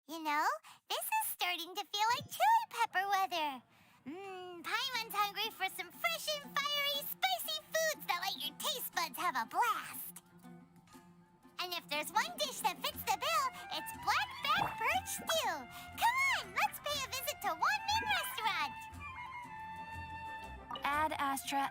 You know, this is starting to feel like chili pepper weather. Paimon's hungry for some fresh and fiery, spicy foods that let your taste buds have a blast. And if there's one dish that fits the bill, it's black-back perch stew. Come on, let's pay a visit to Wan Min Restaurant. Ad Astra.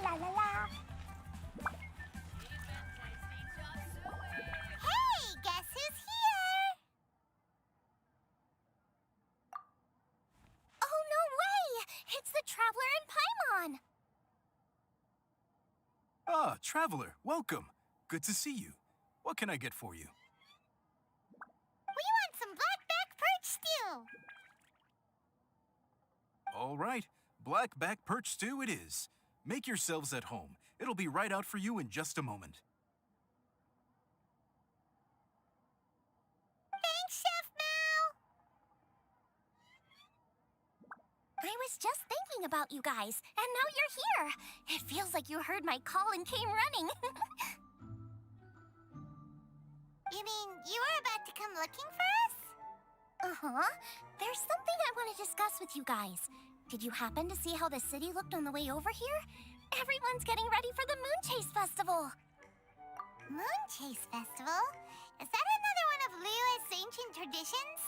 La la la. Hey, guess who's here? Oh, no way! It's the Traveler and Paimon! Ah, Traveler, welcome. Good to see you. What can I get for you? We want some black-back perch stew. All right, black-back perch stew it is. Make yourselves at home. It'll be right out for you in just a moment. Thanks, Chef Mao. I was just thinking about you guys, and now you're here! It feels like you heard my call and came running. You mean you were about to come looking for us? Uh-huh. There's something I want to discuss with you guys. Did you happen to see how the city looked on the way over here? Everyone's getting ready for the Moon Chase Festival. Moon Chase Festival? Is that another one of Liyue's ancient traditions?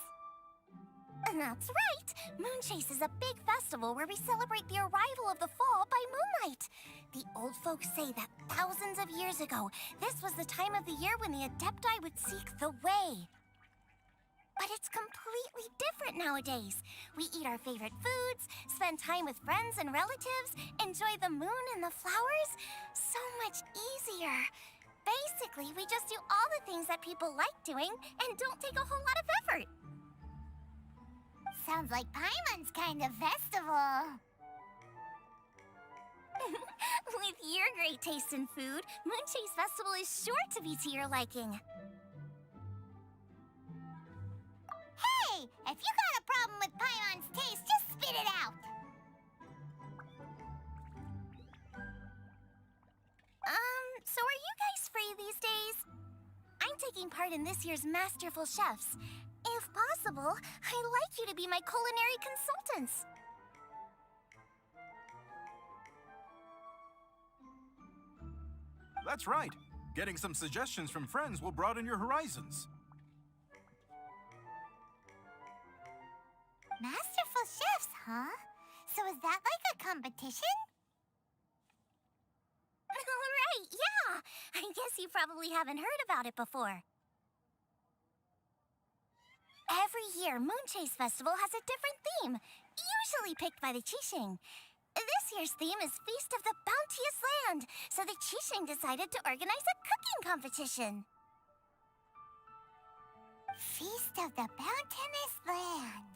That's right! Moon Chase is a big festival where we celebrate the arrival of the fall by moonlight. The old folks say that thousands of years ago, this was the time of the year when the Adepti would seek the way. But it's completely different nowadays. We eat our favorite foods, spend time with friends and relatives, enjoy the moon and the flowers. So much easier. Basically, we just do all the things that people like doing and don't take a whole lot of effort. Sounds like Paimon's kind of festival. With your great taste in food, Moon Chase Festival is sure to be to your liking. Hey, if you got a problem with Paimon's taste, just spit it out. So are you guys free these days? I'm taking part in this year's Masterful Chefs. If possible, I'd like you to be my culinary consultants. That's right. Getting some suggestions from friends will broaden your horizons. Masterful chefs, huh? So is that like a competition? Right, yeah! I guess you probably haven't heard about it before. Every year, Moon Chase Festival has a different theme, usually picked by the Qixing. This year's theme is Feast of the Bounteous Land, so the Qixing decided to organize a cooking competition. Feast of the Bounteous Land.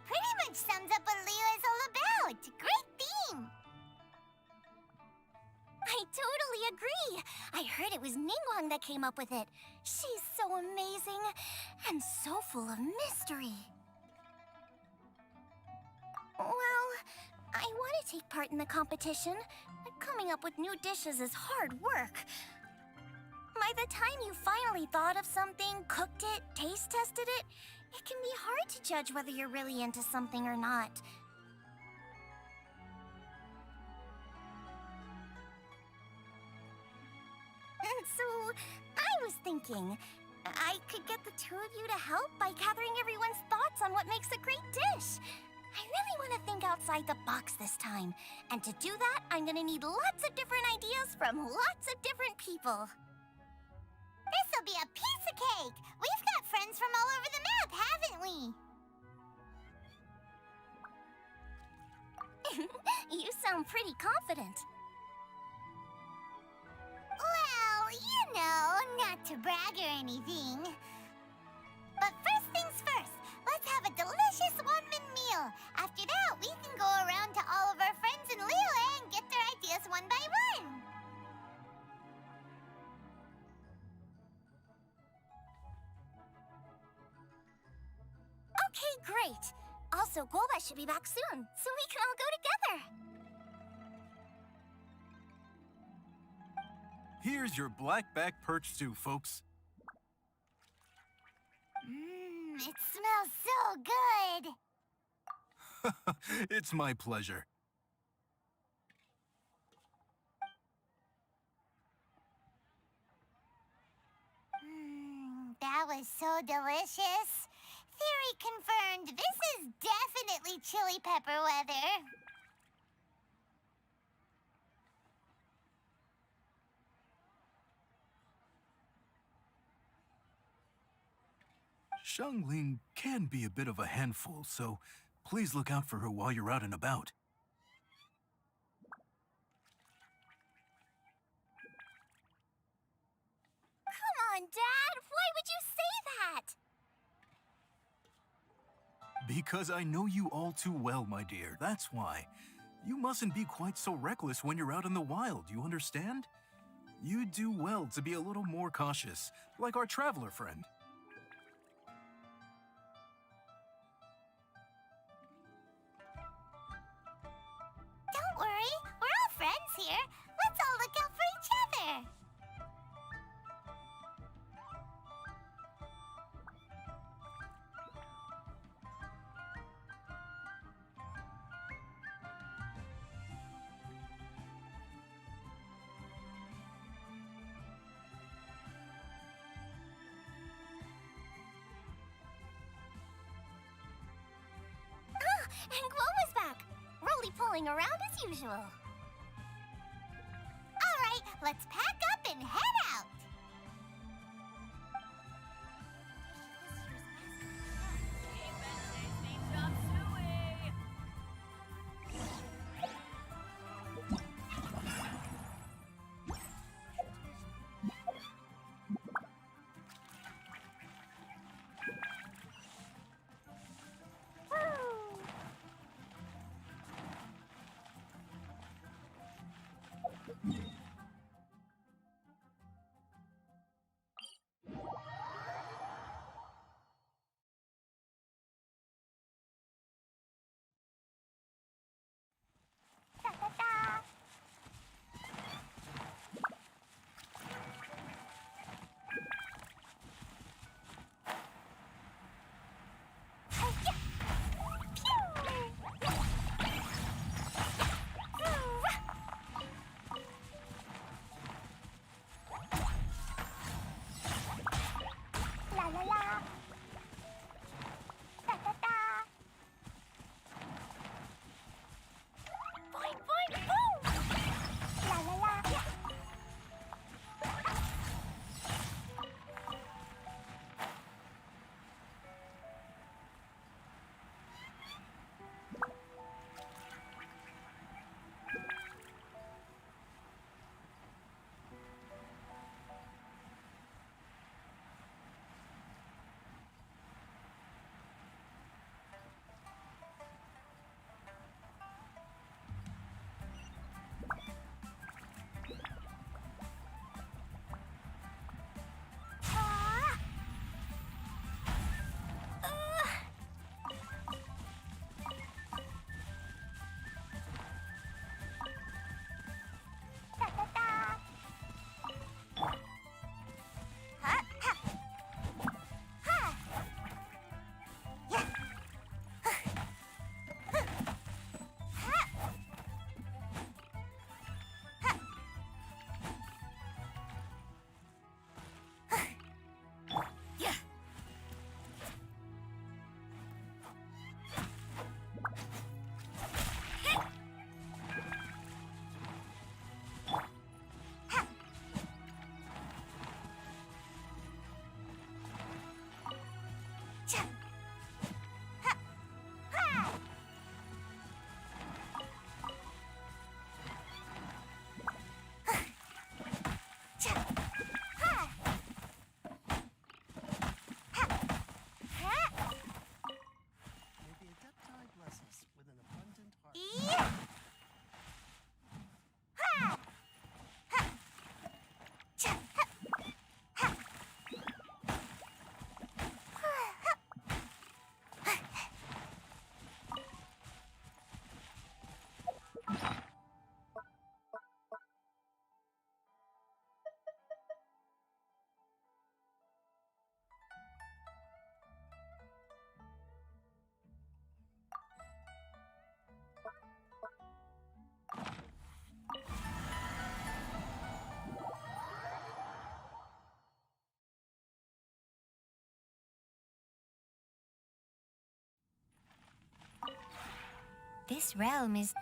Pretty much sums up what Liyue is all about. Great theme. I totally agree. I heard it was Ningguang that came up with it. She's so amazing and so full of mystery. Well, I want to take part in the competition, but coming up with new dishes is hard work. By the time you finally thought of something, cooked it, taste tested it, it can be hard to judge whether you're really into something or not. So, I was thinking, I could get the two of you to help by gathering everyone's thoughts on what makes a great dish. I really want to think outside the box this time. And to do that, I'm gonna need lots of different ideas from lots of different people. This'll be a piece of cake! We've got friends from all over the map, haven't we? You sound pretty confident. Well, you know, not to brag or anything. But first things first, let's have a delicious one-man meal. After that, we can go around to all of our friends in Liyue and get their ideas one by one. Okay, great. Also, Golba should be back soon, so we can all go together. Here's your black-back perch stew, folks. It smells so good. It's my pleasure. That was so delicious. Theory confirmed. This is definitely chili pepper weather. Xiangling can be a bit of a handful, so please look out for her while you're out and about. Come on, Dad. Why would you say that? Because I know you all too well, my dear. That's why. You mustn't be quite so reckless when you're out in the wild, you understand? You do well to be a little more cautious, like our traveler friend. Don't worry, we're all friends here. Let's all look out for each other. And Gloma's back. Roly-poling around as usual. All right, let's pack up and head out. This realm is...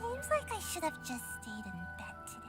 Seems like I should have just stayed in bed today.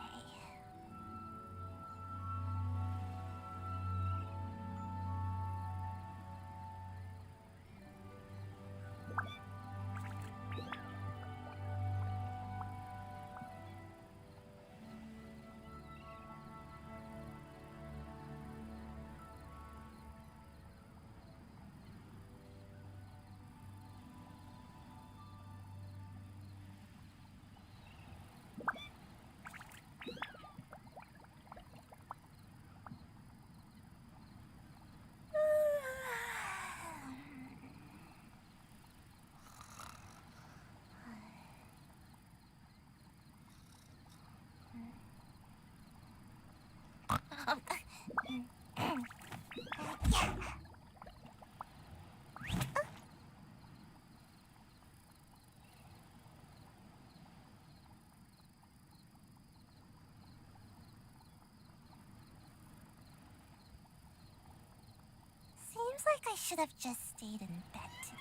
Seems like I should have just stayed in bed today.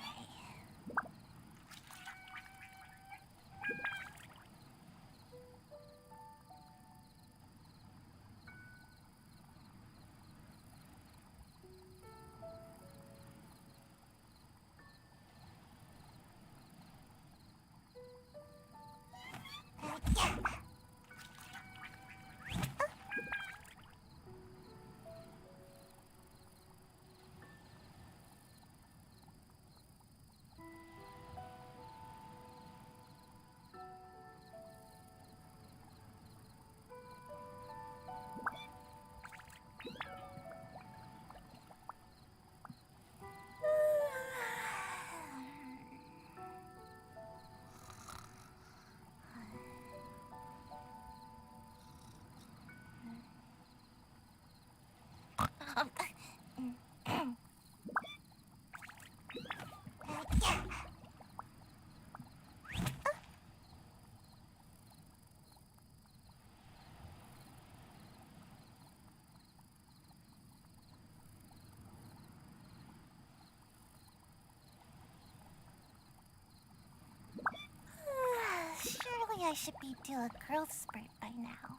Surely I should be due a growth spurt by now.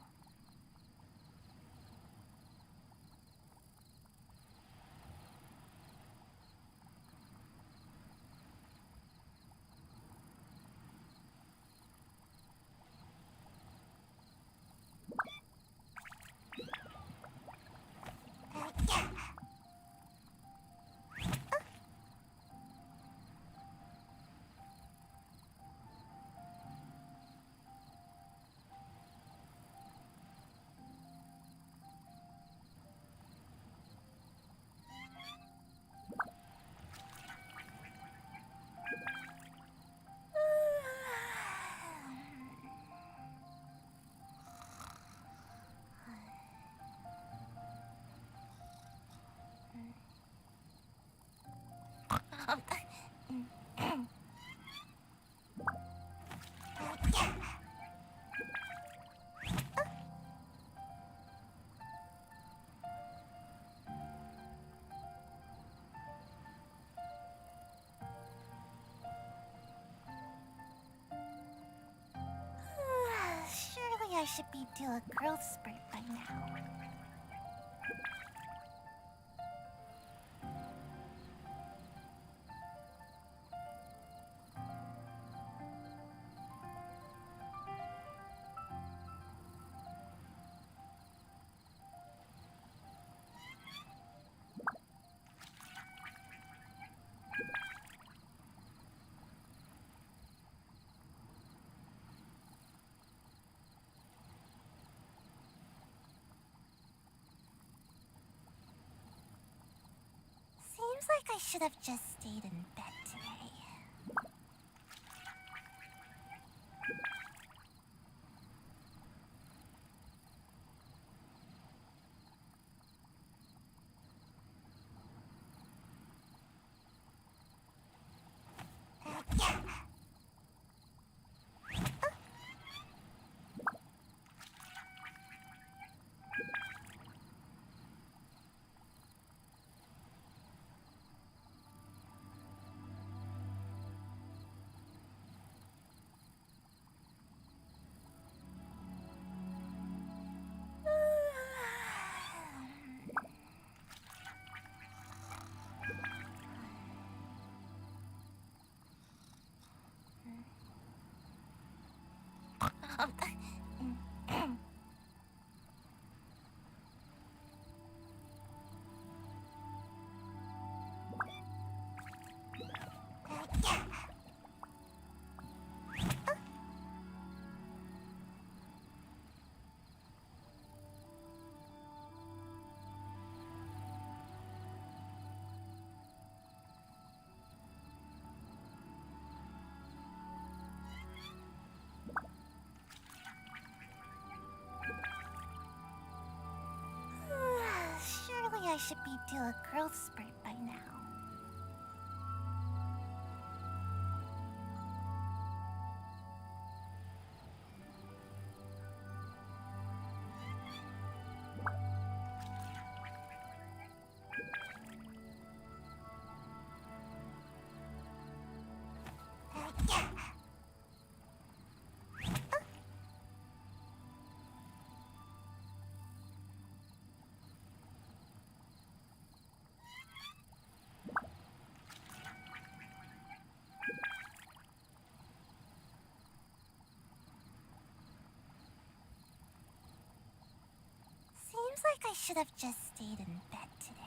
I should be due a growth spurt by now. Seems like I should have just stayed in bed today. Surely I should be due a growth spurt by now. Seems like I should have just stayed in bed today.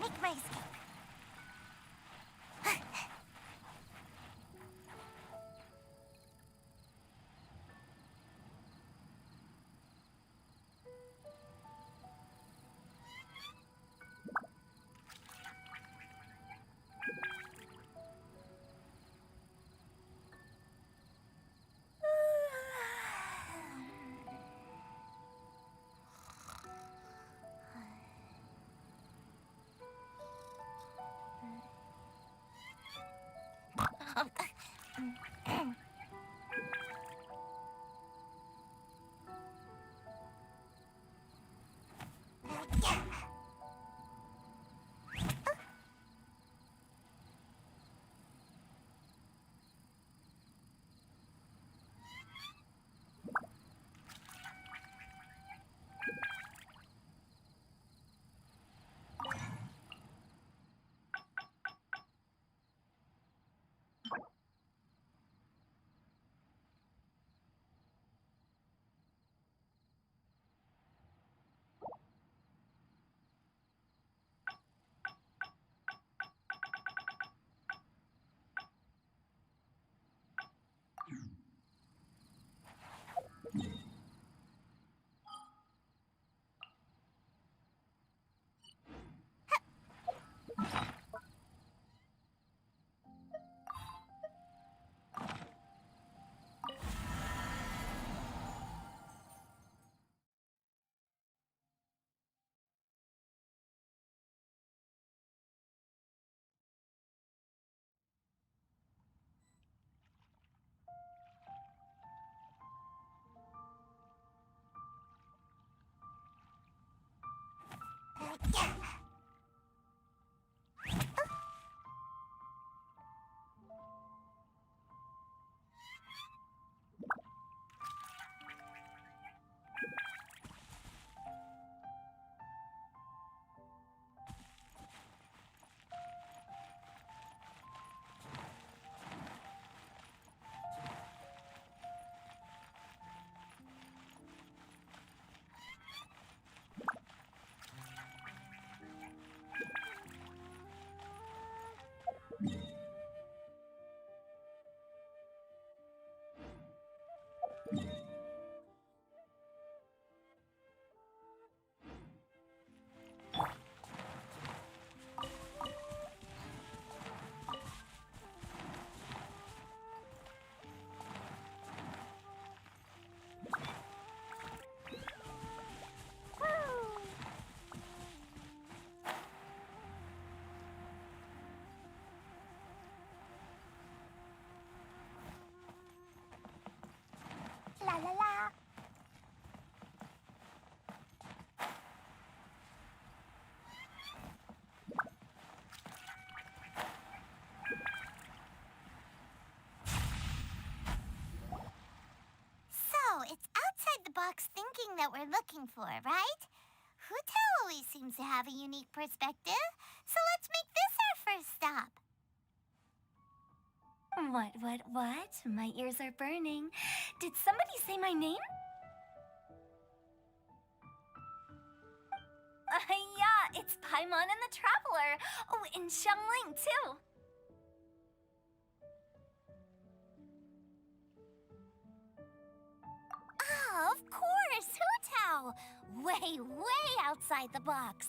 Make my escape. that we're looking for, right? Hu Tao always seems to have a unique perspective, so let's make this our first stop. What? My ears are burning. Did somebody say my name? Yeah, it's Paimon and the Traveler. Oh, and Xiangling, too. Oh, of course, Hu Tao. Way outside the box.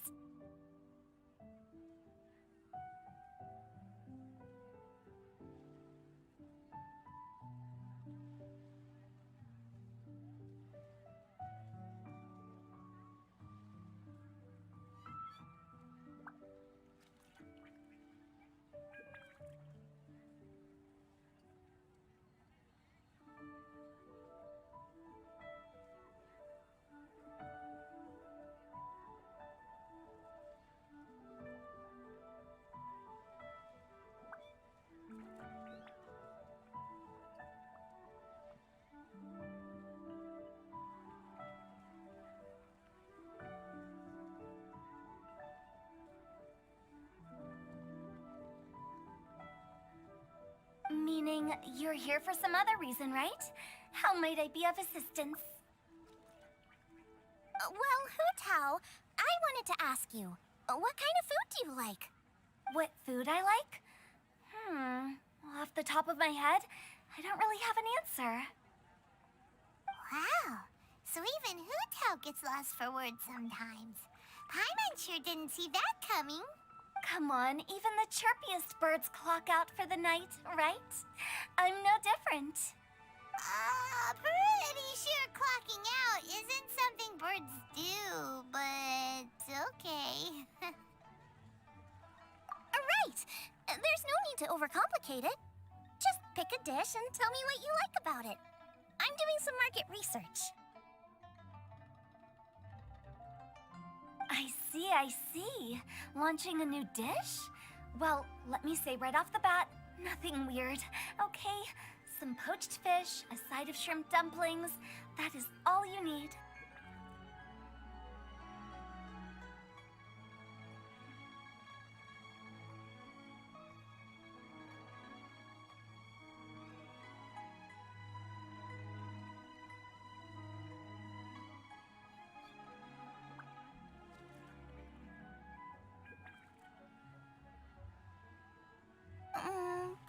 Meaning you're here for some other reason, right? How might I be of assistance? Well, Hu Tao, I wanted to ask you, what kind of food do you like? What food I like? Off the top of my head, I don't really have an answer. Wow, so even Hu Tao gets lost for words sometimes. Paimon sure didn't see that coming. Come on, even the chirpiest birds clock out for the night, right? I'm no different. Pretty sure clocking out isn't something birds do, but okay. Right! There's no need to overcomplicate it. Just pick a dish and tell me what you like about it. I'm doing some market research. I see. Launching a new dish? Well, let me say right off the bat, nothing weird, okay? Some poached fish, a side of shrimp dumplings. That is all you need.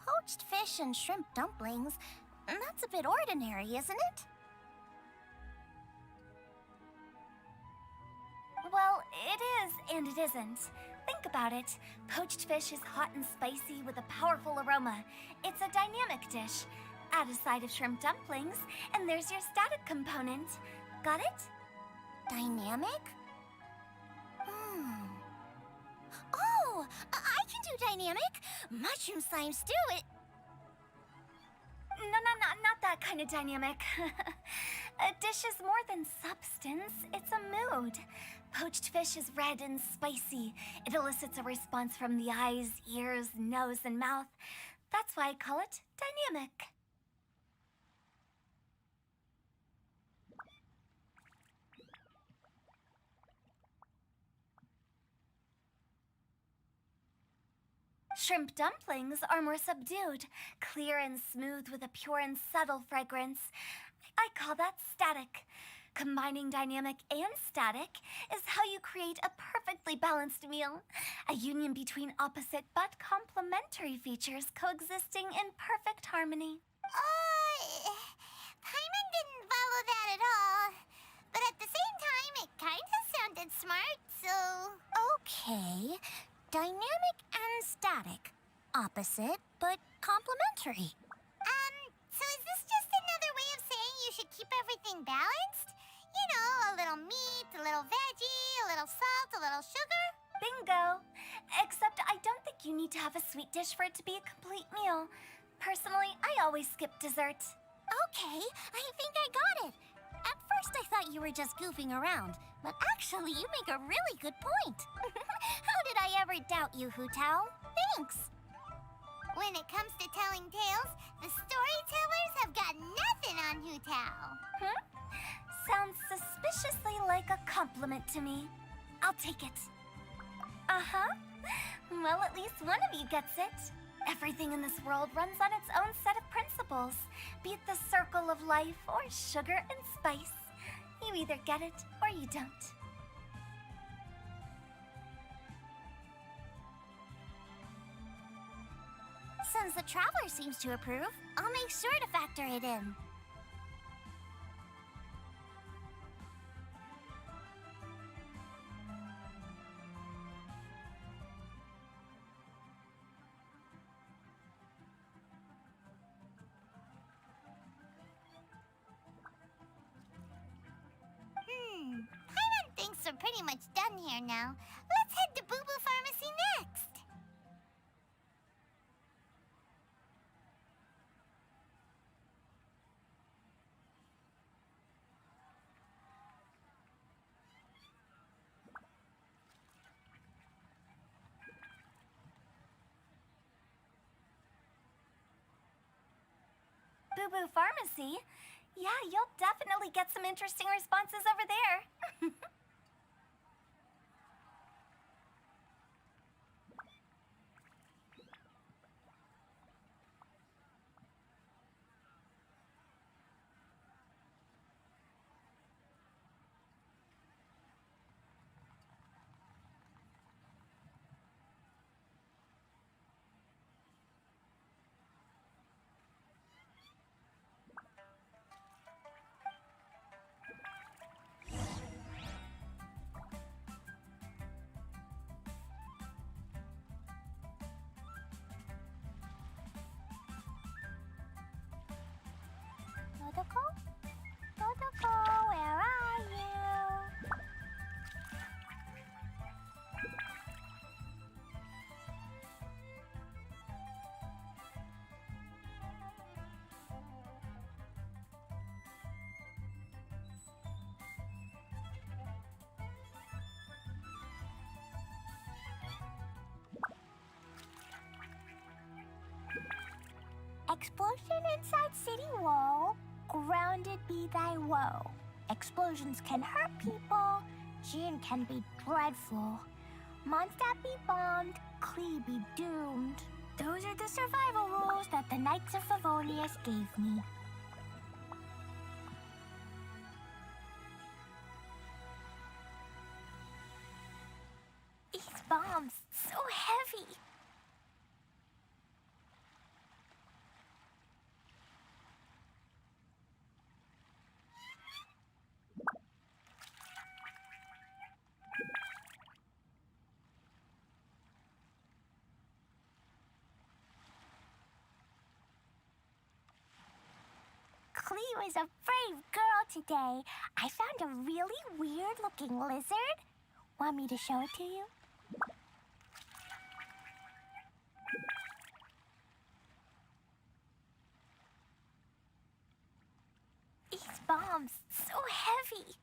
Poached fish and shrimp dumplings. That's a bit ordinary, isn't it? Well, it is and it isn't. Think about it. Poached fish is hot and spicy with a powerful aroma. It's a dynamic dish. Add a side of shrimp dumplings, and there's your static component. Got it? Dynamic? Oh, I can do dynamic. Mushroom slime stew, it... No, not that kind of dynamic. A dish is more than substance, it's a mood. Poached fish is red and spicy. It elicits a response from the eyes, ears, nose, and mouth. That's why I call it dynamic. Shrimp dumplings are more subdued, clear and smooth with a pure and subtle fragrance. I call that static. Combining dynamic and static is how you create a perfectly balanced meal. A union between opposite but complementary features coexisting in perfect harmony. Paimon didn't follow that at all. But at the same time, it kinda sounded smart, so... Okay. Dynamic and static. Opposite, but complementary. So is this just another way of saying you should keep everything balanced? You know, a little meat, a little veggie, a little salt, a little sugar? Bingo! Except I don't think you need to have a sweet dish for it to be a complete meal. Personally, I always skip dessert. Okay, I think I got it. At first I thought you were just goofing around, but actually you make a really good point. How did I ever doubt you, Hu Tao? Thanks. When it comes to telling tales, the storytellers have got nothing on Hu Tao. Sounds suspiciously like a compliment to me. I'll take it. Uh-huh. Well, at least one of you gets it. Everything in this world runs on its own set of principles, be it the circle of life or sugar and spice. You either get it or you don't. Since the Traveler seems to approve, I'll make sure to factor it in. Paimon thinks we're pretty much done here now. Let's head to Boo Boo Pharmacy next. Boo Boo Pharmacy? Yeah, you'll definitely get some interesting responses over there. Totoko? Totoko, where are you? Explosion inside city wall. Grounded be thy woe. Explosions can hurt people. Gin can be dreadful. Mondstadt be bombed. Klee be doomed. Those are the survival rules that the Knights of Favonius gave me. These bombs, so heavy. Klee was a brave girl today. I found a really weird-looking lizard. Want me to show it to you? These bombs, so heavy.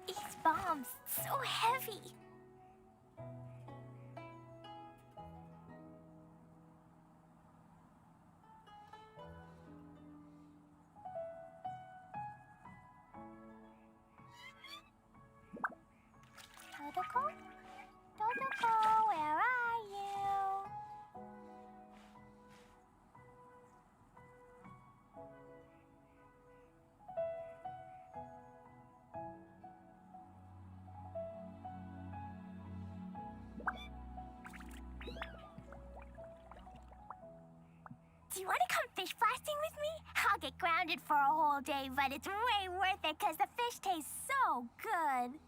These bombs, so heavy. Totoko? Totoko, where are you? Do you want to come fish blasting with me? I'll get grounded for a whole day, but it's way worth it because the fish tastes so good.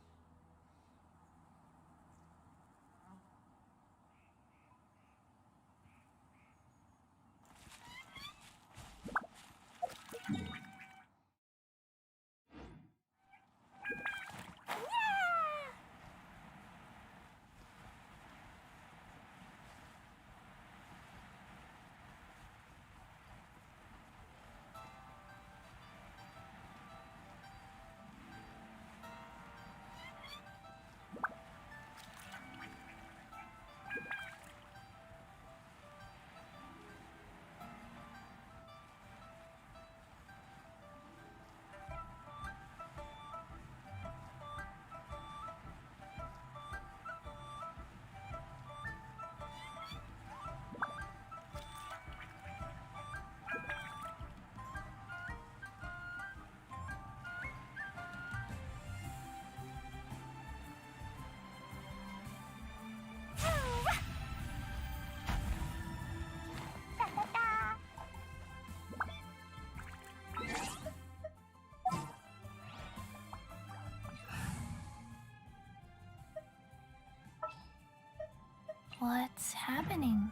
What's happening?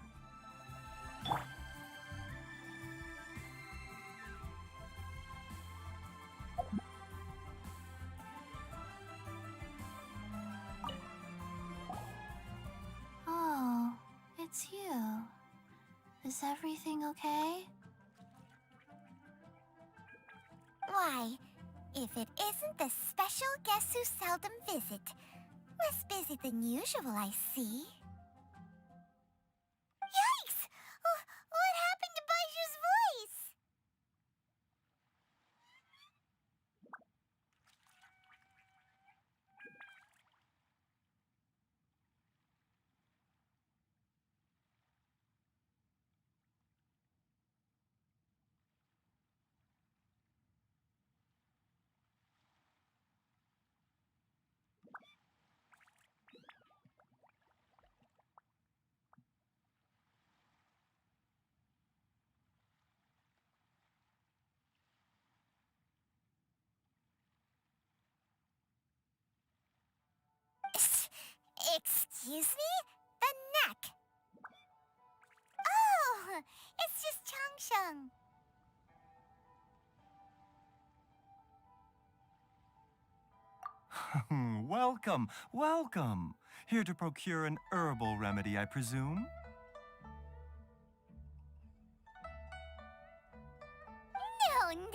Oh, it's you. Is everything okay? Why, if it isn't the special guests who seldom visit. Less busy than usual, I see. Yikes! What happened to Baishu's voice? Excuse me? The neck. Oh, it's just Changsheng. Welcome, welcome. Here to procure an herbal remedy, I presume?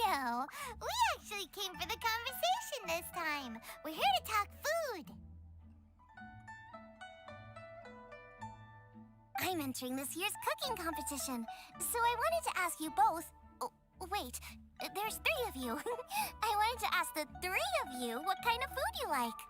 No. We actually came for the conversation this time. We're here to talk food. I'm entering this year's cooking competition, so I wanted to ask you both. Oh, wait, there's 3 of you. I wanted to ask the 3 of you what kind of food you like.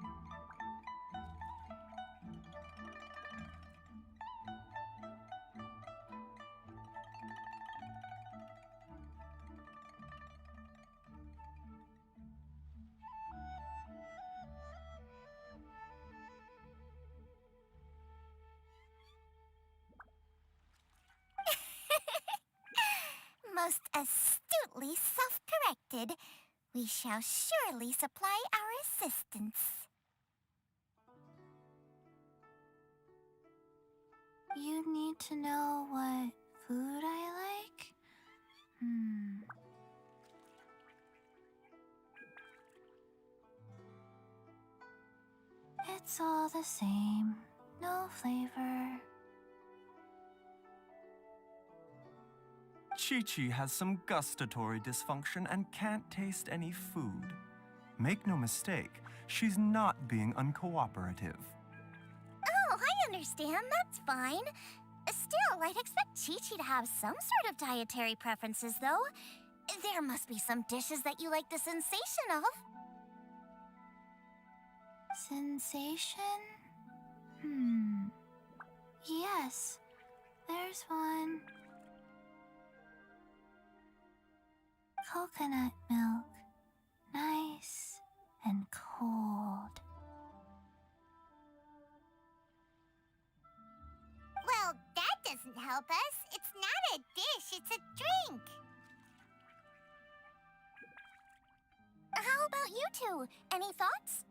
Most astutely self-corrected, we shall surely supply our assistance. You need to know what food I like? It's all the same. No flavor. Chi-Chi has some gustatory dysfunction and can't taste any food. Make no mistake, she's not being uncooperative. Oh, I understand. That's fine. Still, I'd expect Chi-Chi to have some sort of dietary preferences, though. There must be some dishes that you like the sensation of. Sensation? Yes, there's one. Coconut milk. Nice and cold. Well, that doesn't help us. It's not a dish, it's a drink. How about you two? Any thoughts?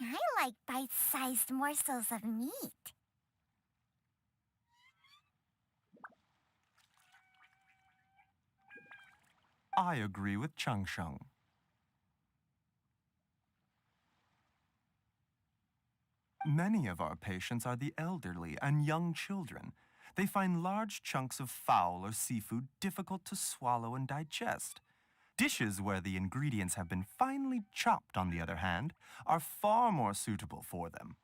I like bite-sized morsels of meat. I agree with Changsheng. Many of our patients are the elderly and young children. They find large chunks of fowl or seafood difficult to swallow and digest. Dishes where the ingredients have been finely chopped, on the other hand, are far more suitable for them.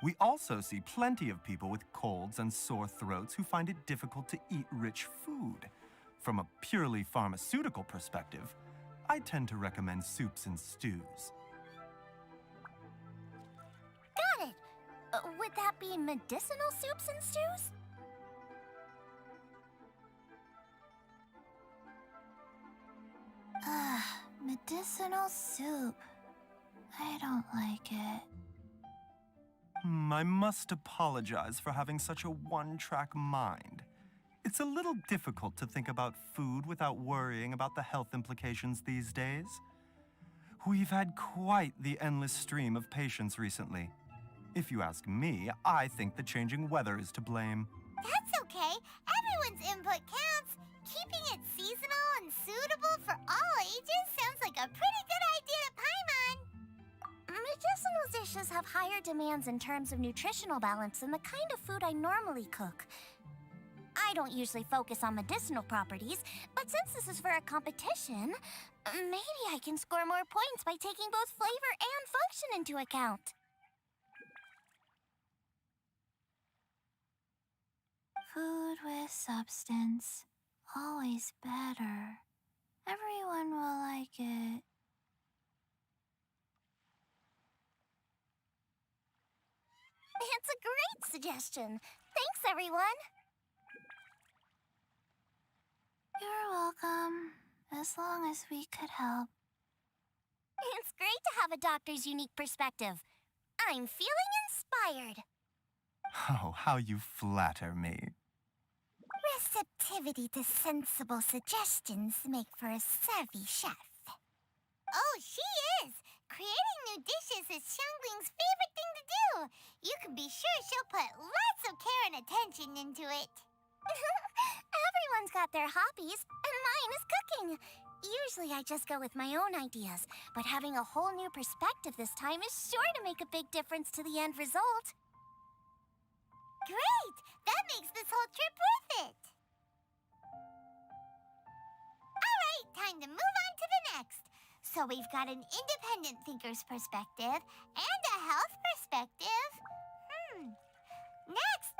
We also see plenty of people with colds and sore throats who find it difficult to eat rich food. From a purely pharmaceutical perspective, I tend to recommend soups and stews. Got it. Would that be medicinal soups and stews? Medicinal soup. I don't like it. I must apologize for having such a one-track mind. It's a little difficult to think about food without worrying about the health implications these days. We've had quite the endless stream of patients recently. If you ask me, I think the changing weather is to blame. That's okay. Everyone's input counts. Keeping it seasonal and suitable for all ages sounds like a pretty good idea to Paimon. Medicinal dishes have higher demands in terms of nutritional balance than the kind of food I normally cook. I don't usually focus on medicinal properties, but since this is for a competition, maybe I can score more points by taking both flavor and function into account. Food with substance. Always better. Everyone will like it. It's a great suggestion. Thanks, everyone. You're welcome. As long as we could help. It's great to have a doctor's unique perspective. I'm feeling inspired. Oh, how you flatter me. Receptivity to sensible suggestions make for a savvy chef. Oh, she is! Creating new dishes is Xiangling's favorite thing to do. You can be sure she'll put lots of care and attention into it. Everyone's got their hobbies, and mine is cooking. Usually I just go with my own ideas, but having a whole new perspective this time is sure to make a big difference to the end result. Great! That makes this whole trip worth it. All right, time to move on to the next. So we've got an independent thinker's perspective and a health perspective. Next.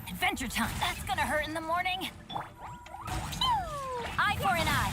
Adventure time. That's gonna hurt in the morning. Eye for an eye.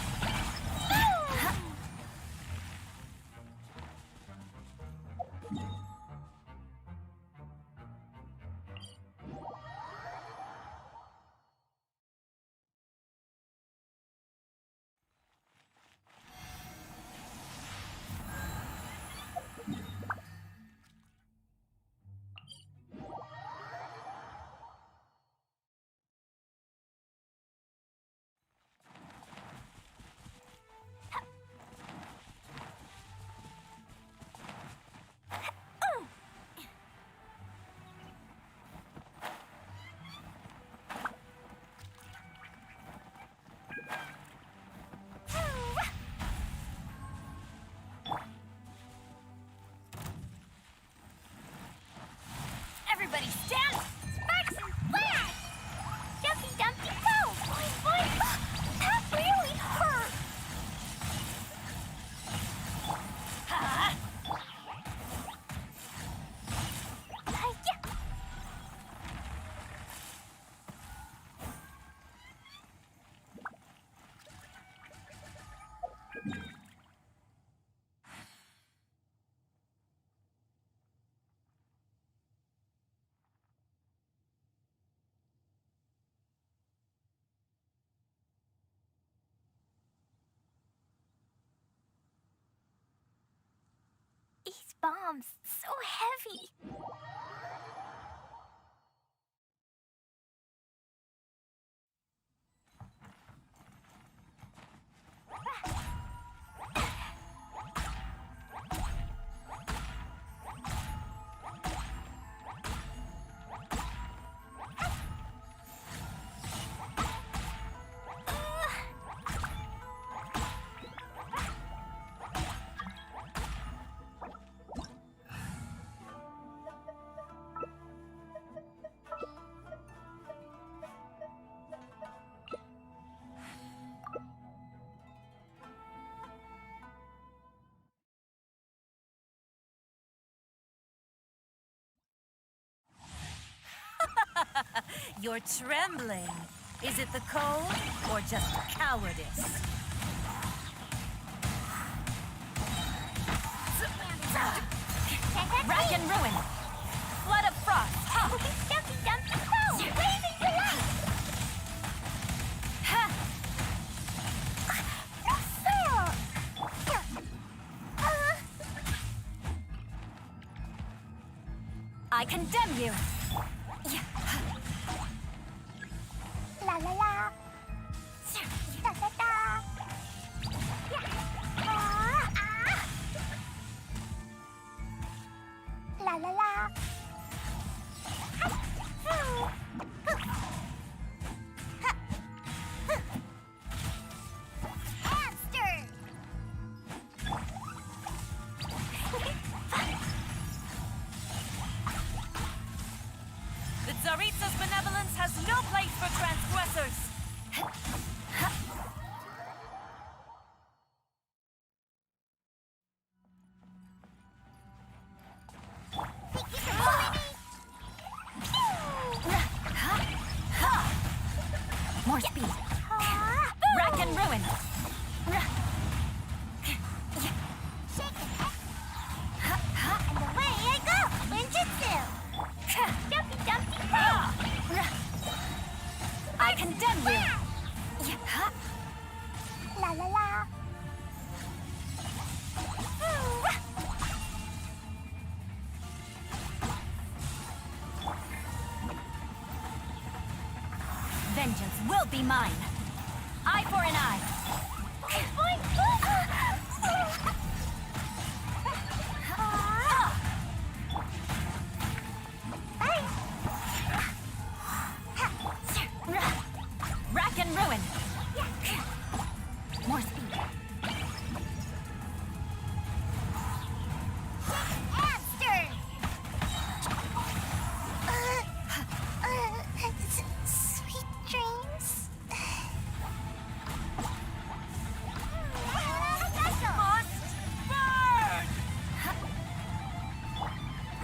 bombs, so heavy. You're trembling. Is it the cold or just cowardice? Rack and ruin. Flood of frost. Dumpty Dumpty Go! Waving delight! Ha! I condemn you. La la la. Da da da. La la la. Hamster. The Tsaritsa's benevolence has no place for transgressors. Thank you for pulling me. More speed. Rack and ruin. And away I go! Ninjutsu! Dumpty Dumpty Go! I condemn you. La la la. Vengeance will be mine. Eye for an eye. Rack and ruin. More speed. Hamster! Sweet dreams.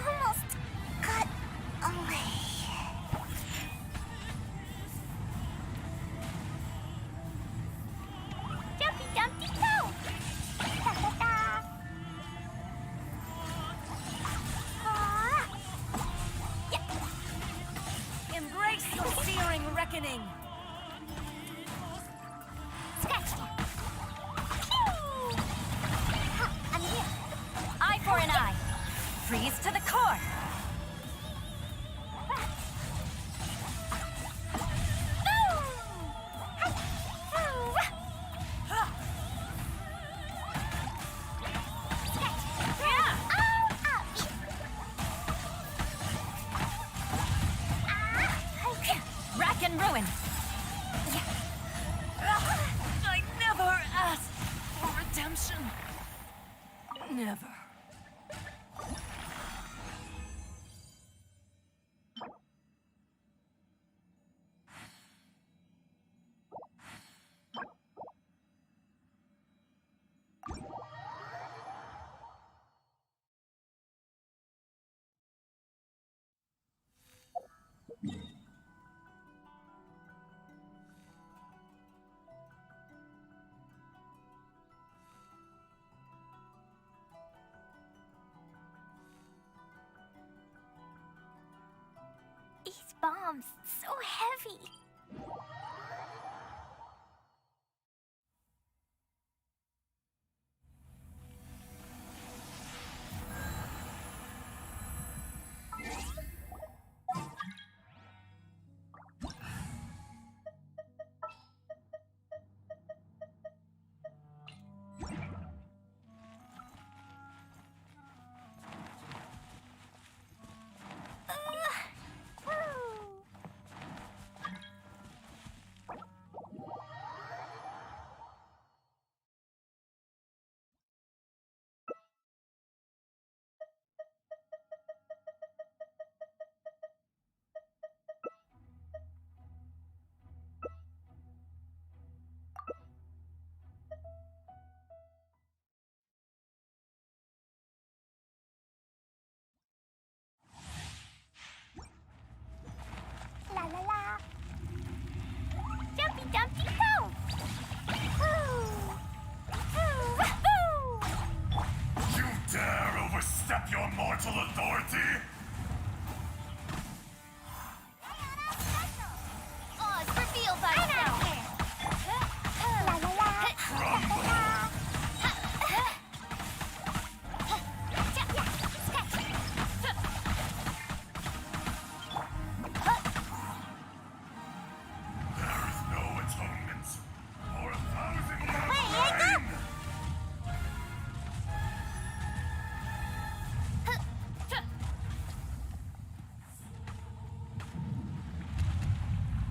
Almost got away. Dumpty Dumpty Go! Da da da! Embrace your searing reckoning. Scratch you! I'm here. Eye for an eye. Freeze to the core. Rack and ruin. I never asked for redemption. Never. These bombs, so heavy.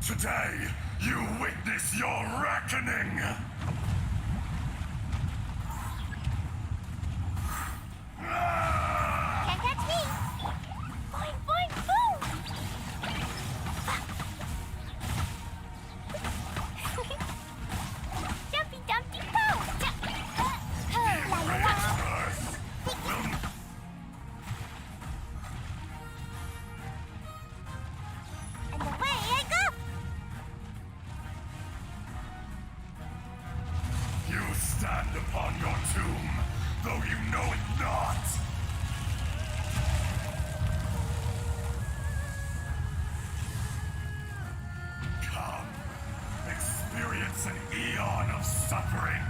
Today, you witness your reckoning! Can't catch me! Boing, boing, boom! Jumpy, dumpty, boom! La, la, la. And away I go! You stand upon your tomb, though you know it not! Come, experience an eon of suffering!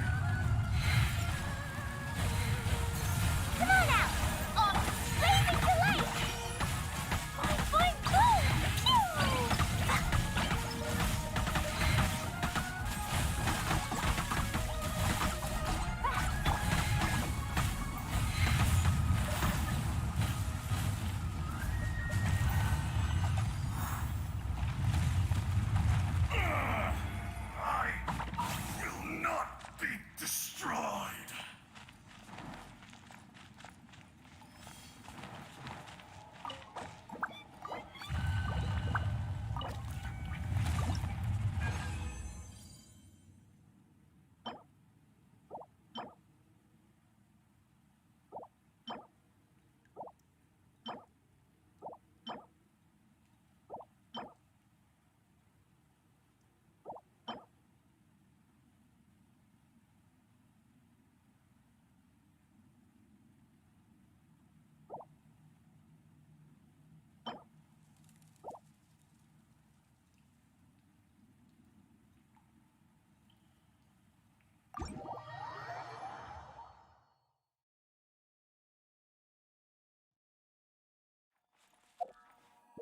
Come on now! Blazing to light! Boing, boing, boom! Pew! I will not be destroyed!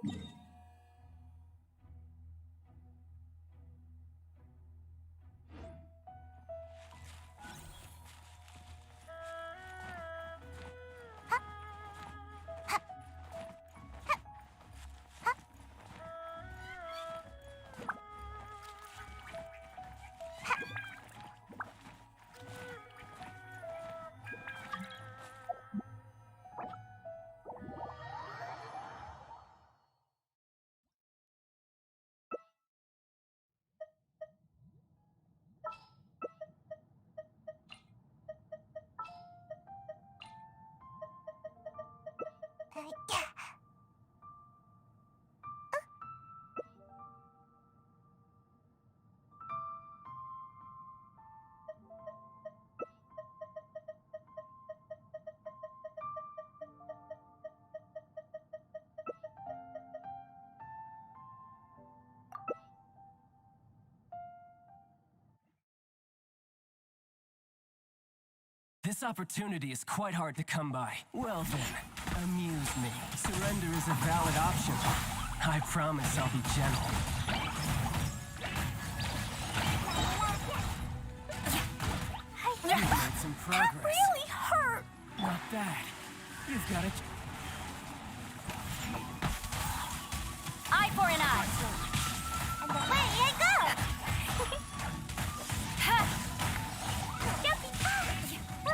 Yeah. This opportunity is quite hard to come by. Well then, amuse me. Surrender is a valid option. I promise I'll be gentle. You made some progress. That really hurt! Not bad. You've got it. Eye for an eye! And away I go! Ha! Jumpy punch! Woo!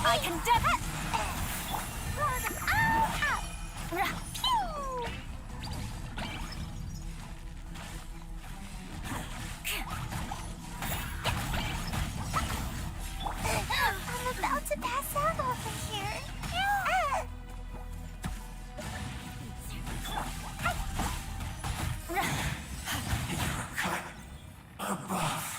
I can do it! I'm about to pass out over here. Above.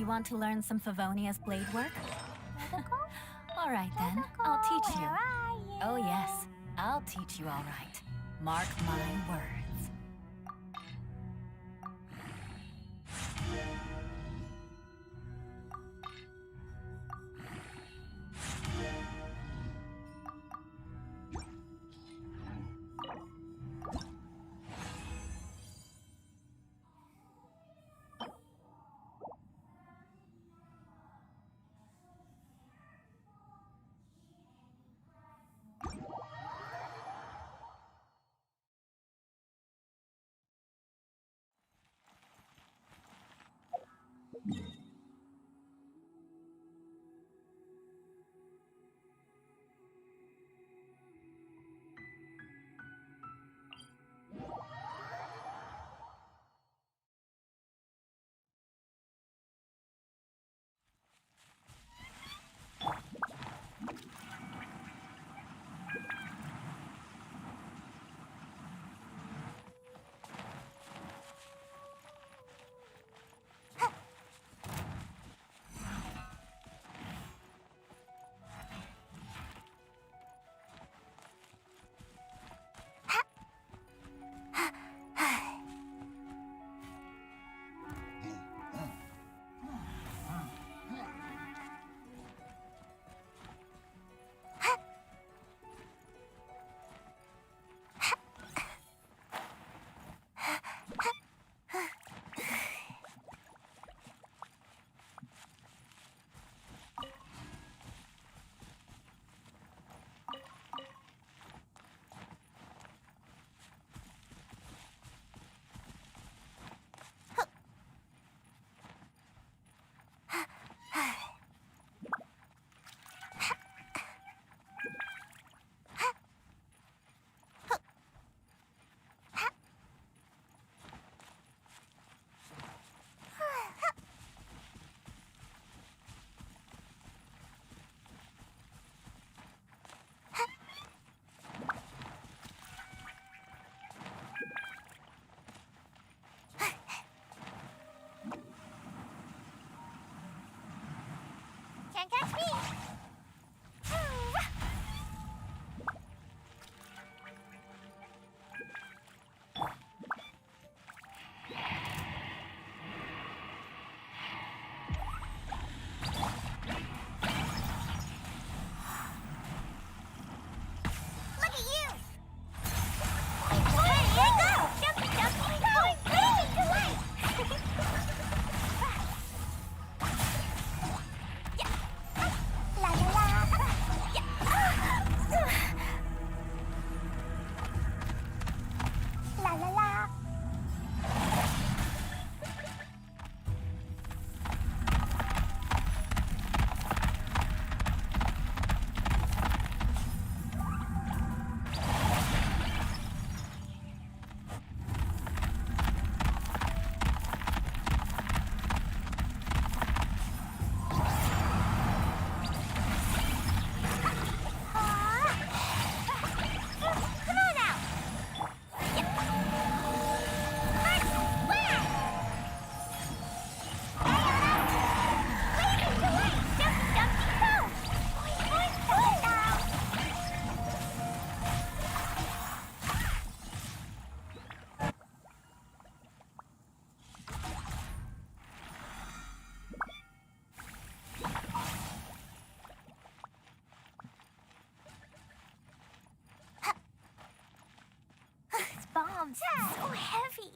You want to learn some Favonia's blade work? All right then, I'll teach you. Where are you? Oh yes, I'll teach you all right. Mark my words. Can't catch me! Look at you! There you go! Jumpy, jumpy, go! Wait, delay! La la la! La la la! Come on now! First, where? Wait, delay! Jumpy, jumpy, go! Boing, down! It's bombs. So heavy.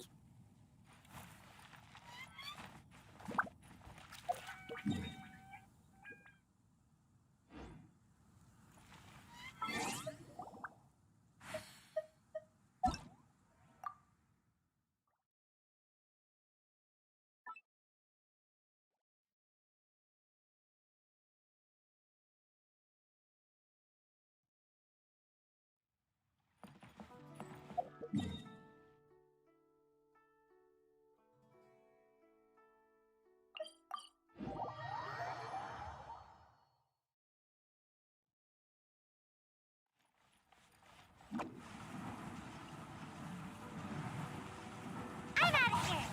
I'm out of here.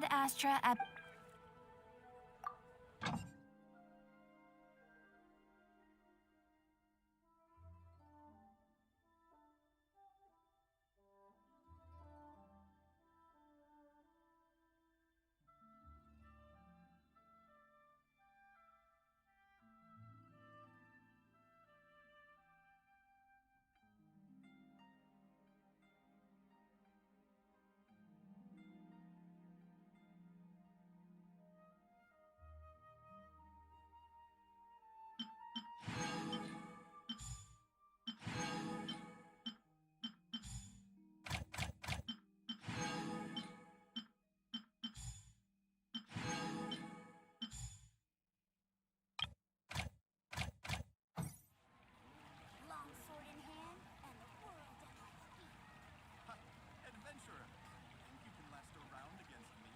Ad Astra Ep. Longsword in hand and the world at my feet. Adventurer, think you can last a round against me?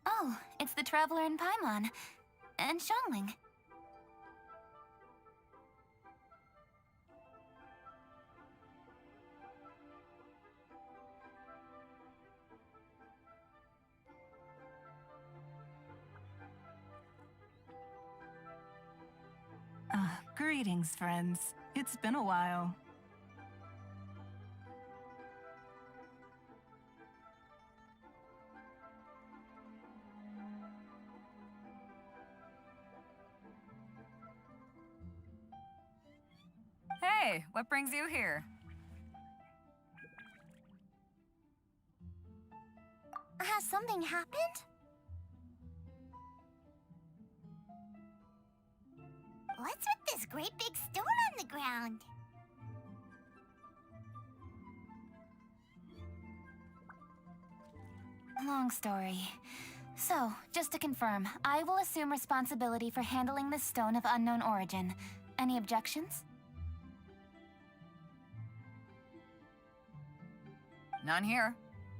Oh, it's the Traveler in Paimon. And Xiangling. Greetings, friends. It's been a while. Hey, what brings you here? Has something happened? What's with this great big stone on the ground? Long story. So, just to confirm, I will assume responsibility for handling this stone of unknown origin. Any objections? None here.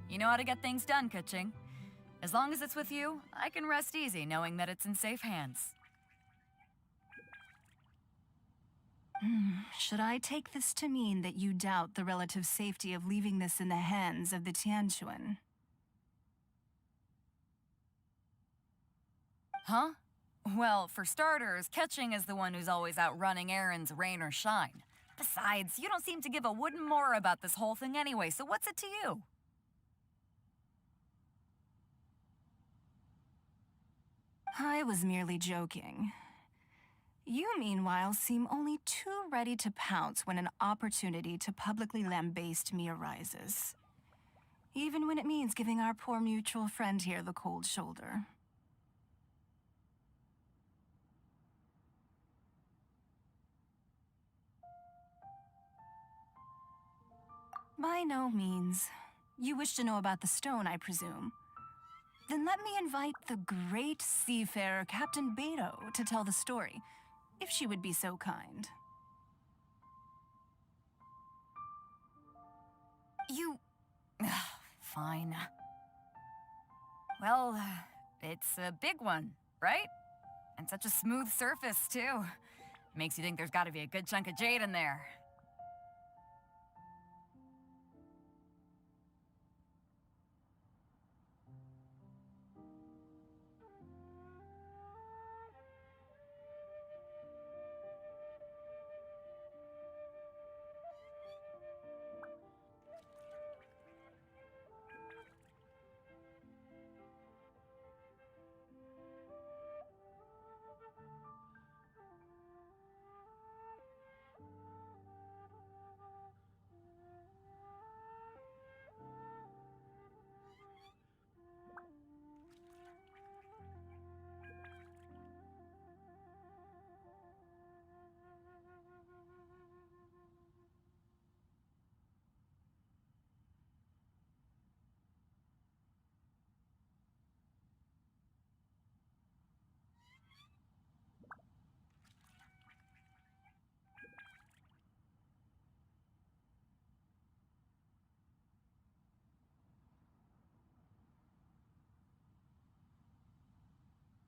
You know how to get things done, Keqing. As long as it's with you, I can rest easy knowing that it's in safe hands. Should I take this to mean that you doubt the relative safety of leaving this in the hands of the Tianquan? Huh? Well, for starters, Keqing is the one who's always out running errands, rain or shine. Besides, you don't seem to give a wooden more about this whole thing anyway, so what's it to you? I was merely joking. You, meanwhile, seem only too ready to pounce when an opportunity to publicly lambaste me arises. Even when it means giving our poor mutual friend here the cold shoulder. By no means. You wish to know about the stone, I presume. Then let me invite the great seafarer Captain Beto to tell the story, if she would be so kind. You... Fine. Well, it's a big one, right? And such a smooth surface, too. Makes you think there's gotta be a good chunk of jade in there.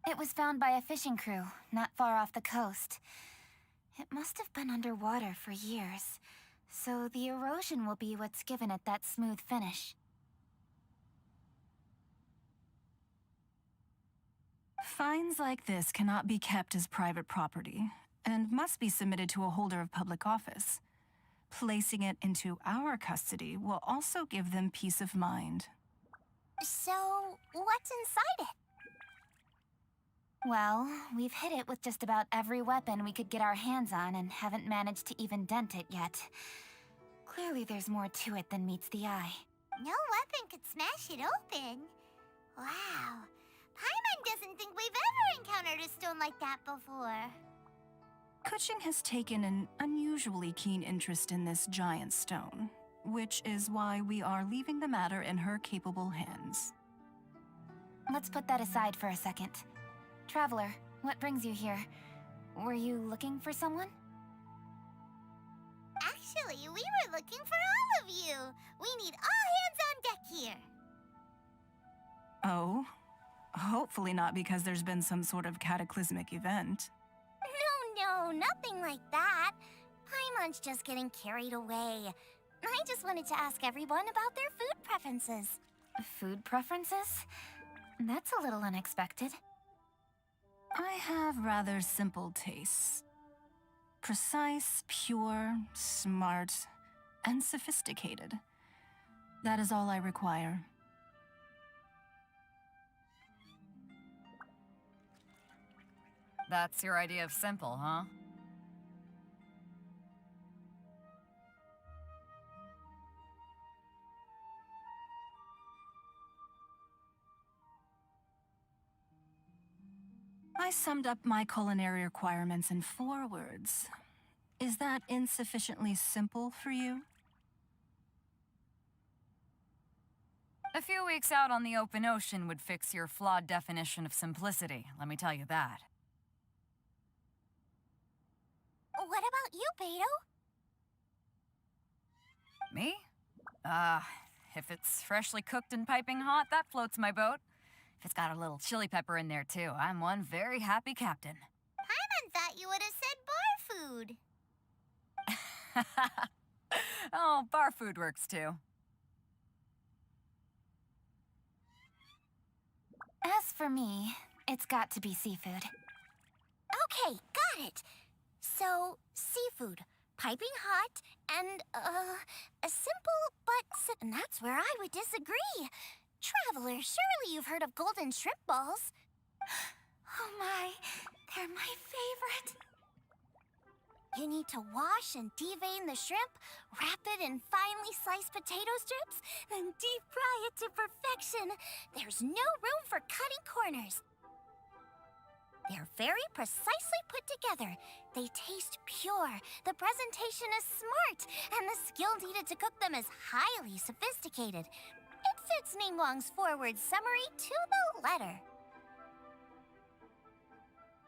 It was found by a fishing crew, not far off the coast. It must have been underwater for years, so the erosion will be what's given it that smooth finish. Finds like this cannot be kept as private property, and must be submitted to a holder of public office. Placing it into our custody will also give them peace of mind. So, what's inside it? Well, we've hit it with just about every weapon we could get our hands on and haven't managed to even dent it yet. Clearly there's more to it than meets the eye. No weapon could smash it open. Wow. Paimon doesn't think we've ever encountered a stone like that before. Kuching has taken an unusually keen interest in this giant stone, which is why we are leaving the matter in her capable hands. Let's put that aside for a second. Traveler, what brings you here? Were you looking for someone? Actually, we were looking for all of you. We need all hands on deck here. Oh? Hopefully not because there's been some sort of cataclysmic event. No, nothing like that. Paimon's just getting carried away. I just wanted to ask everyone about their food preferences. Food preferences? That's a little unexpected. I have rather simple tastes. Precise, pure, smart, and sophisticated. That is all I require. That's your idea of simple, huh? I summed up my culinary requirements in 4 words. Is that insufficiently simple for you? A few weeks out on the open ocean would fix your flawed definition of simplicity, let me tell you that. What about you, Beto? Me? If it's freshly cooked and piping hot, that floats my boat. If it's got a little chili pepper in there, too, I'm one very happy captain. Paimon thought you would have said bar food. Oh, bar food works, too. As for me, it's got to be seafood. Okay, got it. So, seafood, piping hot, and, a simple but... And that's where I would disagree. Traveler, surely you've heard of golden shrimp balls. Oh my, they're my favorite. You need to wash and devein the shrimp, wrap it in finely sliced potato strips, then deep fry it to perfection. There's no room for cutting corners. They're very precisely put together. They taste pure, the presentation is smart, and the skill needed to cook them is highly sophisticated. It fits Ningguang's forward summary to the letter.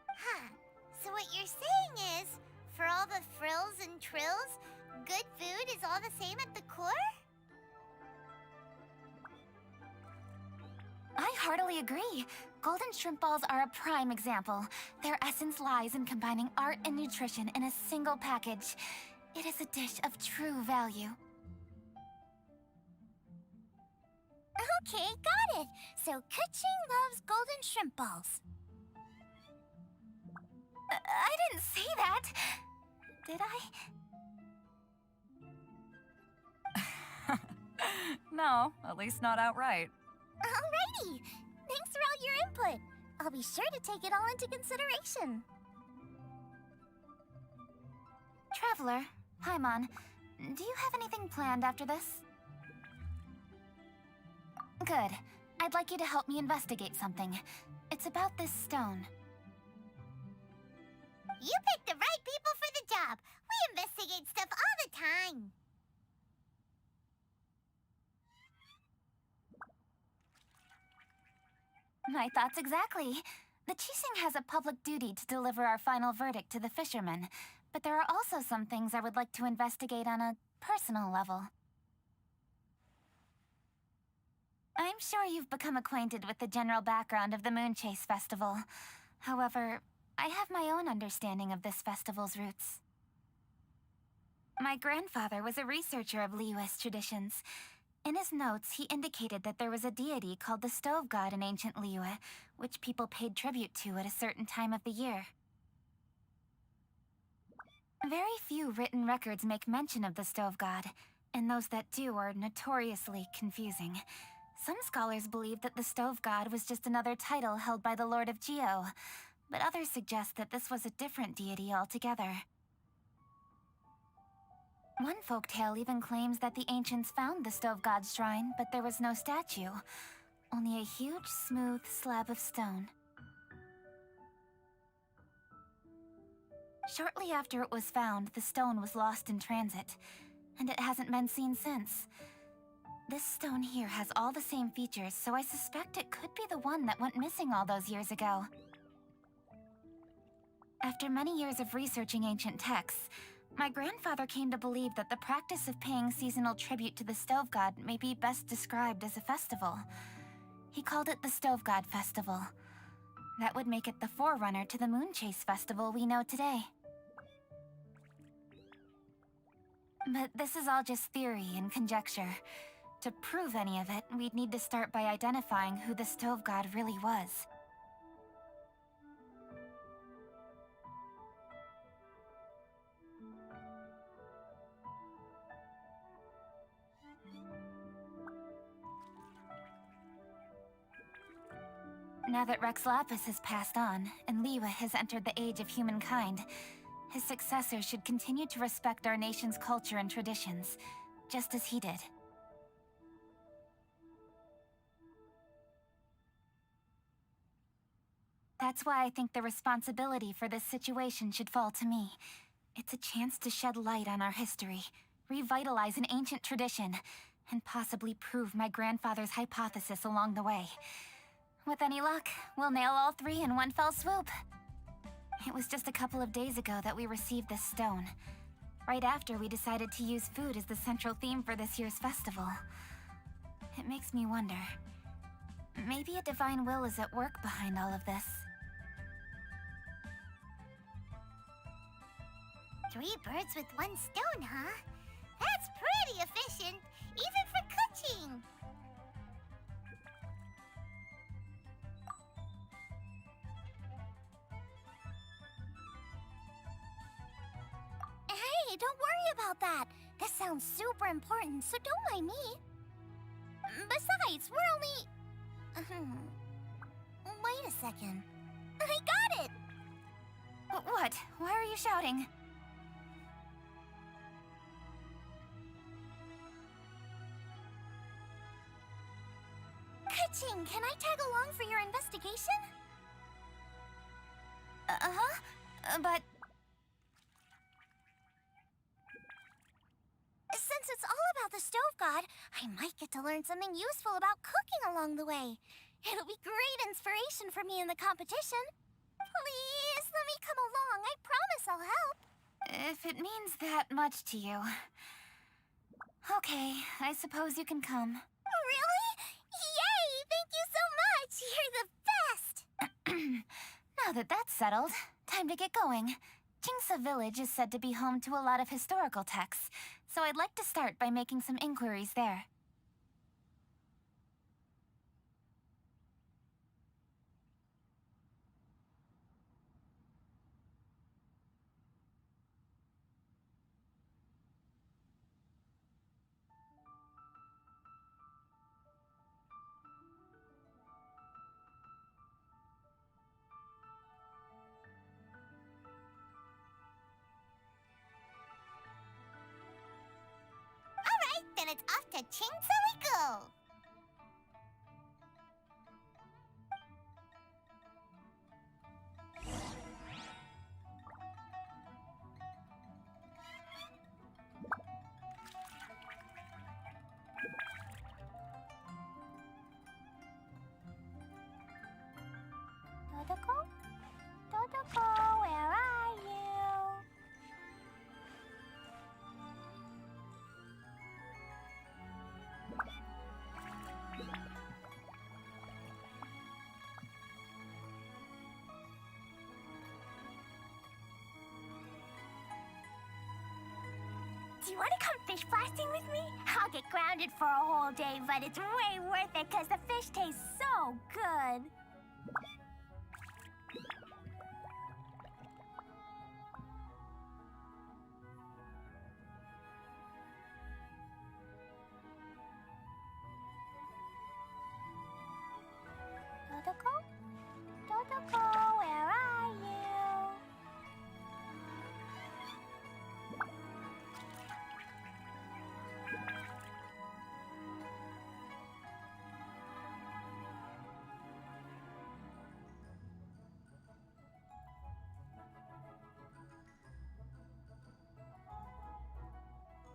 Huh. So what you're saying is, for all the frills and trills, good food is all the same at the core? I heartily agree. Golden shrimp balls are a prime example. Their essence lies in combining art and nutrition in a single package. It is a dish of true value. Okay, got it. So Kuching loves golden shrimp balls. I didn't say that. Did I? No, at least not outright. Alrighty. Thanks for all your input. I'll be sure to take it all into consideration. Traveler, Paimon, do you have anything planned after this? Good. I'd like you to help me investigate something. It's about this stone. You picked the right people for the job. We investigate stuff all the time. My thoughts exactly. The Qixing has a public duty to deliver our final verdict to the fishermen, but there are also some things I would like to investigate on a personal level. I'm sure you've become acquainted with the general background of the Moonchase Festival. However, I have my own understanding of this festival's roots. My grandfather was a researcher of Liyue's traditions. In his notes, he indicated that there was a deity called the Stove God in ancient Liyue, which people paid tribute to at a certain time of the year. Very few written records make mention of the Stove God, and those that do are notoriously confusing. Some scholars believe that the Stove God was just another title held by the Lord of Geo, but others suggest that this was a different deity altogether. One folktale even claims that the ancients found the Stove God's shrine, but there was no statue, only a huge, smooth slab of stone. Shortly after it was found, the stone was lost in transit, and it hasn't been seen since. This stone here has all the same features, so I suspect it could be the one that went missing all those years ago. After many years of researching ancient texts, my grandfather came to believe that the practice of paying seasonal tribute to the Stove God may be best described as a festival. He called it the Stove God Festival. That would make it the forerunner to the Moonchase Festival we know today. But this is all just theory and conjecture. To prove any of it, we'd need to start by identifying who the Stove God really was. Now that Rex Lapis has passed on, and Liyue has entered the age of humankind, his successor should continue to respect our nation's culture and traditions, just as he did. That's why I think the responsibility for this situation should fall to me. It's a chance to shed light on our history, revitalize an ancient tradition, and possibly prove my grandfather's hypothesis along the way. With any luck, we'll nail all three in one fell swoop. It was just a couple of days ago that we received this stone, right after we decided to use food as the central theme for this year's festival. It makes me wonder, maybe a divine will is at work behind all of this. 3 birds with 1 stone, huh? That's pretty efficient, even for cooking. Hey, don't worry about that. This sounds super important, so don't mind me. Besides, we're only... Wait a second. I got it! What? Why are you shouting? Ka-ching, can I tag along for your investigation? But... Since it's all about the Stove God, I might get to learn something useful about cooking along the way. It'll be great inspiration for me in the competition. Please, let me come along. I promise I'll help. if it means that much to you... Okay, I suppose you can come. Really? Yay! Thank you so much! You're the best! Now that that's settled, time to get going. Jingsa Village is said to be home to a lot of historical texts, so I'd like to start by making some inquiries there. Then it's off to Jingsa we go! Dodoko? Dodoko, where are you? Do you want to come fish blasting with me? I'll get grounded for a whole day, but it's way worth it because the fish tastes so good. Dodoko? Dodoko, where are you?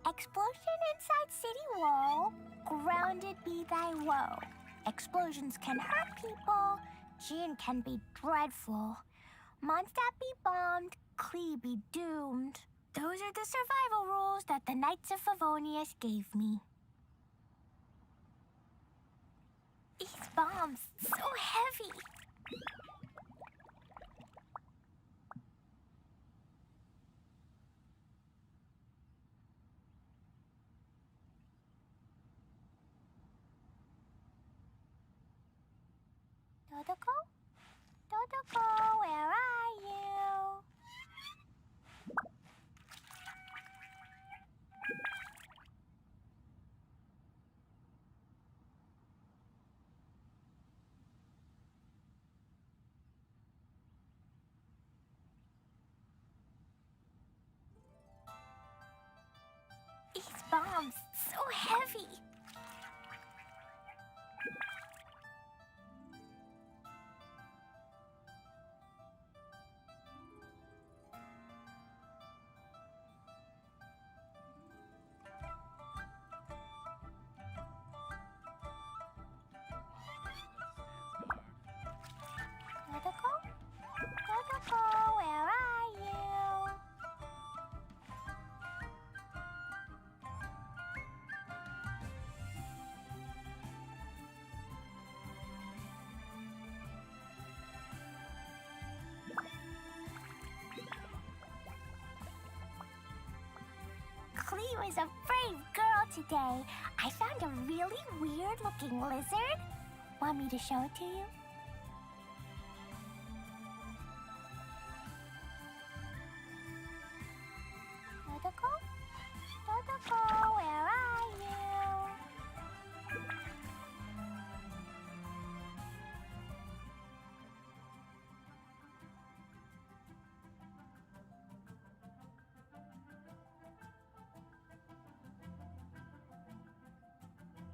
Explosion inside city wall. Grounded be thy woe. Explosions can hurt people. Gene can be dreadful. Mondstadt be bombed. Klee be doomed. Those are the survival rules that the Knights of Favonius gave me. These bombs, so heavy. Dodoko? Dodoko, where are you? These bombs, so heavy. Dodoko? Dodoko, where are you? Klee was a brave girl today. I found a really weird-looking lizard. Want me to show it to you? Dodoko? Dodoko, where are you?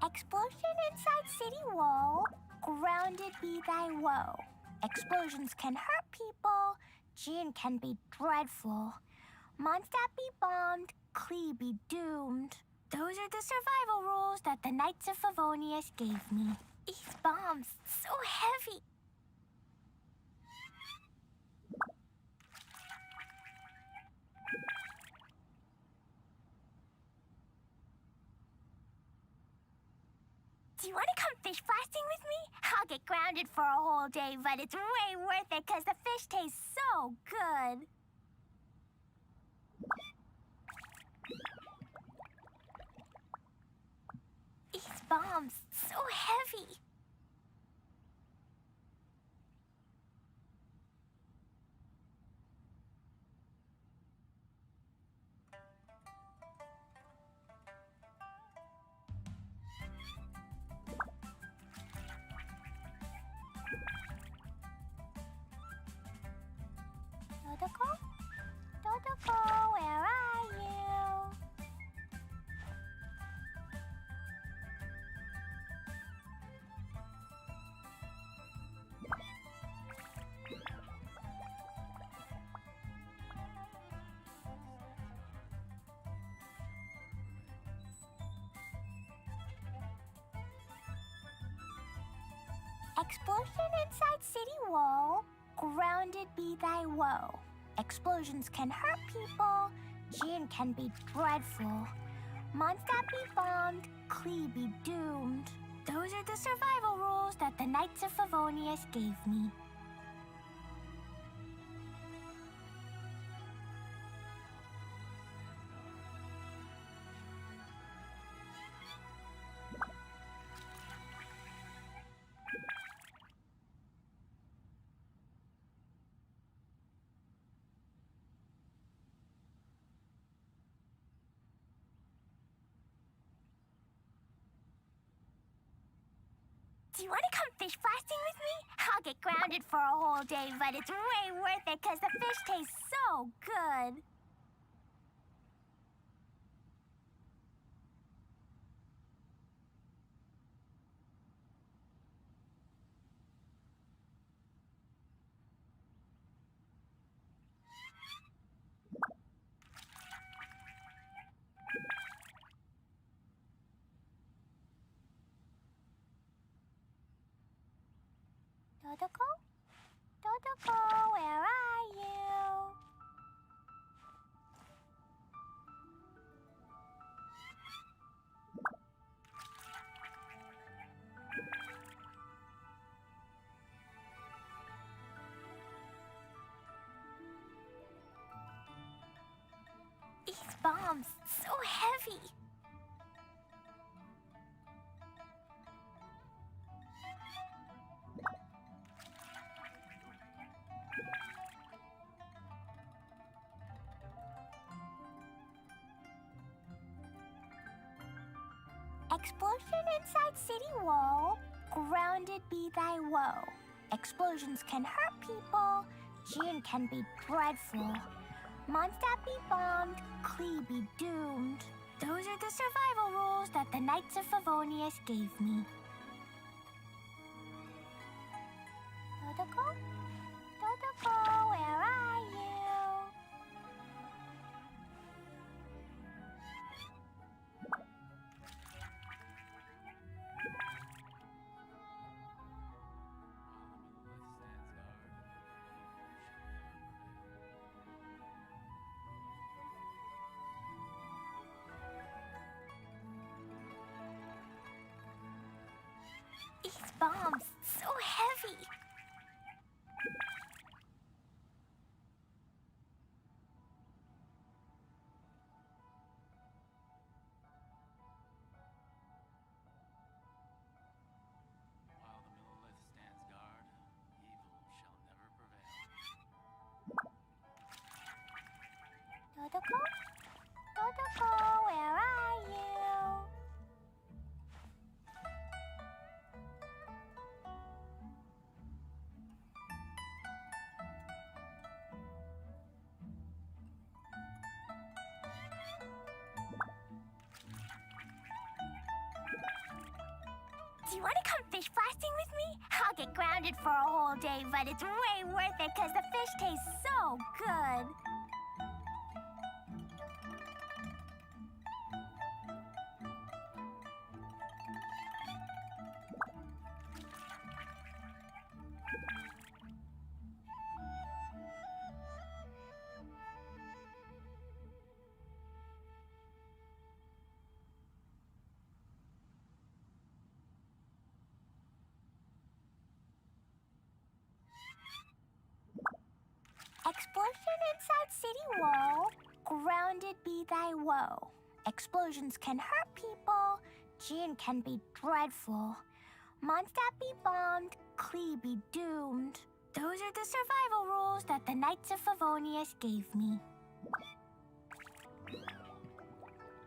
Explosion inside city wall. Grounded be thy woe. Explosions can hurt people. Gene can be dreadful. Mondstadt be bombed. Klee be doomed. Those are the survival rules that the Knights of Favonius gave me. These bombs, so heavy. Do you want to come fish blasting with me? I'll get grounded for a whole day, but it's way worth it because the fish tastes so good. These bombs, so heavy. Dodoko? Dodoko, where are you? Explosion inside city wall. Grounded be thy woe. Explosions can hurt people. Gene can be dreadful. Mondstadt be bombed. Klee be doomed. Those are the survival rules that the Knights of Favonius gave me. Do you want to come fish blasting with me? I'll get grounded for a whole day, but it's way worth it because the fish tastes so good. Dodoko? Dodoko, where are you? These bombs, so heavy. Explosion inside city wall, grounded be thy woe. Explosions can hurt people, Jin can be dreadful. Mondstadt be bombed, Klee be doomed. Those are the survival rules that the Knights of Favonius gave me. Dodoko? Dodoko, where are you? These bombs, so heavy. While the Millelith stands guard, evil shall never prevail. Dodoko? Dodoko, where are you? Do you want to come fish blasting with me? I'll get grounded for a whole day, but it's way worth it because the fish tastes so good. Explosion inside city wall, grounded be thy woe. Explosions can hurt people, Jin can be dreadful. Mondstadt be bombed, Klee be doomed. Those are the survival rules that the Knights of Favonius gave me.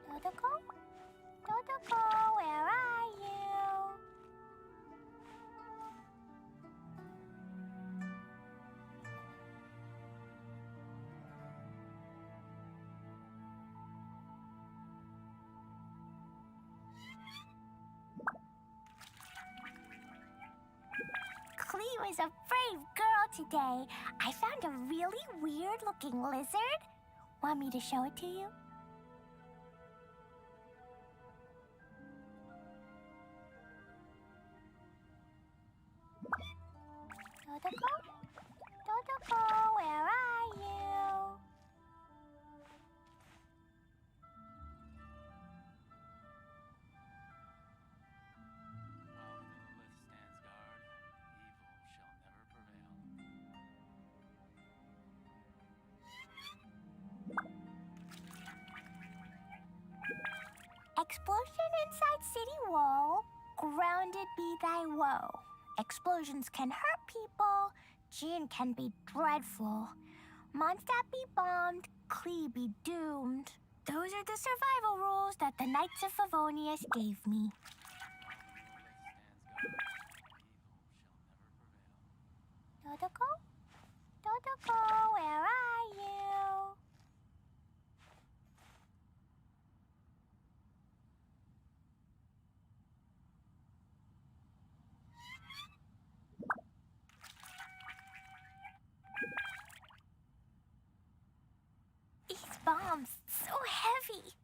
Dodoko? Dodoko, where are you? Klee was a brave girl today. I found a really weird-looking lizard. Want me to show it to you? Dodoko? Dodoko, where are you? While the Millelith stands guard, evil shall never prevail. Explosion inside city wall, grounded be thy woe. Explosions can hurt people, Jin can be dreadful. Mondstadt be bombed, Klee be doomed. Those are the survival rules that the Knights of Favonius gave me. While the Millelith stands guard, bombs so heavy.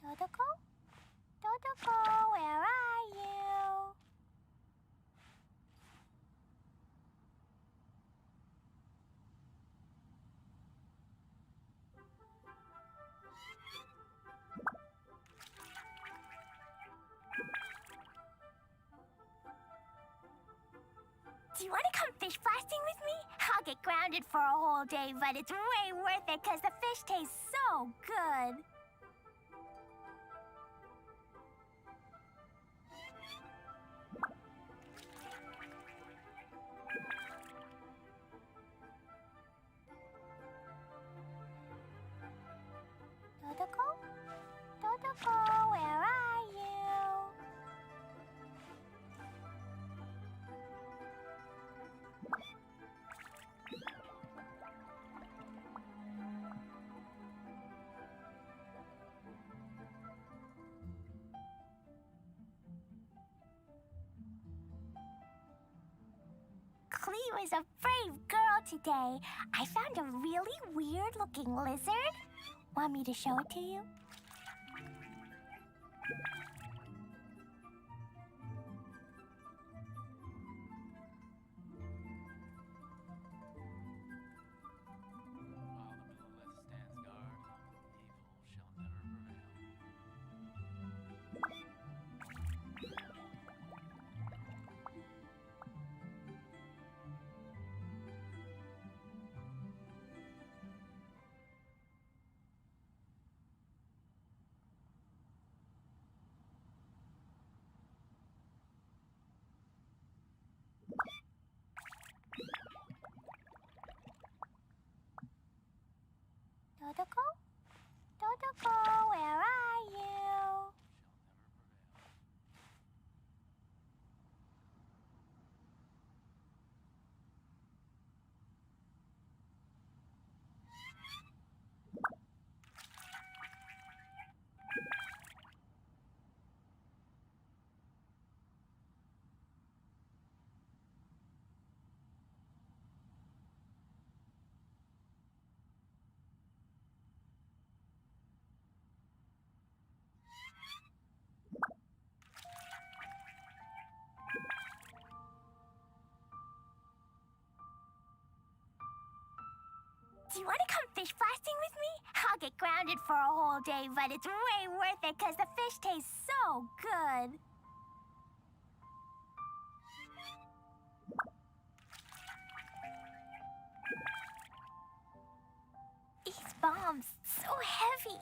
Dodoko? Dodoko, where are you? Do you want to come fish blasting with me? I'll get grounded for a whole day, but it's way worth it because the fish tastes so good. Dodoko? Dodoko, where are you? Clee was a brave girl today. I found a really weird-looking lizard. Want me to show it to you? While the Millelith stands guard, evil shall never prevail. Dodoko? Dodoko, where are you? Do you want to come fish blasting with me? I'll get grounded for a whole day, but it's way worth it because the fish tastes so good. These bombs, so heavy.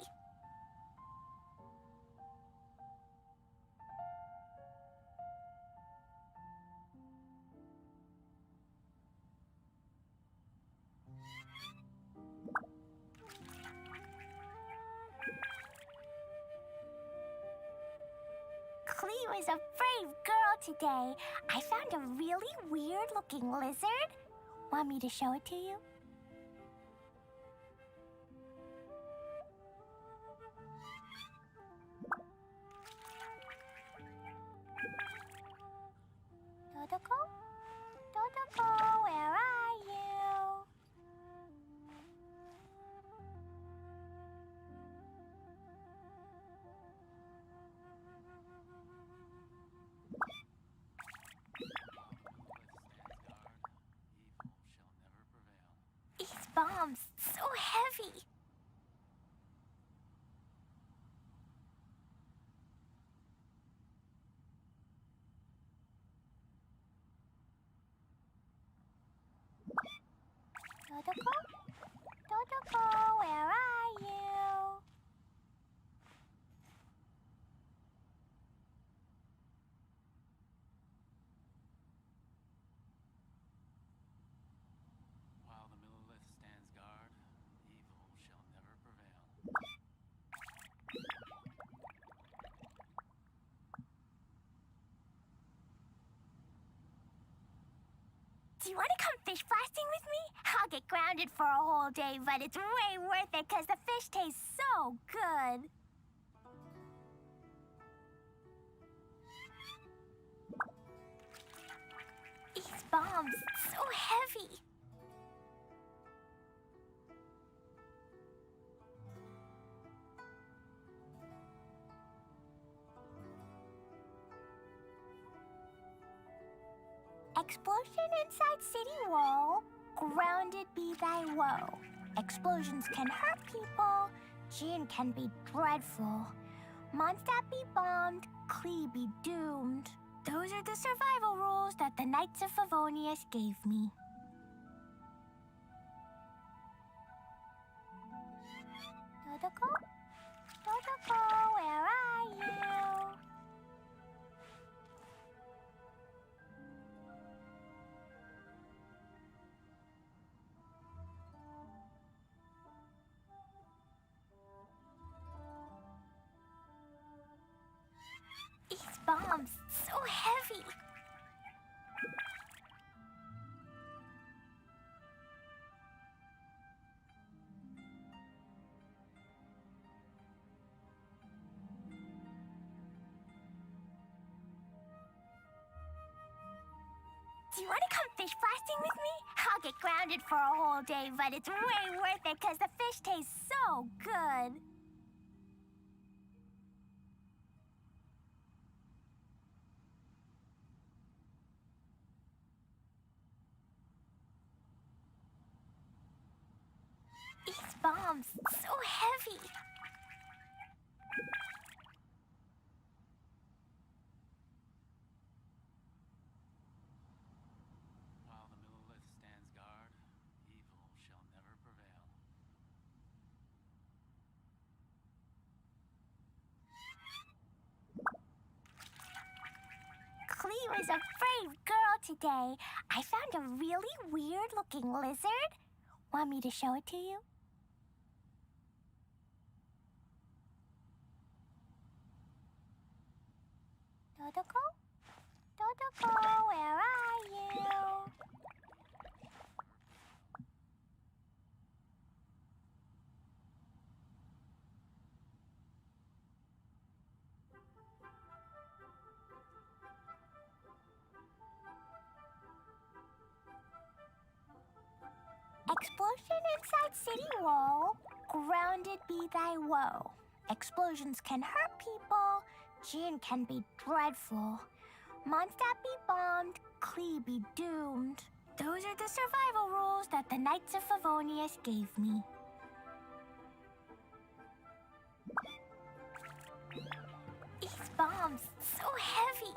Clee was a brave girl today. I found a really weird-looking lizard. Want me to show it to you? Dodoko? Dodoko, where are you? These bombs, so heavy. Dodoko? Dodoko, where are you? While the Millelith stands guard, evil shall never prevail. Do you want to come fish blasting with me? I'll get grounded for a whole day, but it's way worth it because the fish taste so good. These bombs, so heavy. Explosion inside city wall. Grounded be thy woe. Explosions can hurt people. Gin can be dreadful. Mondstadt be bombed. Klee be doomed. Those are the survival rules that the Knights of Favonius gave me. Dodoko? Dodoko, where are you? These bombs, so heavy. Do you want to come fish blasting with me? I'll get grounded for a whole day, but it's way worth it because the fish tastes so good. These bombs, so heavy. While the Millelith stands guard, evil shall never prevail. Klee was a brave girl today. I found a really weird-looking lizard. Want me to show it to you? Dodoko? Dodoko, where are you? Explosion inside city wall. Grounded be thy woe. Explosions can hurt people. Gin can be dreadful. Mondstadt be bombed. Klee be doomed. Those are the survival rules that the Knights of Favonius gave me. These bombs, so heavy.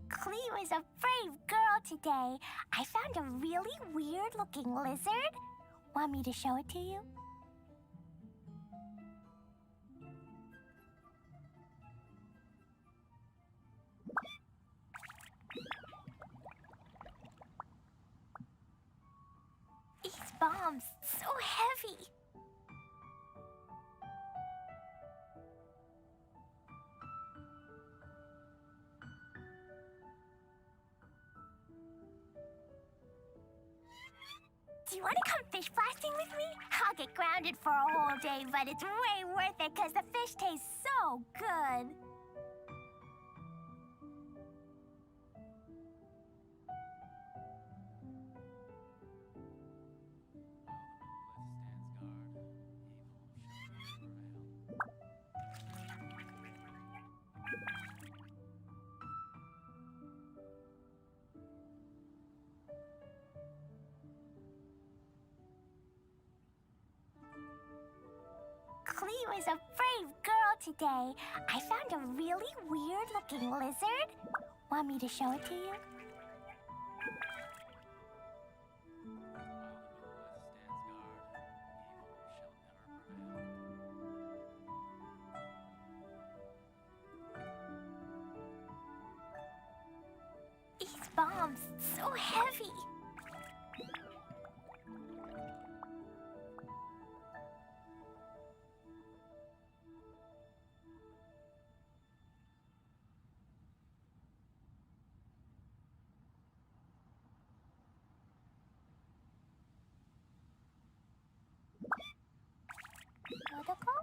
Klee was a brave girl today. I found a really weird-looking lizard. Want me to show it to you? These bombs, so heavy. Do you want to come fish blasting with me? I'll get grounded for a whole day, but it's way worth it because the fish tastes so good. Klee was a brave girl today. I found a really weird-looking lizard. Want me to show it to you? While the Millelith stands guard, evil shall never prevail. bombs, so heavy. Dodoko?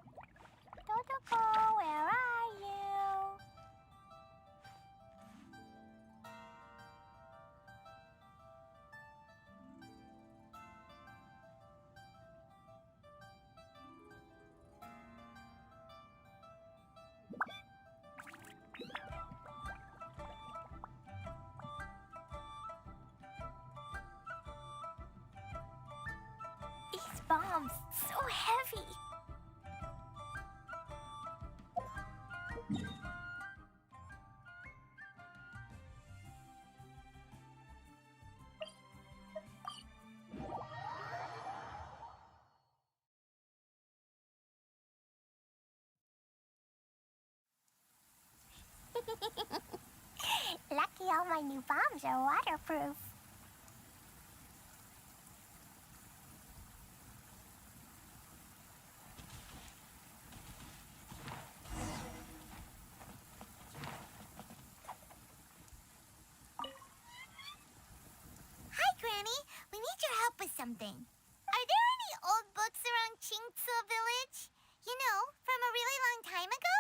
Dodoko, where are you? These bombs, so heavy. Lucky all my new bombs are waterproof. Hi, Granny. We need your help with something. Are there any old books around Qingce Village? You know, from a really long time ago?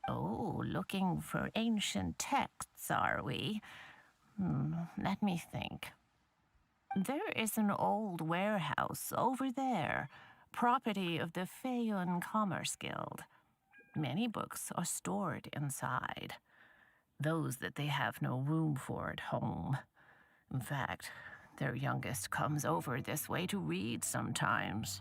Oh, looking for ancient texts, are we? Let me think. There is an old warehouse over there, property of the Feiyun Commerce Guild. Many books are stored inside, those that they have no room for at home. In fact, their youngest comes over this way to read sometimes.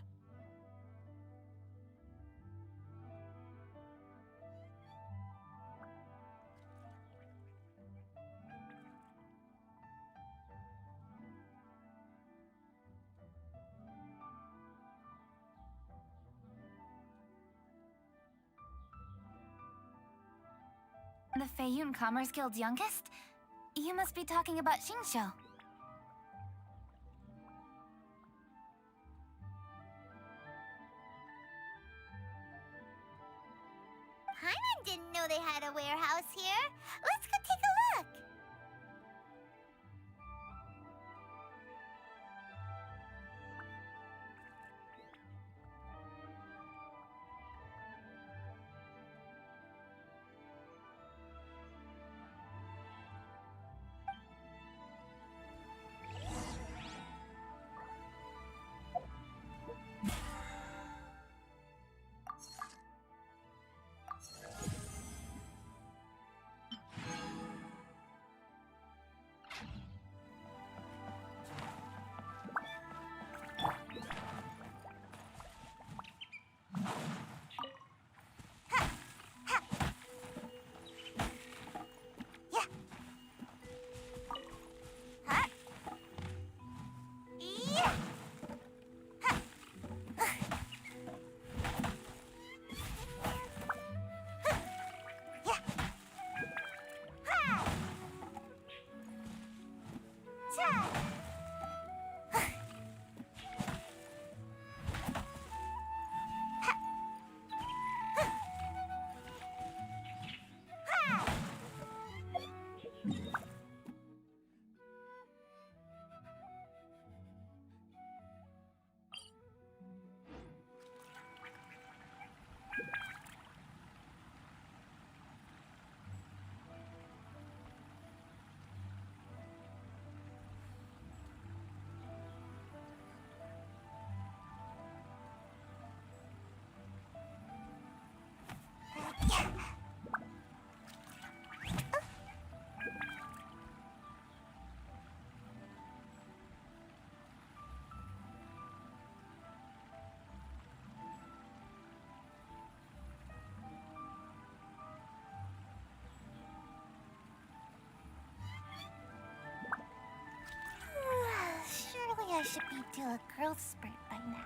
The Feiyun Commerce Guild's youngest? You must be talking about Xingqiu. Paimon didn't know they had a warehouse here. Let's go take a look. Surely I should be due a growth spurt by now.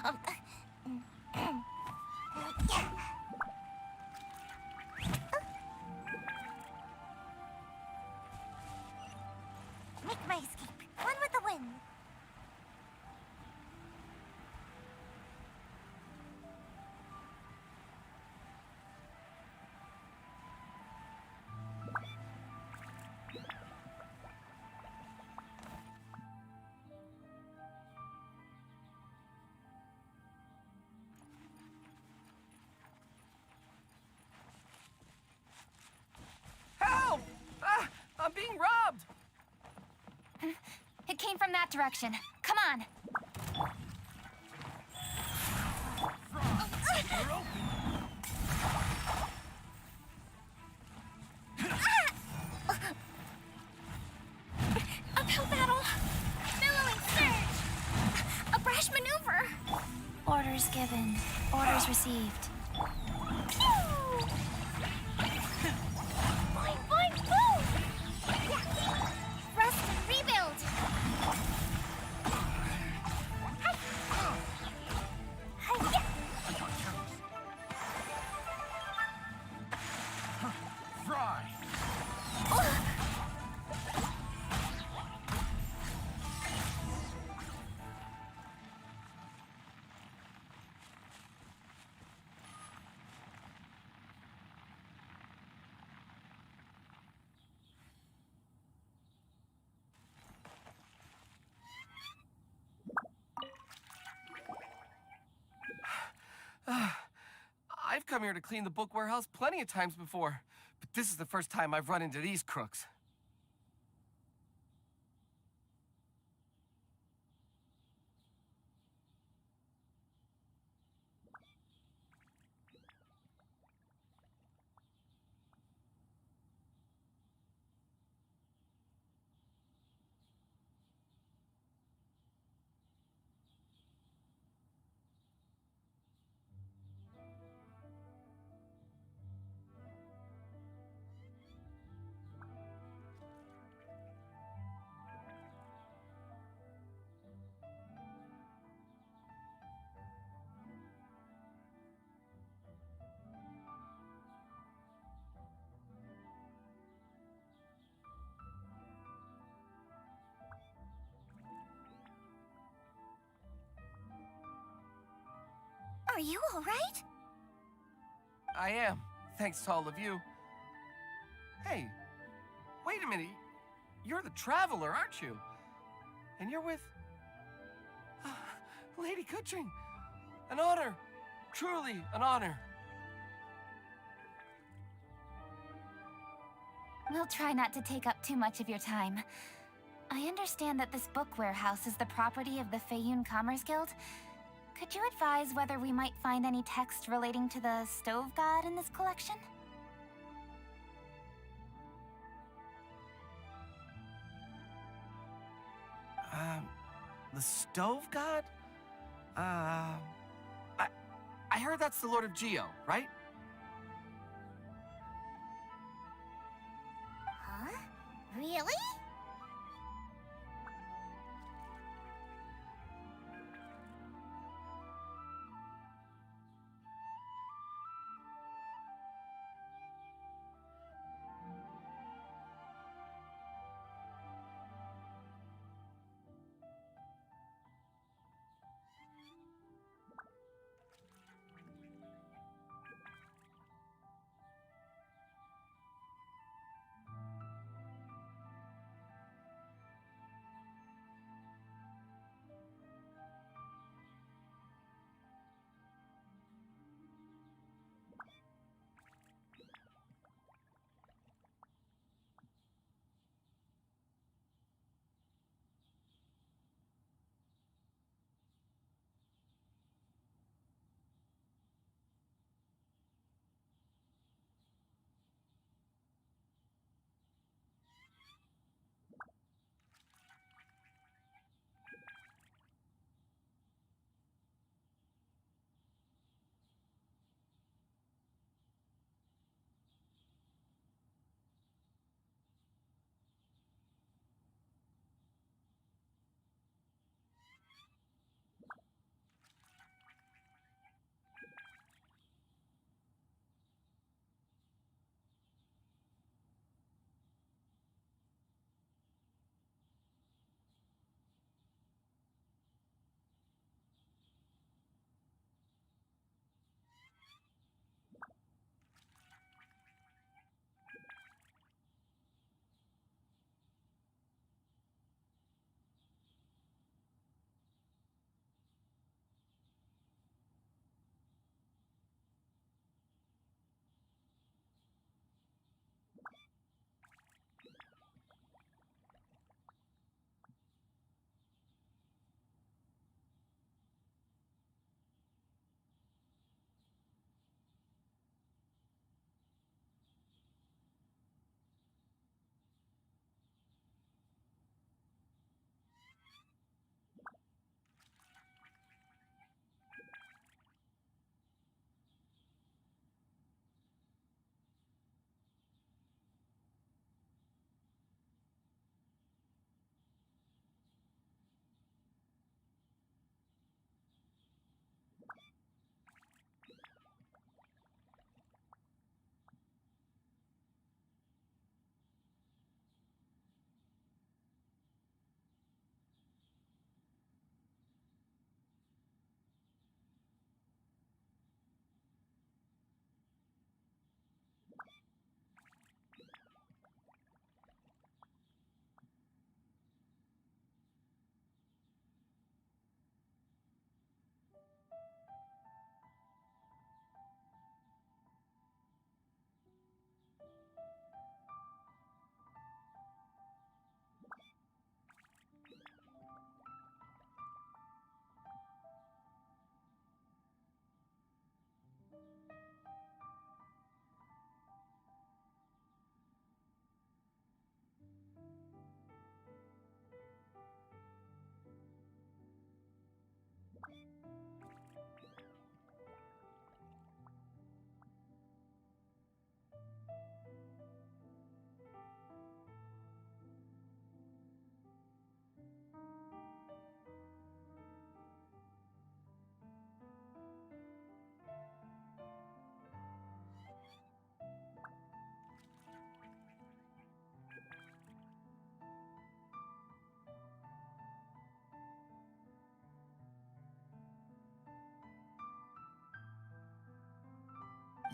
Make my escape. One with the wind. Help! Ah, I'm being robbed! It came from that direction. Come on. Uphill battle. Billowing surge. A brash maneuver. Orders given. Orders received. Boing, boing, boom! Rest and rebuild. Hi-ya. Fry! I've come here to clean the book warehouse plenty of times before, but this is the first time I've run into these crooks. Are you all right? I am, thanks to all of you. Hey, wait a minute. You're the Traveler, aren't you? And you're with... Lady Kuching. An honor. Truly an honor. We'll try not to take up too much of your time. I understand that this book warehouse is the property of the Feiyun Commerce Guild. Could you advise whether we might find any text relating to the Stove God in this collection? The Stove God? I heard that's the Lord of Geo, right? Huh? Really?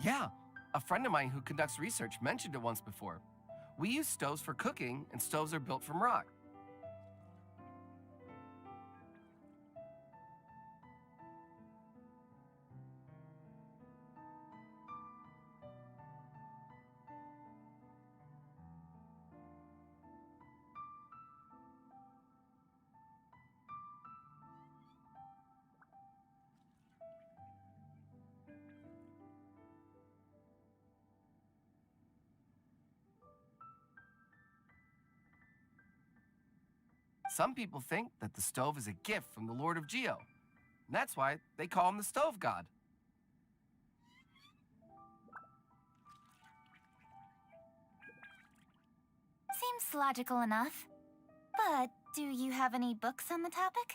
Yeah, a friend of mine who conducts research mentioned it once before. We use stoves for cooking, and stoves are built from rock. Some people think that the stove is a gift from the Lord of Geo. And that's why they call him the Stove God. Seems logical enough. But do you have any books on the topic?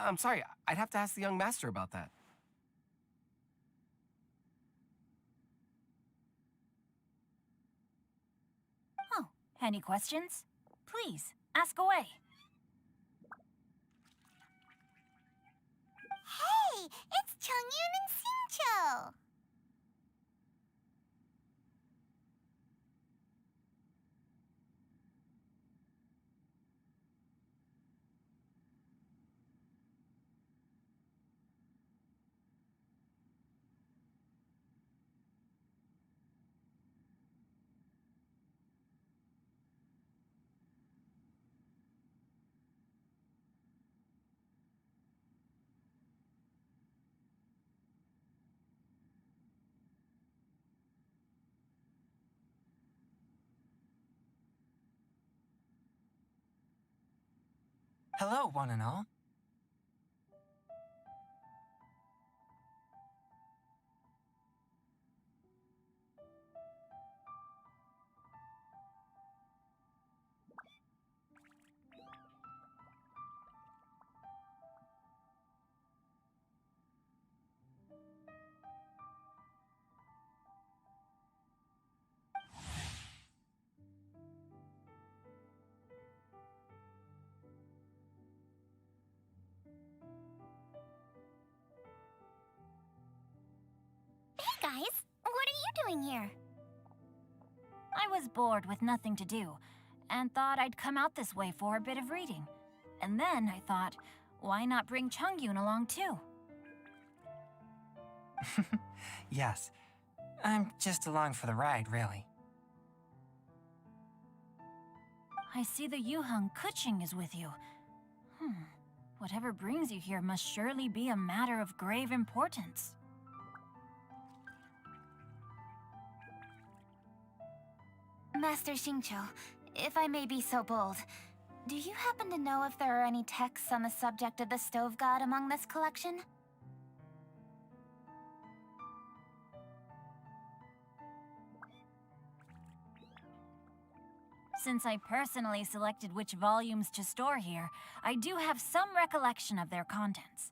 I'm sorry, I'd have to ask the young master about that. Oh, any questions? Please, ask away. Hey, it's Chongyun and Xingqiu! Hello, one and all. Hey guys, what are you doing here? I was bored with nothing to do, and thought I'd come out this way for a bit of reading. And then I thought, why not bring Chongyun along too? Yes, I'm just along for the ride, really. I see the Yuheng Kuching is with you. Whatever brings you here must surely be a matter of grave importance. Master Xingqiu, if I may be so bold, do you happen to know if there are any texts on the subject of the Stove God among this collection? Since I personally selected which volumes to store here, I do have some recollection of their contents.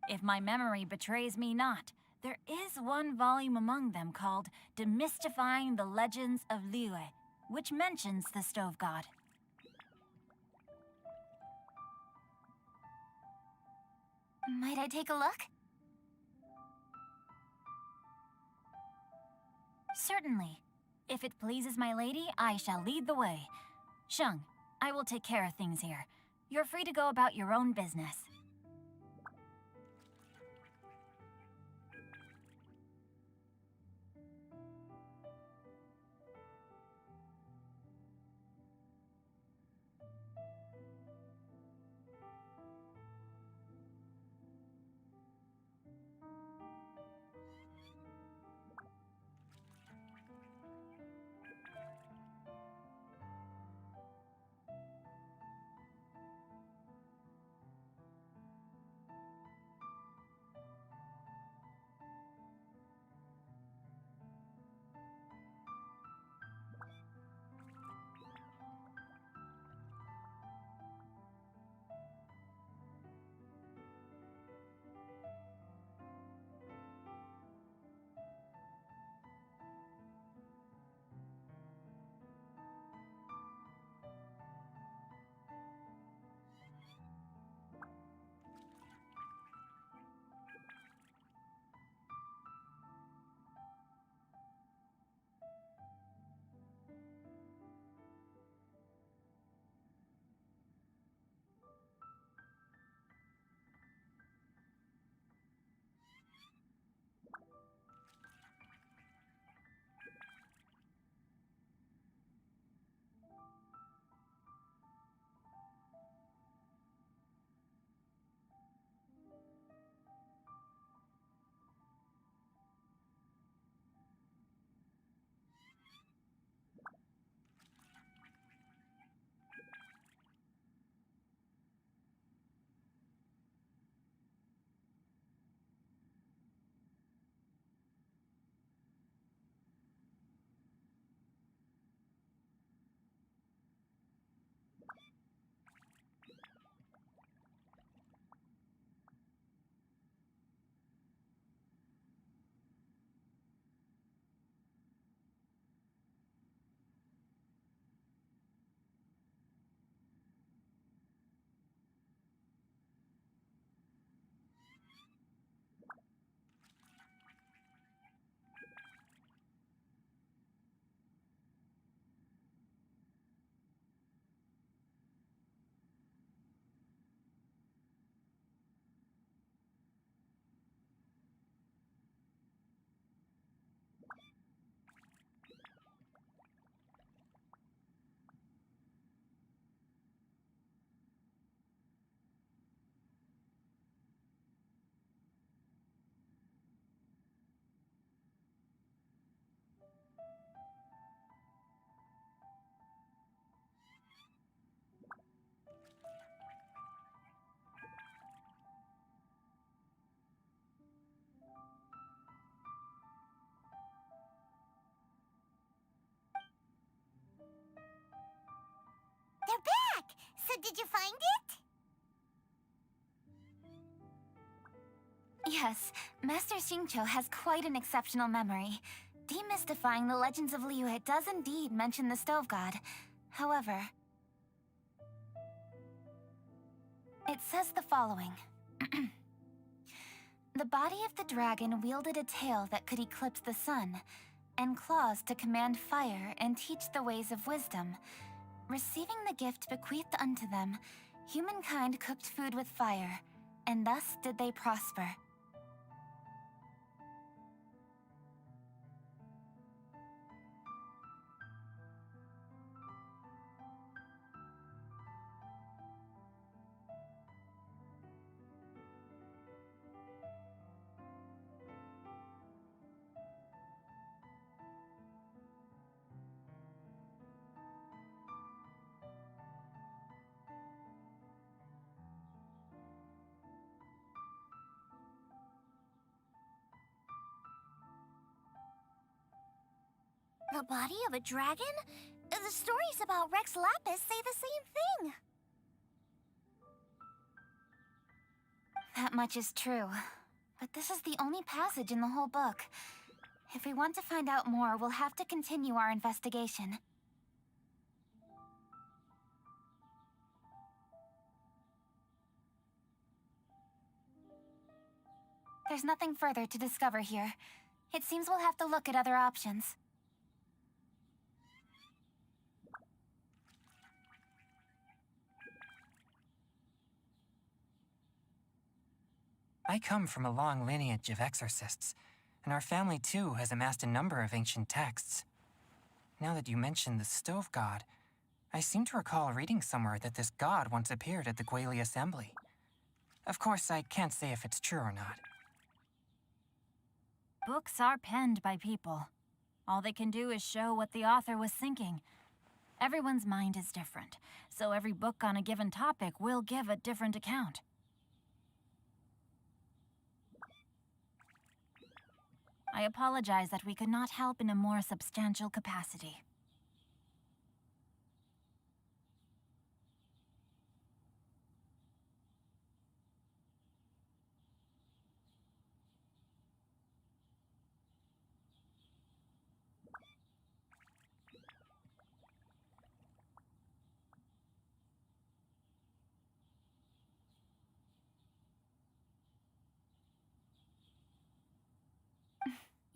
If my memory betrays me not, there is one volume among them called Demystifying the Legends of Liyue, which mentions the Stove God. Might I take a look? Certainly. If it pleases my lady, I shall lead the way. Sheng, I will take care of things here. You're free to go about your own business. They're back! So did you find it? Yes, Master Xingqiu has quite an exceptional memory. Demystifying the Legends of Liyue does indeed mention the Stove God. However, it says the following. The body of the dragon wielded a tail that could eclipse the sun, and claws to command fire and teach the ways of wisdom. Receiving the gift bequeathed unto them, humankind cooked food with fire, and thus did they prosper. The body of a dragon? The stories about Rex Lapis say the same thing. That much is true. But this is the only passage in the whole book. If we want to find out more, we'll have to continue our investigation. There's nothing further to discover here. It seems we'll have to look at other options. I come from a long lineage of exorcists, and our family too has amassed a number of ancient texts. Now that you mention the Stove God, I seem to recall reading somewhere that this god once appeared at the Guaili Assembly. Of course, I can't say if it's true or not. Books are penned by people. All they can do is show what the author was thinking. Everyone's mind is different, so every book on a given topic will give a different account. I apologize that we could not help in a more substantial capacity.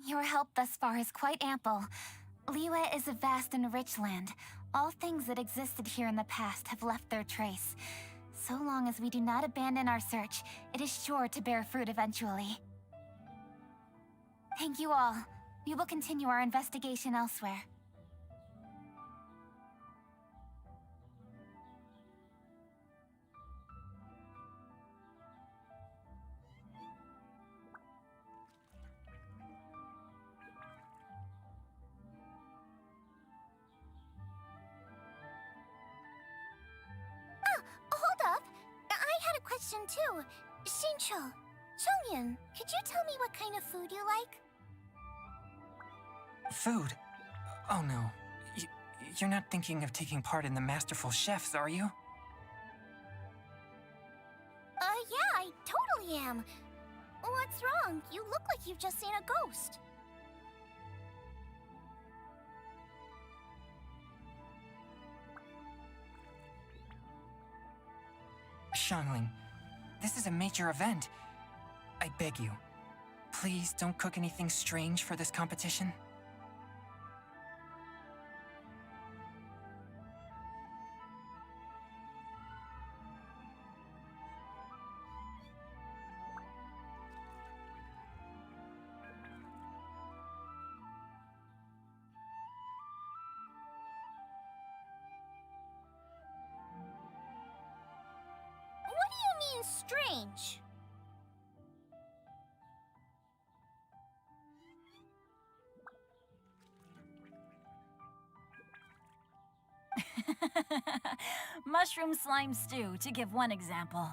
Your help thus far is quite ample. Liyue is a vast and rich land. All things that existed here in the past have left their trace. So long as we do not abandon our search, it is sure to bear fruit eventually. Thank you all. We will continue our investigation elsewhere. Hold up. I had a question too. Xingqiu, Chongyun, could you tell me what kind of food you like? Food? Oh no. You're not thinking of taking part in the Masterful Chefs, are you? Yeah, I totally am. What's wrong? You look like you've just seen a ghost. Xiangling, this is a major event. I beg you, please don't cook anything strange for this competition. What do you mean, strange? Mushroom slime stew, to give one example.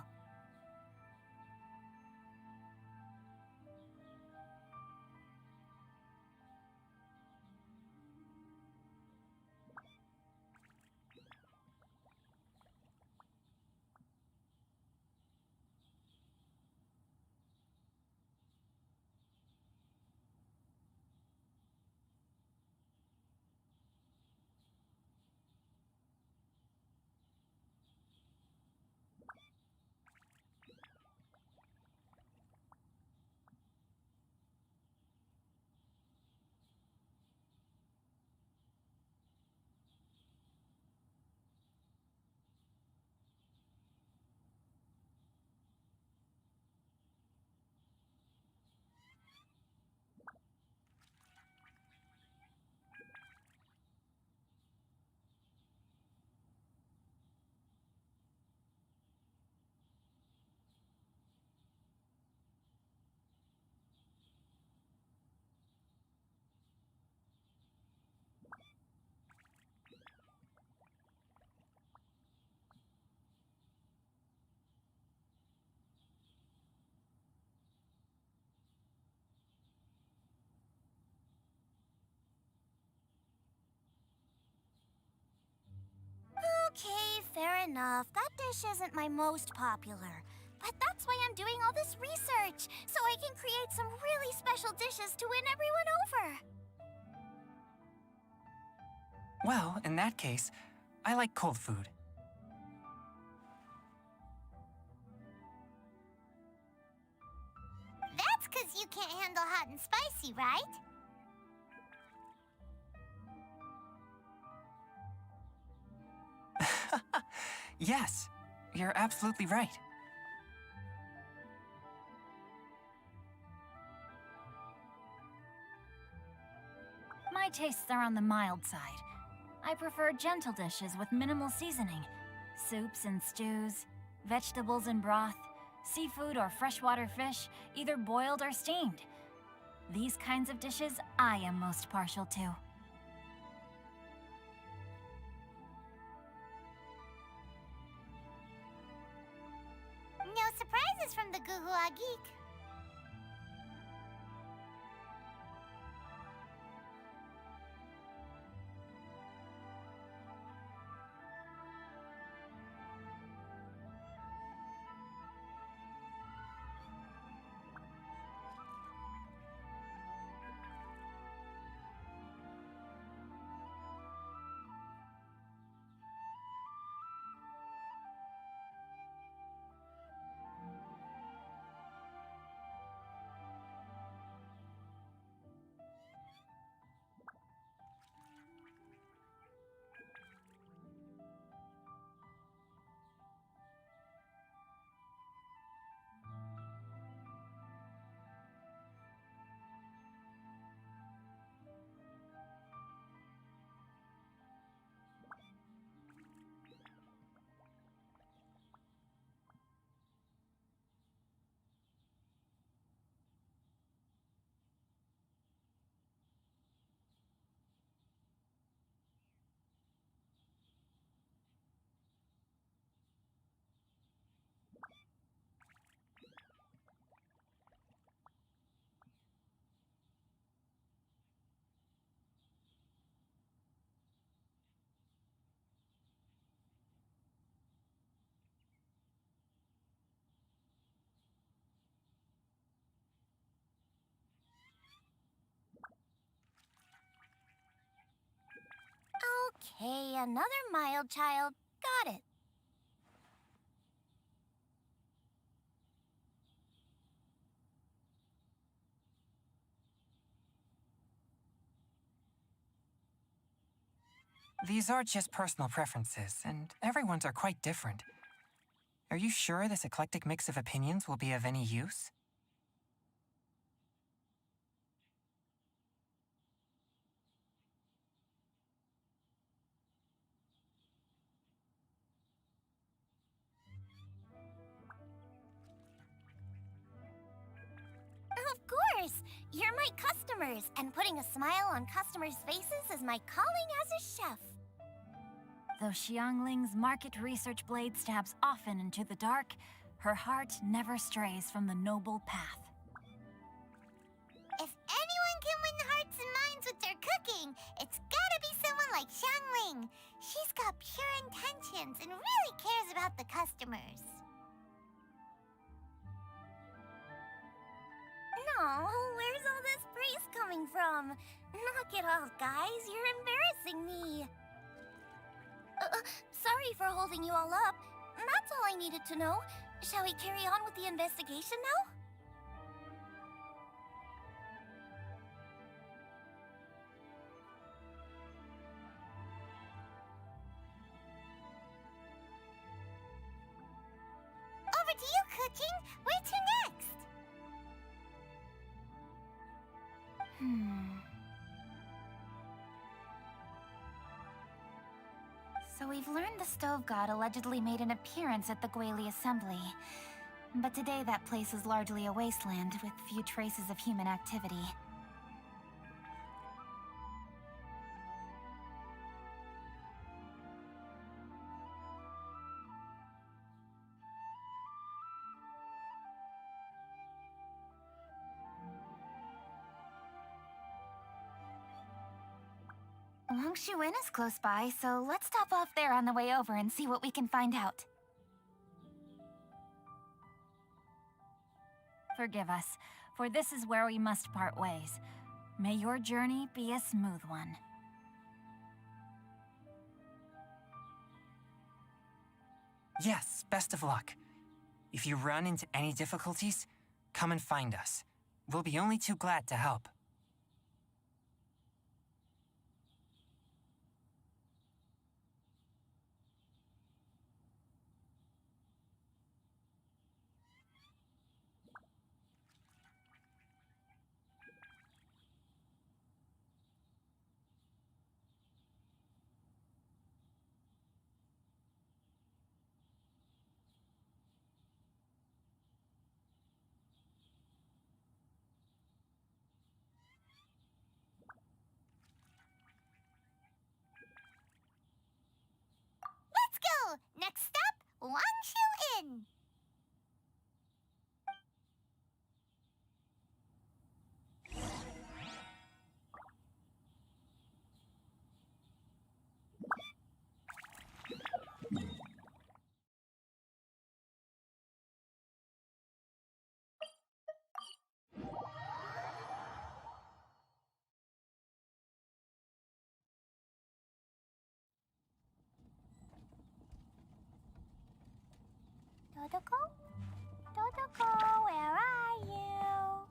Okay, fair enough. That dish isn't my most popular. But that's why I'm doing all this research, so I can create some really special dishes to win everyone over. Well, in that case, I like cold food. That's 'cause you can't handle hot and spicy, right? Yes, you're absolutely right. My tastes are on the mild side. I prefer gentle dishes with minimal seasoning. Soups and stews, vegetables and broth, seafood or freshwater fish, either boiled or steamed. These kinds of dishes I am most partial to. No surprises from the Guhua Geek. Okay, another mild child. Got it. These are just personal preferences, and everyone's are quite different. Are you sure this eclectic mix of opinions will be of any use? Of course! You're my customers, and putting a smile on customers' faces is my calling as a chef. Though Xiangling's market research blade stabs often into the dark, her heart never strays from the noble path. If anyone can win hearts and minds with their cooking, it's gotta be someone like Xiangling. She's got pure intentions and really cares about the customers. No, where's all this praise coming from? Knock it off, guys. You're embarrassing me. Sorry for holding you all up. That's all I needed to know. Shall we carry on with the investigation now? Over to you, Cooking. Where to next? So we've learned the Stove God allegedly made an appearance at the Guili Assembly. But today that place is largely a wasteland with few traces of human activity. Longshu Inn is close by, so let's stop off there on the way over and see what we can find out. Forgive us, for this is where we must part ways. May your journey be a smooth one. Yes, best of luck. If you run into any difficulties, come and find us. We'll be only too glad to help. Let's go! Next stop, Wangshu Inn. Dodoko? Dodoko, where are you?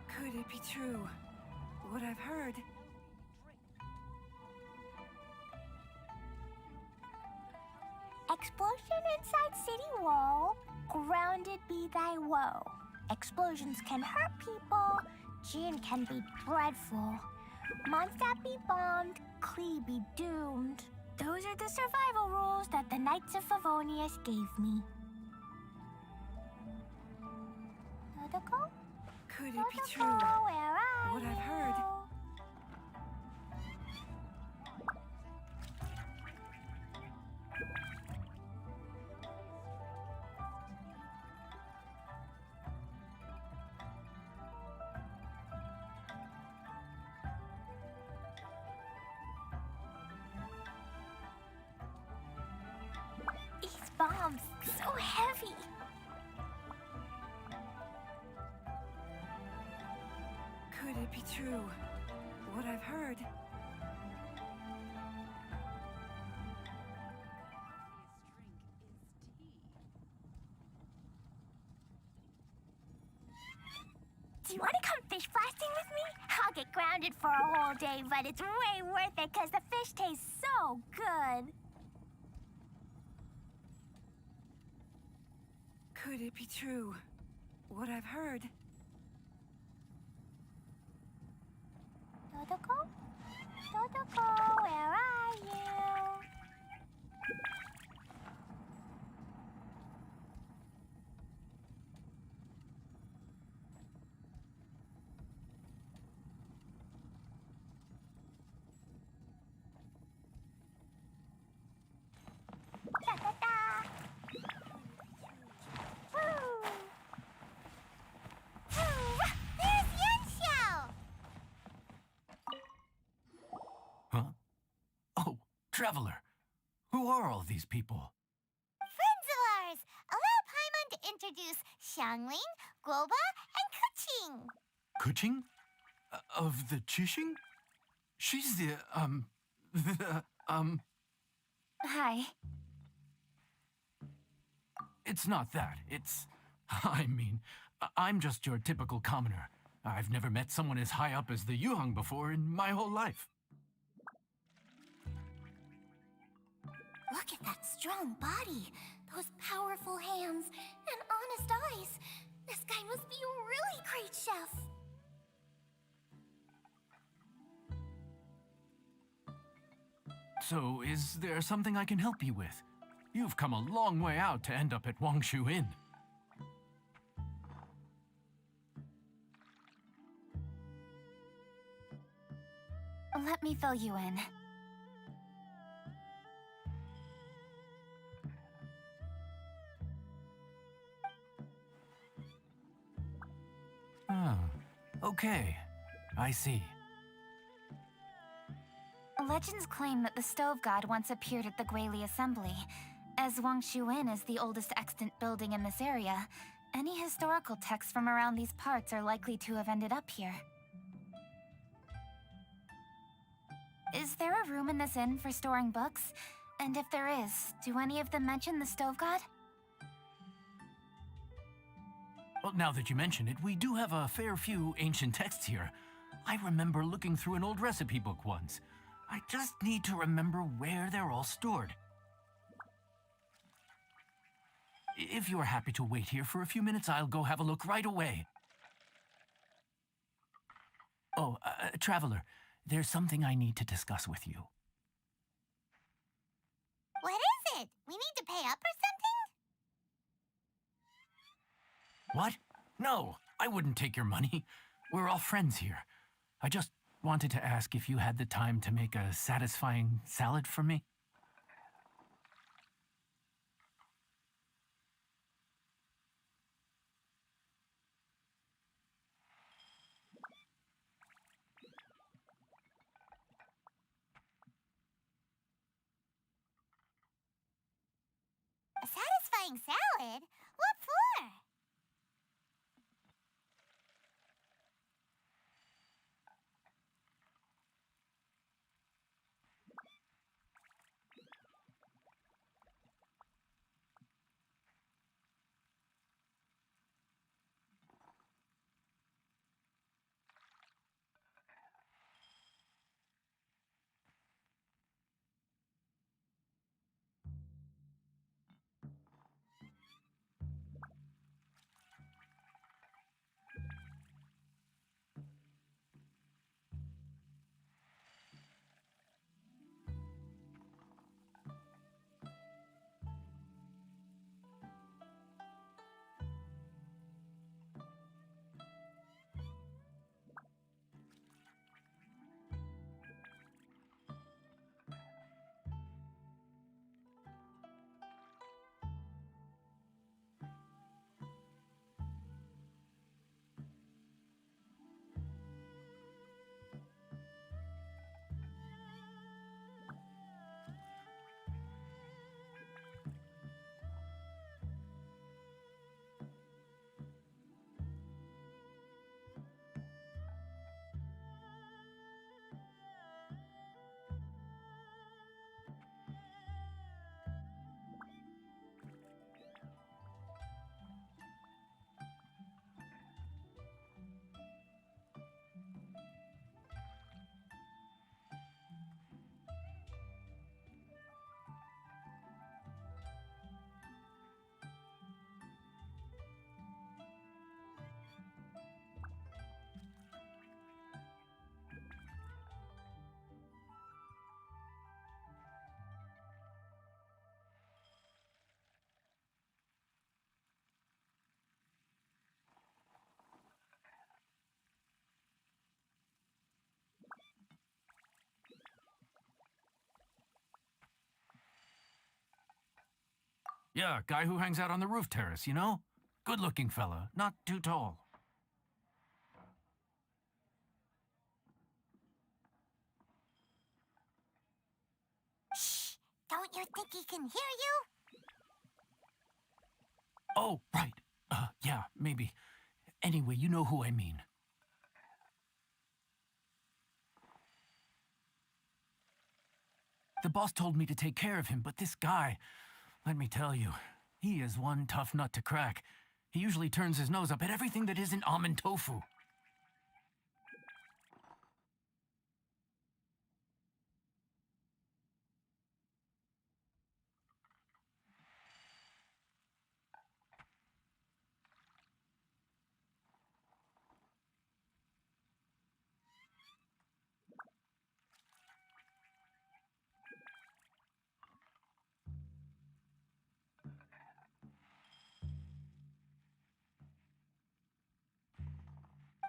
Could it be true? What I've heard? Explosion inside city wall, grounded be thy woe. Explosions can hurt people, Jin can be dreadful. Mondstadt be bombed, Klee be doomed. Those are the survival rules that the Knights of Favonius gave me. Dodoko? Could it be Dodoko, true? where are What I've heard? you? These bombs, so heavy. Could it be true? What I've heard? Do you want to come fish blasting with me? I'll get grounded for a whole day, but it's way worth it because the fish tastes so good. Could it be true? What I've heard? Dodoko? Dodoko, where are you? Da-da-da. Woo. Woo! There's Yanxiao! Huh? Oh, Traveler. Who are all these people? Friends of ours! Allow Paimon to introduce Xiangling, Guoba, and Kuching. Kuching? Of the Chishing? She's the, Hi. It's not that. It's... I'm just your typical commoner. I've never met someone as high up as the Yuhang before in my whole life. Look at that strong body, those powerful hands, and honest eyes. This guy must be a really great chef. So, is there something I can help you with? You've come a long way out to end up at Wangshu Inn. Let me fill you in. Ah, okay. I see. Legends claim that the Stove God once appeared at the Guili Assembly. As Wang Shu Inn is the oldest extant building in this area, any historical texts from around these parts are likely to have ended up here. Is there a room in this inn for storing books? And if there is, do any of them mention the Stove God? Well, now that you mention it, we do have a fair few ancient texts here. I remember looking through an old recipe book once. I just need to remember where they're all stored. If you're happy to wait here for a few minutes, I'll go have a look right away. Oh, Traveler, there's something I need to discuss with you. What is it? We need to pay up or something? What? No, I wouldn't take your money. We're all friends here. I just wanted to ask if you had the time to make a satisfying salad for me. A satisfying salad? What for? Yeah, guy who hangs out on the roof terrace, you know? Good-looking fella, not too tall. Shh! Don't you think he can hear you? Oh, right. Yeah, maybe. Anyway, you know who I mean. The boss told me to take care of him, but this guy, let me tell you, he is one tough nut to crack. He usually turns his nose up at everything that isn't almond tofu.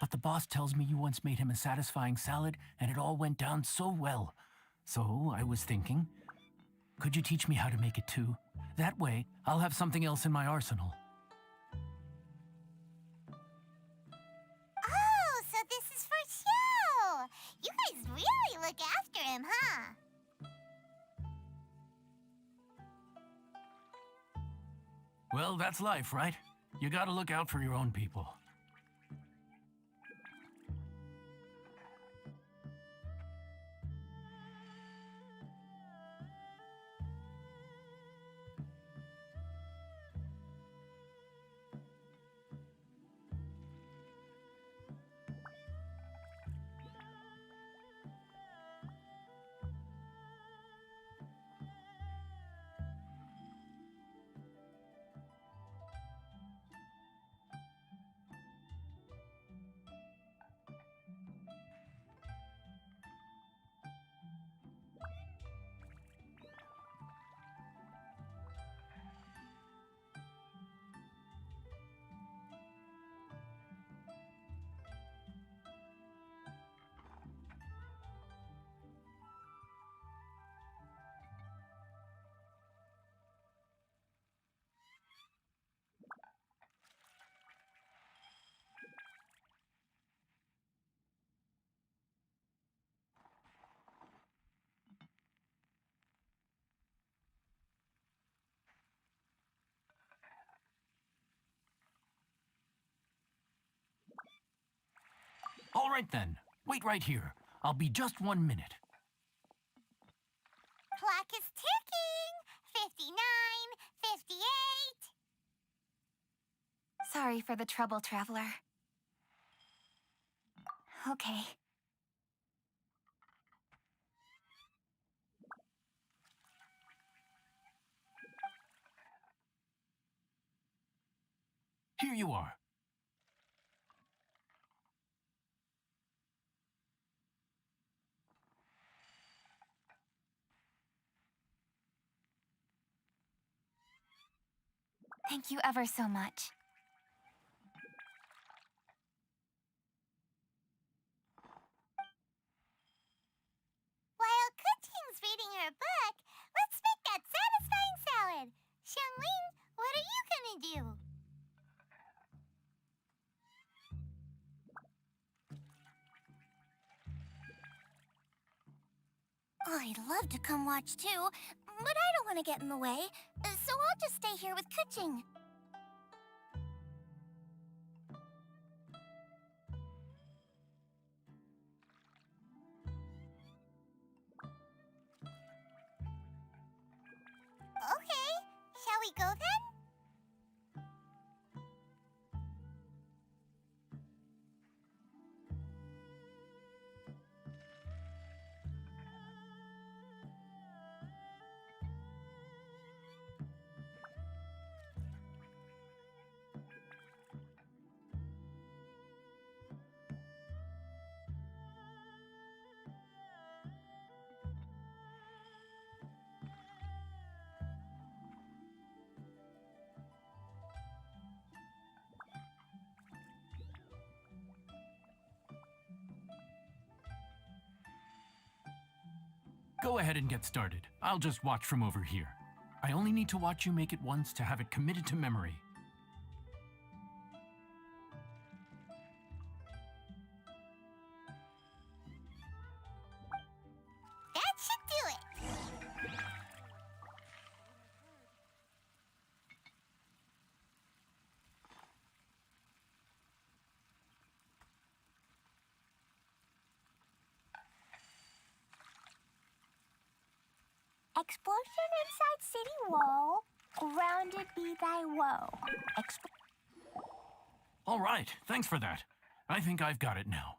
But the boss tells me you once made him a satisfying salad, and it all went down so well. So I was thinking, could you teach me how to make it too? That way, I'll have something else in my arsenal. Oh, so this is for show! You guys really look after him, huh? Well, that's life, right? You gotta look out for your own people. All right then. Wait right here. I'll be just 1 minute. Clock is ticking. 59, 58. Sorry for the trouble, Traveler. Okay. Here you are. Thank you ever so much. While Kuching's reading her book, let's make that satisfying salad. Xiangling, what are you gonna do? I'd love to come watch too, but I don't want to get in the way, so I'll just stay here with Kuching. Okay, shall we go then? Go ahead and get started. I'll just watch from over here. I only need to watch you make it once to have it committed to memory. That should do it. Explosion inside city wall. Grounded be thy woe. All right, thanks for that. I think I've got it now.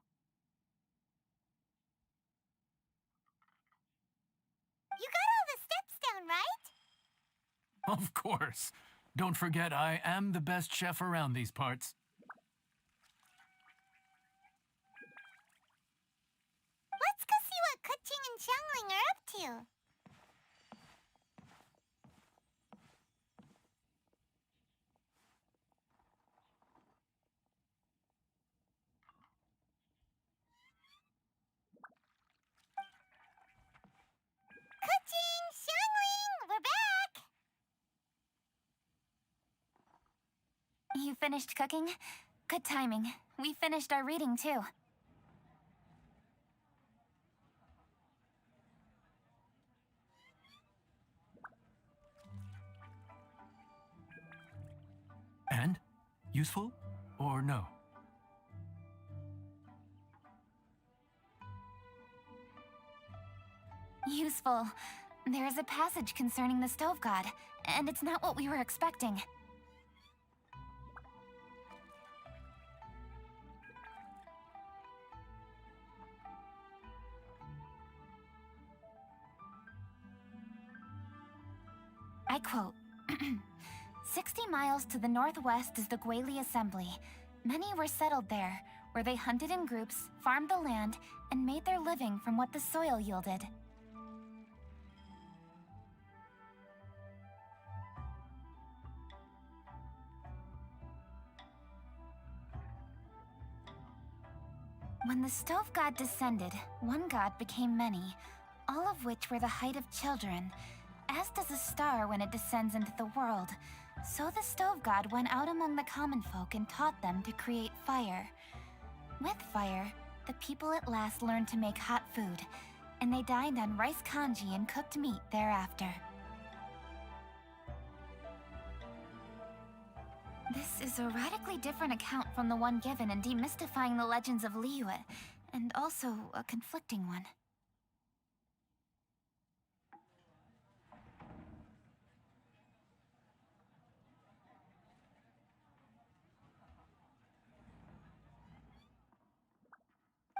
You got all the steps down, right? Of course. Don't forget, I am the best chef around these parts. Let's go see what Kuching and Xiangling are up to. Kuching, Xiangling, we're back! You finished cooking? Good timing. We finished our reading, too. Useful or no? Useful. There is a passage concerning the stove god, and it's not what we were expecting. I quote, 60 miles to the northwest is the Gueli Assembly. Many were settled there, where they hunted in groups, farmed the land, and made their living from what the soil yielded. When the stove god descended, one god became many, all of which were the height of children. As does a star when it descends into the world, so the stove god went out among the common folk and taught them to create fire. With fire, the people at last learned to make hot food, and they dined on rice congee and cooked meat thereafter. This is a radically different account from the one given in Demystifying the Legends of Liyue, and also a conflicting one.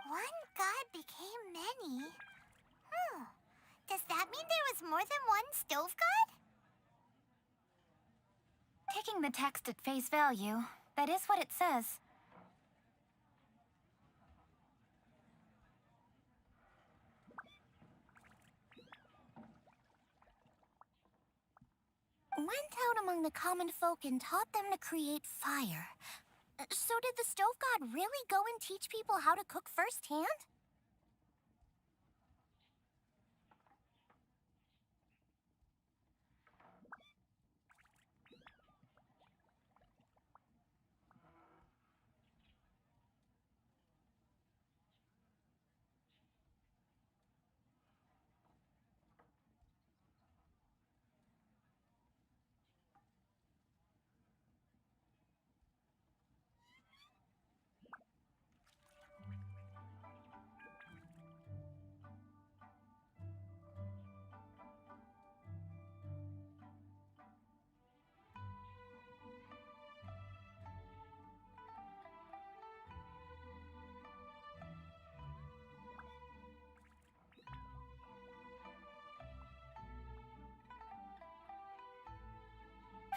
One god became many? Does that mean there was more than one stove god? Taking the text at face value, that is what it says. Went out among the common folk and taught them to create fire. So did the stove god really go and teach people how to cook firsthand?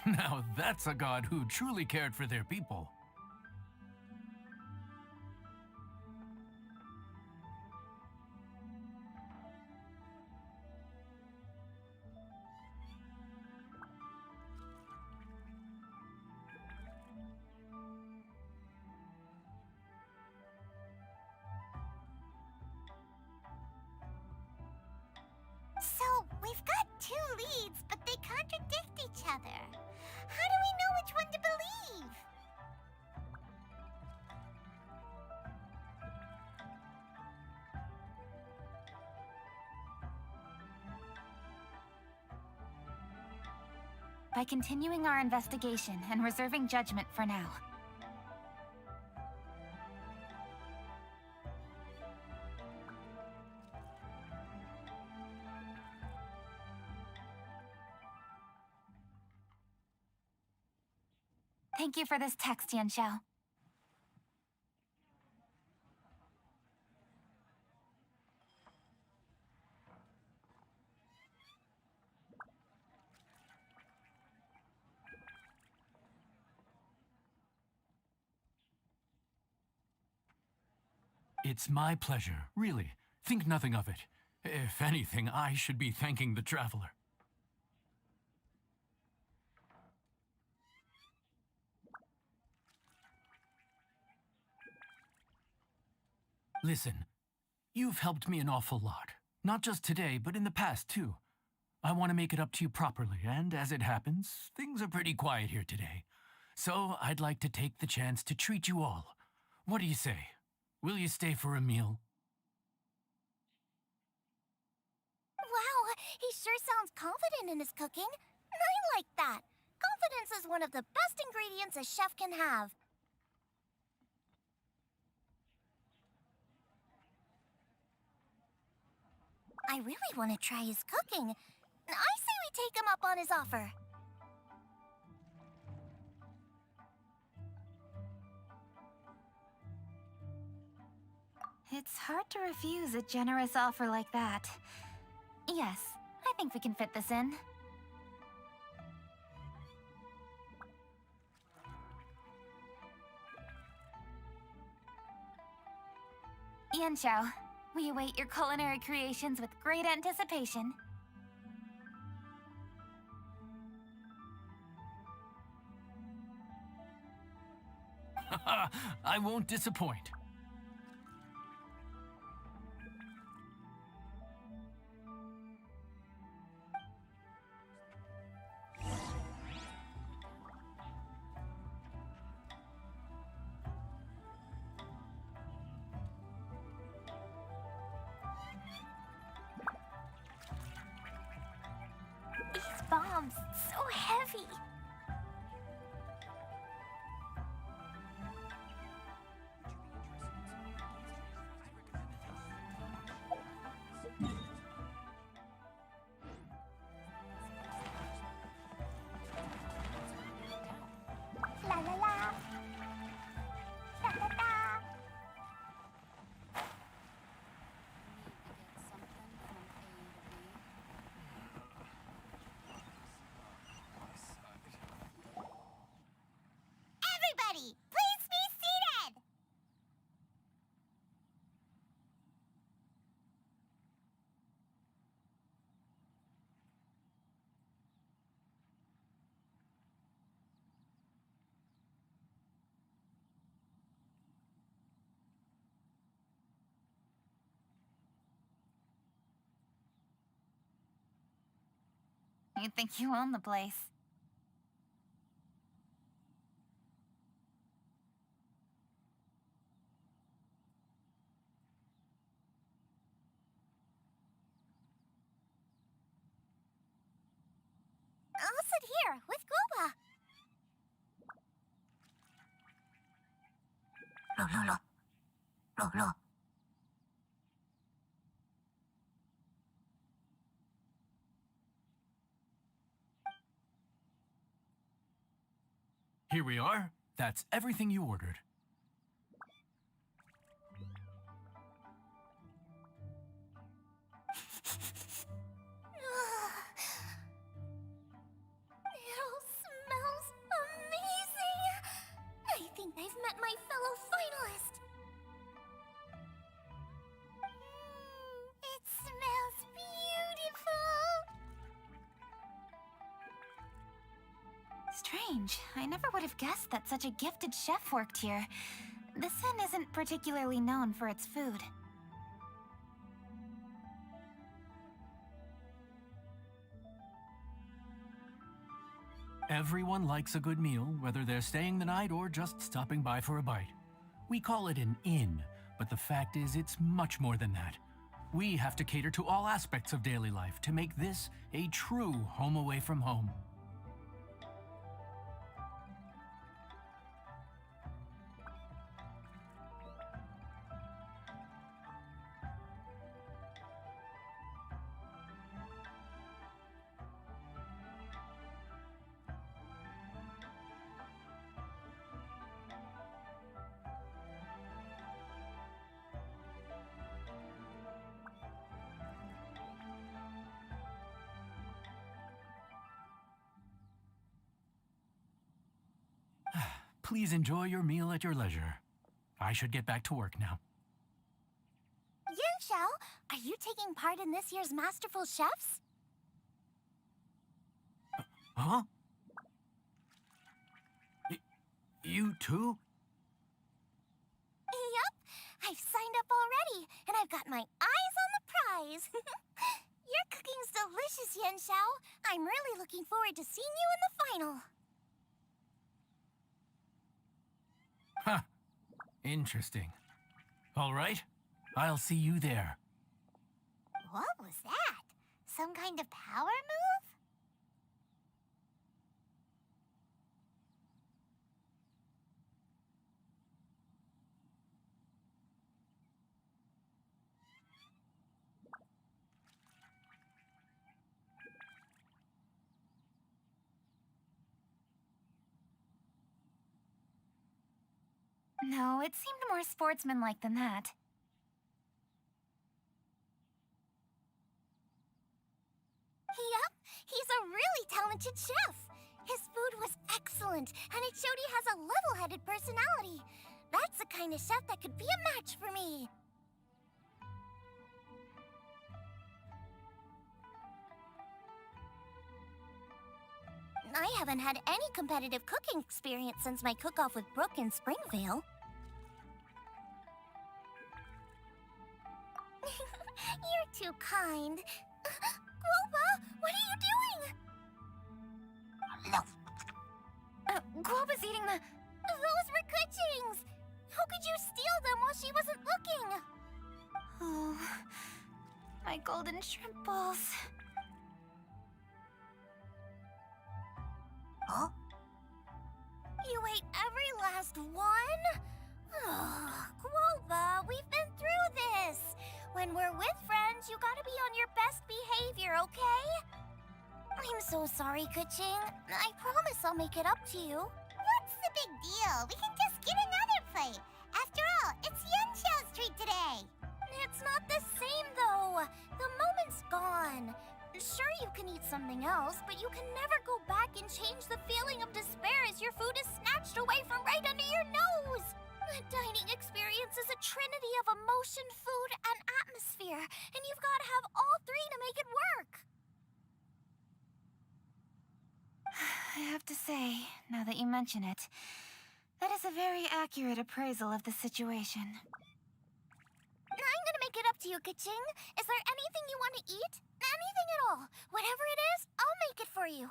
Now that's a god who truly cared for their people. So, we've got two leads, but they contradict each other. How do we know which one to believe? By continuing our investigation and reserving judgment for now. Thank you for this text, Yanxiao. It's my pleasure, really. Think nothing of it. If anything, I should be thanking the traveler. Listen, you've helped me an awful lot. Not just today, but in the past, too. I want to make it up to you properly, and as it happens, things are pretty quiet here today. So I'd like to take the chance to treat you all. What do you say? Will you stay for a meal? Wow, he sure sounds confident in his cooking. I like that. Confidence is is one of the best ingredients a chef can have. I really want to try his cooking. I say we take him up on his offer. It's hard to refuse a generous offer like that. Yes, I think we can fit this in. Yanxiao, we await your culinary creations with great anticipation. I won't disappoint. These bombs, so heavy. La la la. Da da da. Everybody, please be seated! You think you own the place. I'll sit here with Guoba. Lo, lo, lo. Lo, lo. Here we are. That's everything you ordered. It all smells amazing. I think I've met my fellow finalist. It smells beautiful. Strange. I never would have guessed that such a gifted chef worked here. This inn isn't particularly known for its food. Everyone likes a good meal, whether they're staying the night or just stopping by for a bite. We call it an inn, but the fact is it's much more than that. We have to cater to all aspects of daily life to make this a true home away from home. Please enjoy your meal at your leisure. I should get back to work now. Yanxiao, are you taking part in this year's Masterful Chefs? Huh? You too? Yup, I've signed up already, and I've got my eyes on the prize. Your cooking's delicious, Yanxiao. I'm really looking forward to seeing you in the final. Huh. Interesting. All right. I'll see you there. What was that? Some kind of power move? No, it seemed more sportsmanlike than that. Yep, he's a really talented chef. His food was excellent, and it showed he has a level-headed personality. That's the kind of chef that could be a match for me. I haven't had any competitive cooking experience since my cook-off with Brooke in Springvale. You're too kind. Guoba, what are you doing? Guoba's eating the... Those were Kuching's! How could you steal them while she wasn't looking? Oh, my golden shrimp balls. Huh? You ate every last one? Oh, Guoba, we've been through this. When we're with friends, you gotta be on your best behavior, okay? I'm so sorry, Kuching. I promise I'll make it up to you. What's the big deal? We can just get another plate. After all, it's Yanxiao's treat today. It's not the same, though. The moment's gone. Sure, you can eat something else, but you can never go back and change the feeling of despair as your food is snatched away from right under your nose. The dining experience is a trinity of emotion, food, and atmosphere, and you've got to have all three to make it work. I have to say, now that you mention it, that is a very accurate appraisal of the situation. I'm gonna make it up to you, Kuching. Is there anything you want to eat? Anything at all. Whatever it is, I'll make it for you.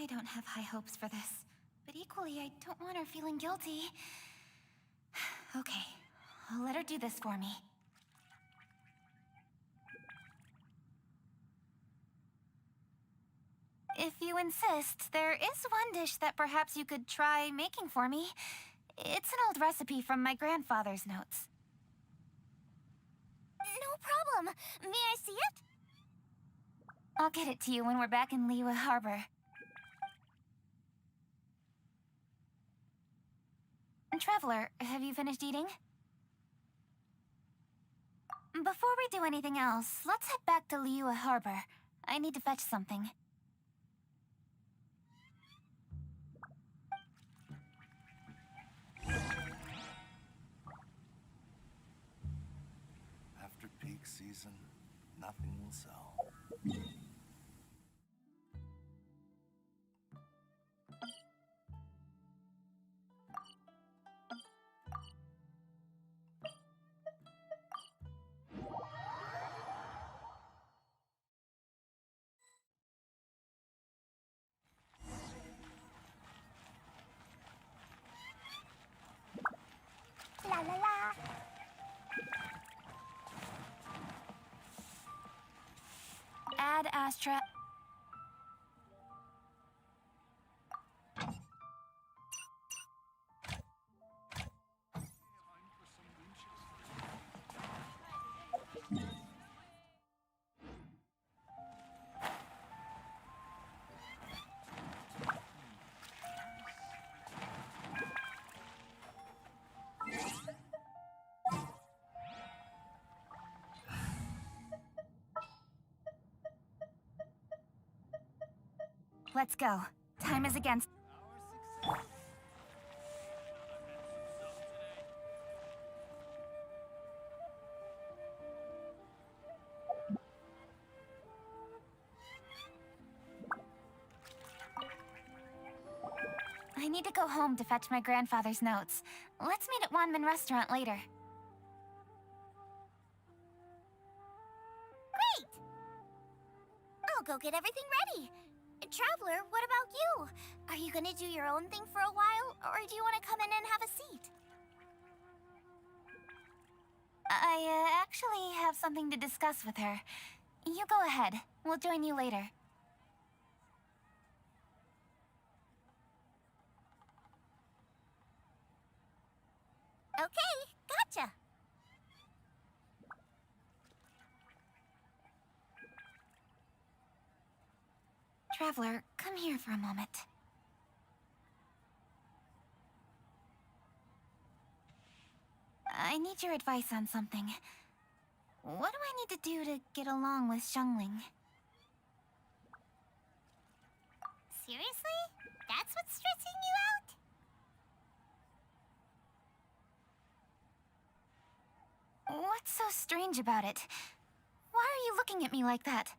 I don't have high hopes for this, but equally I don't want her feeling guilty. Okay, I'll let her do this for me. If you insist, there is one dish that perhaps you could try making for me. It's an old recipe from my grandfather's notes. No problem. May I see it? I'll get it to you when we're back in Liyue Harbor. Traveler, have you finished eating? Before we do anything else, let's head back to Liyue Harbor. I need to fetch something. After peak season, nothing will sell. La la la. Add Astra. Let's go. Time is against... I need to go home to fetch my grandfather's notes. Let's meet at Wanmin Restaurant later. Great! I'll go get everything ready. Traveler, what about you? Are you gonna do your own thing for a while, or do you want to come in and have a seat? I actually have something to discuss with her. You go ahead. We'll join you later. Okay, gotcha. Traveler, come here for a moment. I need your advice on something. What do I need to do to get along with Xiangling? Seriously? That's what's stressing you out? What's so strange about it? Why are you looking at me like that?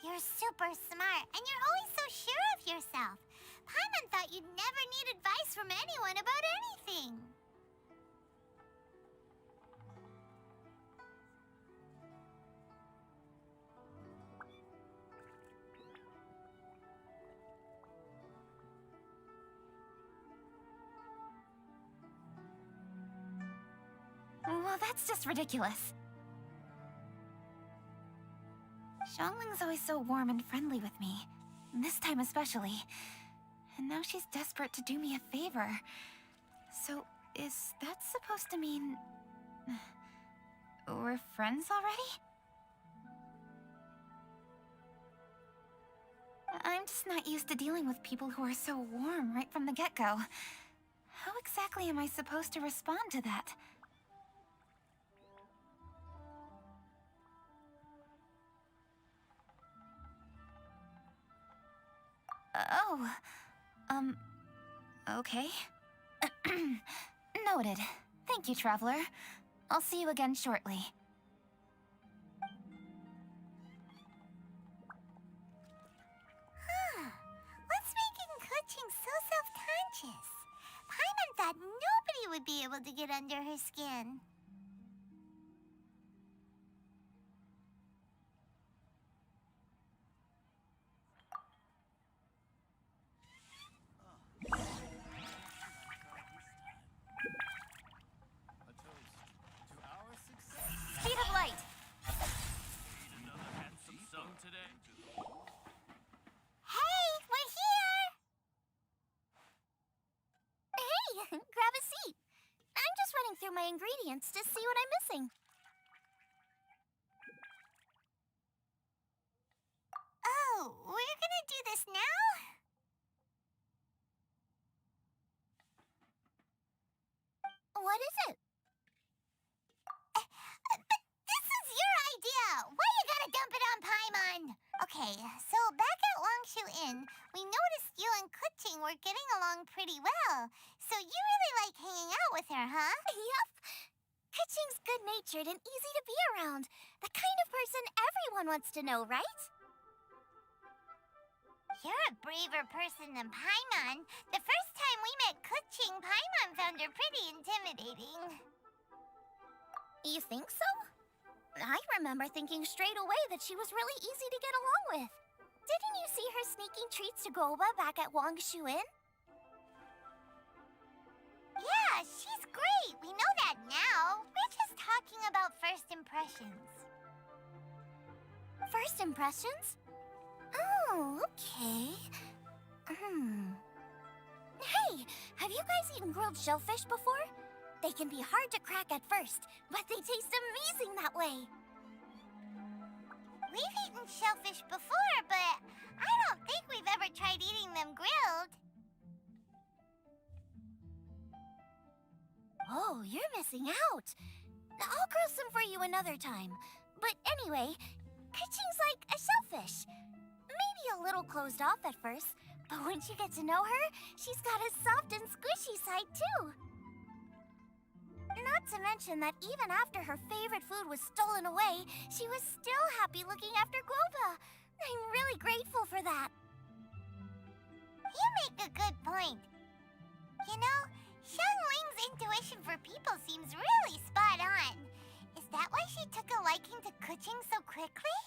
You're super smart, and you're always so sure of yourself. Paimon thought you'd never need advice from anyone about anything. Well, that's just ridiculous. Xiangling's always so warm and friendly with me. This time especially. And now she's desperate to do me a favor. So, is that supposed to mean... we're friends already? I'm just not used to dealing with people who are so warm right from the get-go. How exactly am I supposed to respond to that? Oh, okay. Noted. Thank you, Traveler. I'll see you again shortly. What's making Keqing so self-conscious? Paimon thought nobody would be able to get under her skin. Speed of light! Hey, we're here! Hey, grab a seat. I'm just running through my ingredients to see what I'm missing. Oh, we're gonna do this now? What is it? But this is your idea! Why you gotta dump it on Paimon? Okay, so back at Longshu Inn, we noticed you and Keqing were getting along pretty well. So you really like hanging out with her, huh? Yup. Keqing's good-natured and easy to be around. The kind of person everyone wants to know, right? You're a braver person than Paimon. The first time we met Keqing, Paimon found her pretty intimidating. You think so? I remember thinking straight away that she was really easy to get along with. Didn't you see her sneaking treats to Goba back at Longshu Inn? Yeah, she's great. We know that now. We're just talking about first impressions. First impressions? Oh, okay. Hey, have you guys eaten grilled shellfish before? They can be hard to crack at first, but they taste amazing that way. We've eaten shellfish before, but I don't think we've ever tried eating them grilled. Oh, you're missing out. I'll grill some for you another time. But anyway, Keqing's like a shellfish. Maybe a little closed off at first, but once you get to know her, she's got a soft and squishy side too. Not to mention that even after her favorite food was stolen away, she was still happy looking after Goba. I'm really grateful for that. You make a good point. You know, Xiangling's intuition for people seems really spot on. Is that why she took a liking to Keqing so quickly?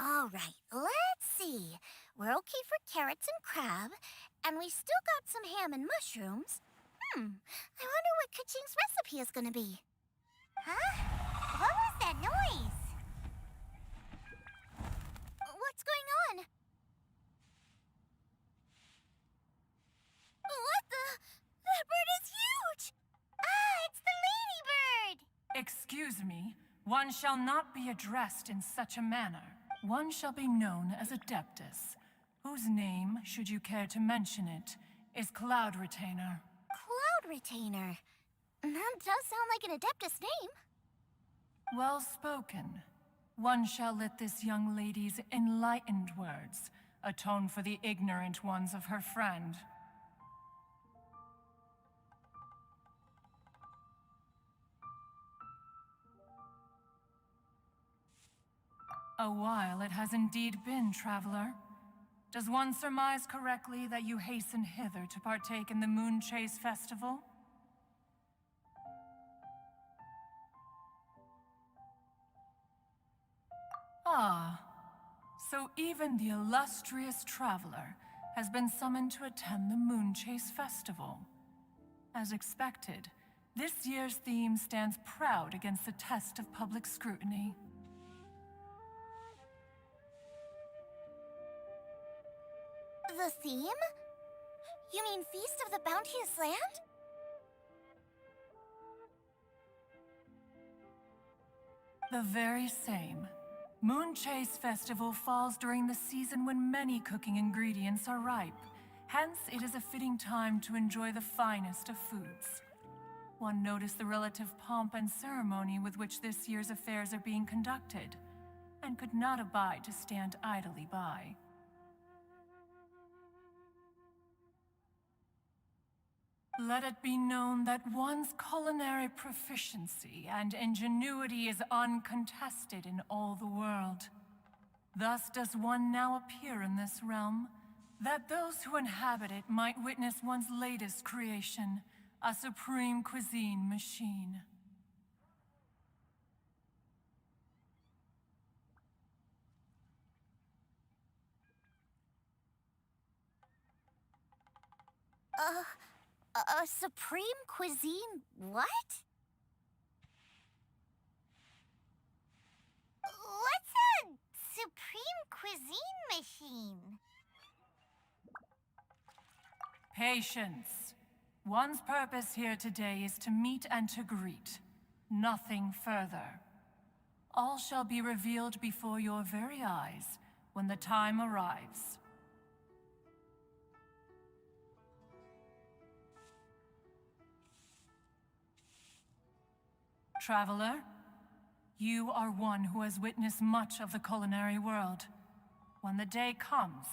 All right, let's see. We're okay for carrots and crab, and we still got some ham and mushrooms. I wonder what Keqing's recipe is gonna be. Huh? What was that noise? What's going on? What the? That bird Excuse me, one shall not be addressed in such a manner. One shall be known as Adeptus, whose name, should you care to mention it, is Cloud Retainer. Cloud Retainer. That does sound like an Adeptus name. Well spoken. One shall let this young lady's enlightened words atone for the ignorant ones of her friend. A while it has indeed been, traveler. Does one surmise correctly that you hasten hither to partake in the Moon Chase Festival? Ah, so even the illustrious traveler has been summoned to attend the Moon Chase Festival. As expected, this year's theme stands proud against the test of public scrutiny. The theme? You mean Feast of the Bounteous Land? The very same. Moon Chase Festival falls during the season when many cooking ingredients are ripe. Hence, it is a fitting time to enjoy the finest of foods. One noticed the relative pomp and ceremony with which this year's affairs are being conducted, and could not abide to stand idly by. Let it be known that one's culinary proficiency and ingenuity is uncontested in all the world. Thus does one now appear in this realm, that those who inhabit it might witness one's latest creation, a supreme cuisine machine. A supreme cuisine what? What's a supreme cuisine machine? Patience. One's purpose here today is to meet and to greet. Nothing further. All shall be revealed before your very eyes when the time arrives. Traveler, you are one who has witnessed much of the culinary world. When the day comes,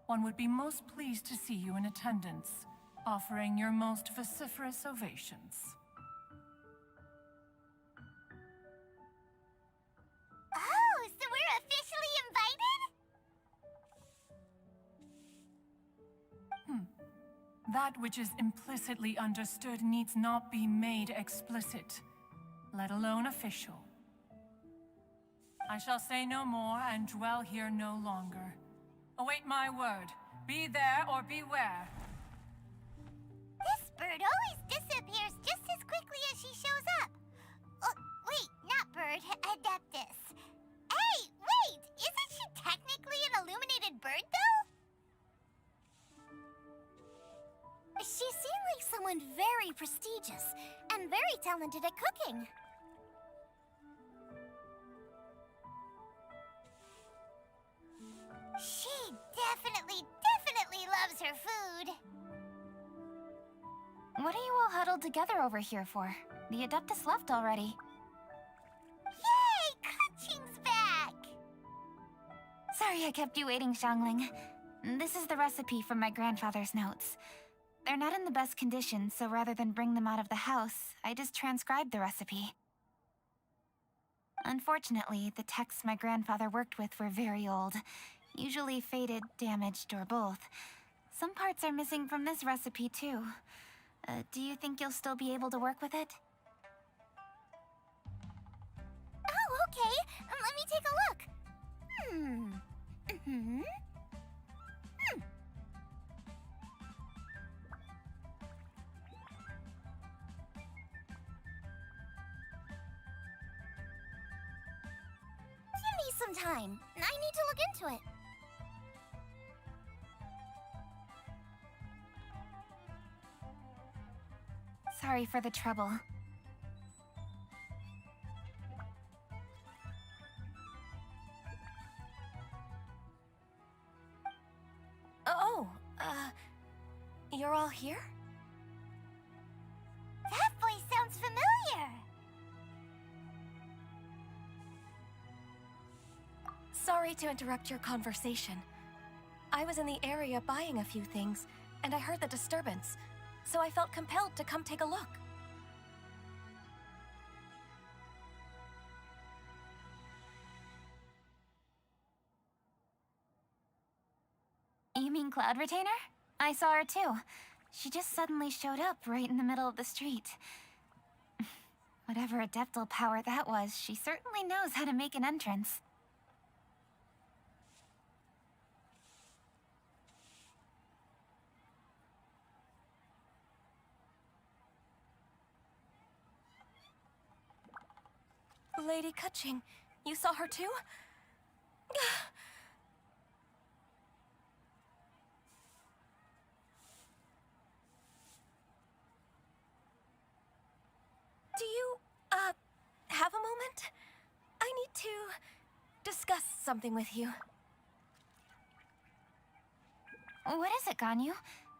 one would be most pleased to see you in attendance, offering your most vociferous ovations. Oh, so we're officially invited? That which is implicitly understood needs not be made explicit, let alone official. I shall say no more and dwell here no longer. Await my word. Be there or beware. This bird always disappears just as quickly as she shows up. Wait, not bird, Adeptus. Hey, wait! Isn't she technically an illuminated bird, though? She seemed like someone very prestigious and very talented at cooking. She definitely loves her food. What are you all huddled together over here for? The Adeptus left already. Yay! Kaching's back! Sorry I kept you waiting, Xiangling. This is the recipe from my grandfather's notes. They're not in the best condition, so rather than bring them out of the house, I just transcribed the recipe. Unfortunately, the texts my grandfather worked with were very old. Usually faded, damaged, or both. Some parts are missing from this recipe, too. Do you think you'll still be able to work with it? Oh, okay. Let me take a look. Give me some time. I need to look into it. Sorry for the trouble. You're all here? That voice sounds familiar. Sorry to interrupt your conversation. I was in the area buying a few things, and I heard the disturbance, so I felt compelled to come take a look. You mean Cloud Retainer? I saw her too. She just suddenly showed up right in the middle of the street. Whatever adeptal power that was, she certainly knows how to make an entrance. Lady Kaching, you saw her too? Do you, have a moment? I need to discuss something with you. What is it, Ganyu?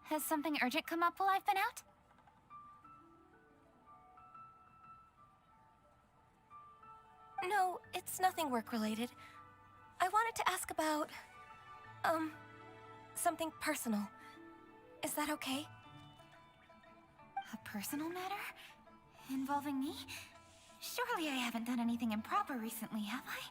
Has something urgent come up while I've been out? No, it's nothing work-related. I wanted to ask about, something personal. Is that okay? A personal matter? Involving me? Surely I haven't done anything improper recently, have I?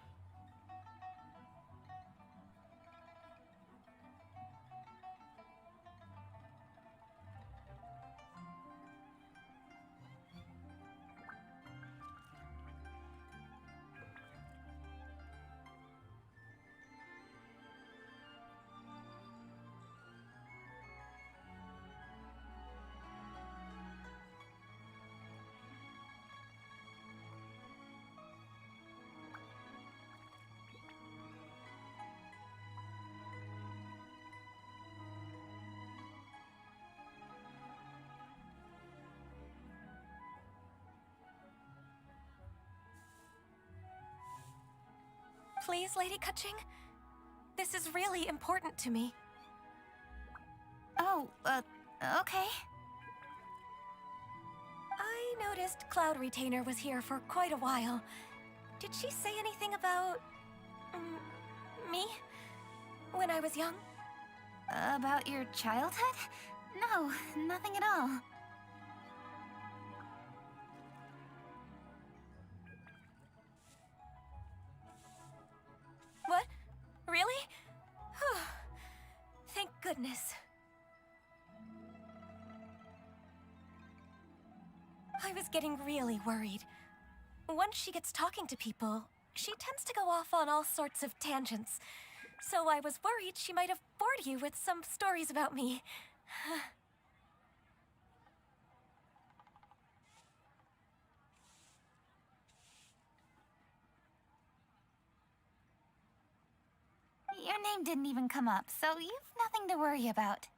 Please, Lady Kaching? This is really important to me. Oh, okay. I noticed Cloud Retainer was here for quite a while. Did she say anything about... me? When I was young? About your childhood? No, nothing at all. What? Really? Thank goodness. I was getting really worried. Once she gets talking to people, she tends to go off on all sorts of tangents. So I was worried she might have bored you with some stories about me. Your name didn't even come up, so you've nothing to worry about.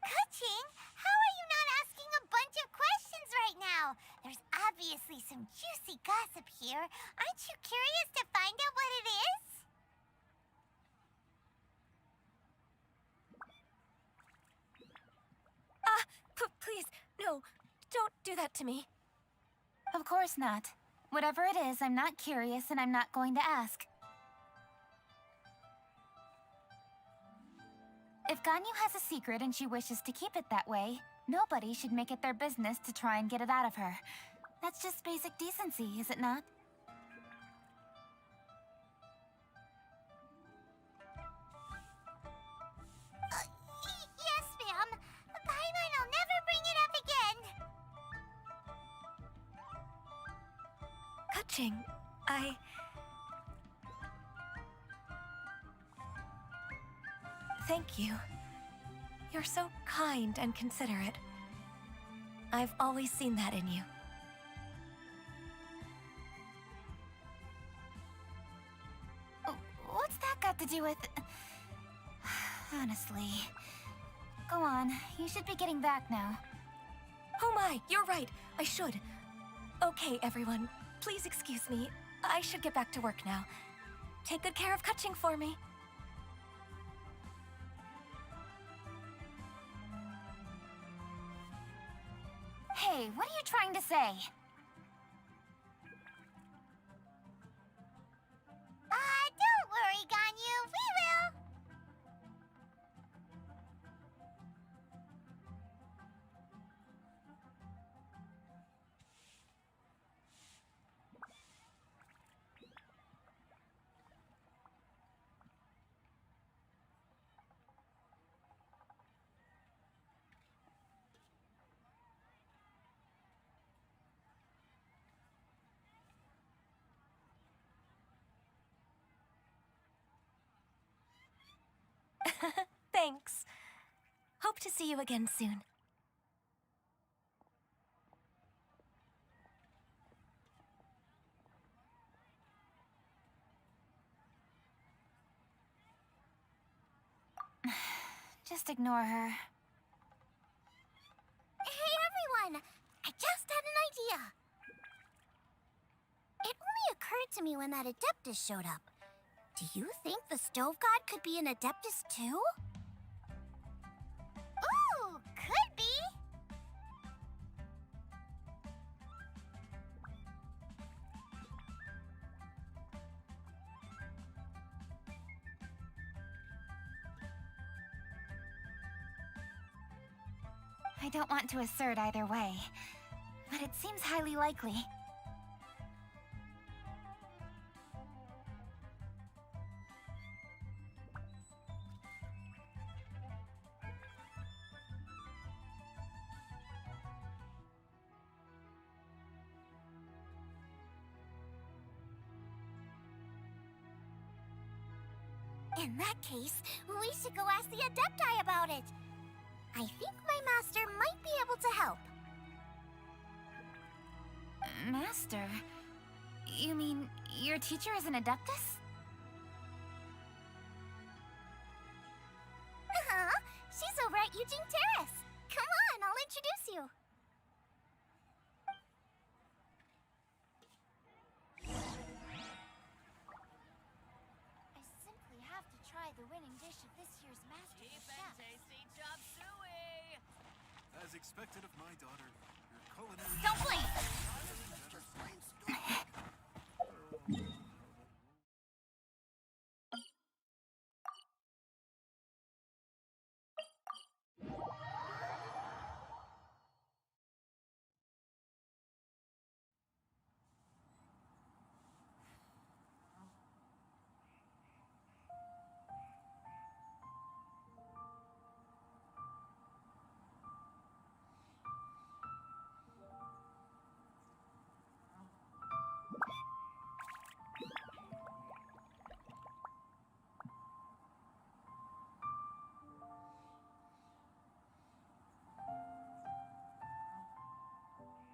Kaching, how are you not asking a bunch of questions right now? There's obviously some juicy gossip here. Aren't you curious to find out what it is? Please, no, don't do that to me. Of course not. Whatever it is, I'm not curious and I'm not going to ask. If Ganyu has a secret and she wishes to keep it that way, nobody should make it their business to try and get it out of her. That's just basic decency, is it not? Yes, ma'am. Paimon will never bring it up again. Kaching, Thank you. You're so kind and considerate. I've always seen that in you. What's that got to do with... Honestly. Go on, you should be getting back now. Oh my, you're right. I should. Okay, everyone. Please excuse me. I should get back to work now. Take good care of Kaching for me. Hey, what are you trying to say? Don't worry, Ganyu. We will. Thanks. Hope to see you again soon. Just ignore her. Hey everyone! I just had an idea. It only occurred to me when that Adeptus showed up. Do you think the Stove God could be an Adeptus too? Ooh, could be. I don't want to assert either way, but it seems highly likely. In that case, we should go ask the Adepti about it. I think my master might be able to help. Master? You mean your teacher is an Adeptus? She's over at Eugene Terrace. Come on, I'll introduce you. I simply have to try the winning dish of this year's Master Chef. Tasty chop suey! As expected of my daughter, your culinary... Don't blink!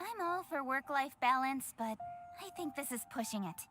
I'm all for work-life balance, but I think this is pushing it.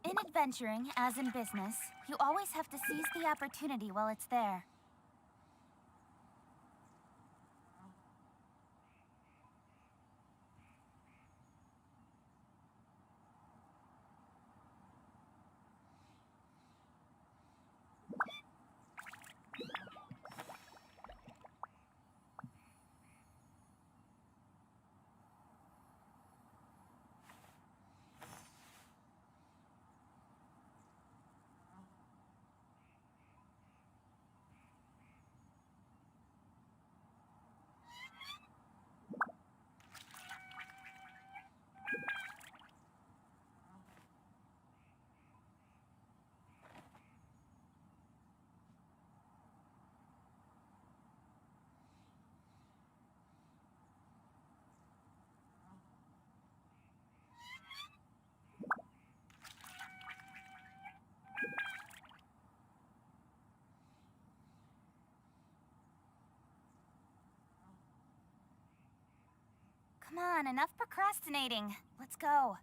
In adventuring, as in business, you always have to seize the opportunity while it's there. on, enough procrastinating. Let's go.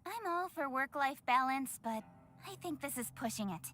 I'm all for work-life balance, but I think this is pushing it.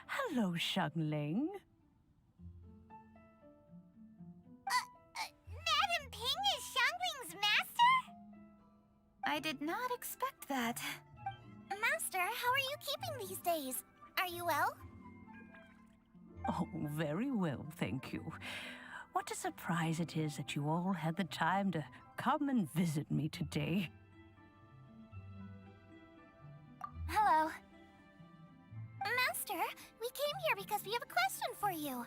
Hello, Xiangling. Madam Ping is Xiangling's master? I did not expect that. Master, how are you keeping these days? Are you well? Oh, very well, thank you. What a surprise it is that you all had the time to come and visit me today. Hello. Master, we came here because we have a question for you.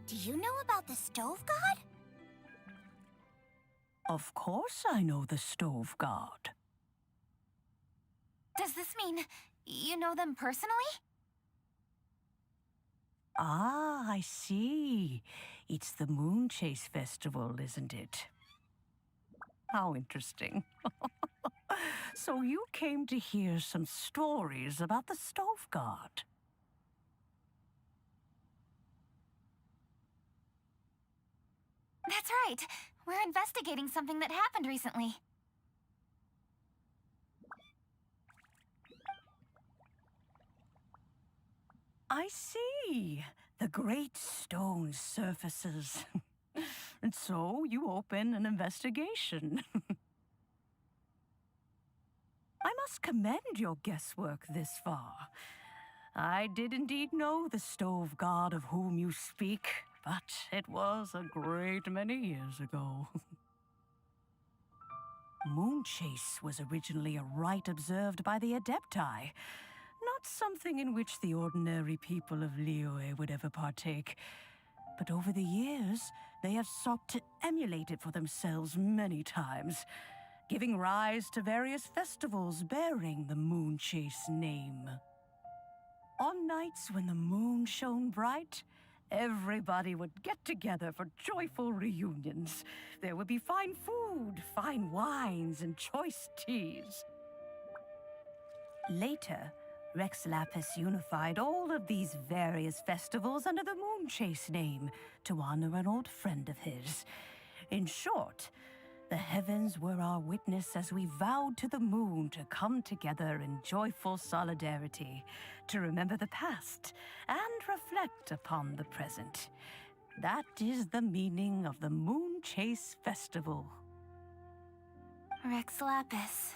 Do you know about the Stove God? Of course I know the Stove God. Does this mean you know them personally? Ah, I see. It's the Moonchase Festival, isn't it? How interesting. So you came to hear some stories about the Stove God. That's right. We're investigating something that happened recently. I see. The great stone surfaces. And so you open an investigation. I must commend your guesswork this far. I did indeed know the Stove God of whom you speak, but it was a great many years ago. Moonchase was originally a rite observed by the Adepti, not something in which the ordinary people of Liyue would ever partake. But over the years, they have sought to emulate it for themselves many times, giving rise to various festivals bearing the Moonchase name. On nights when the moon shone bright, Everybody would get together for joyful reunions. There would be fine food, fine wines, and choice teas. Later, Rex Lapis unified all of these various festivals under the Moonchase name to honor an old friend of his. In short, the heavens were our witness as we vowed to the moon to come together in joyful solidarity, to remember the past and reflect upon the present. That is the meaning of the Moonchase Festival. Rex Lapis.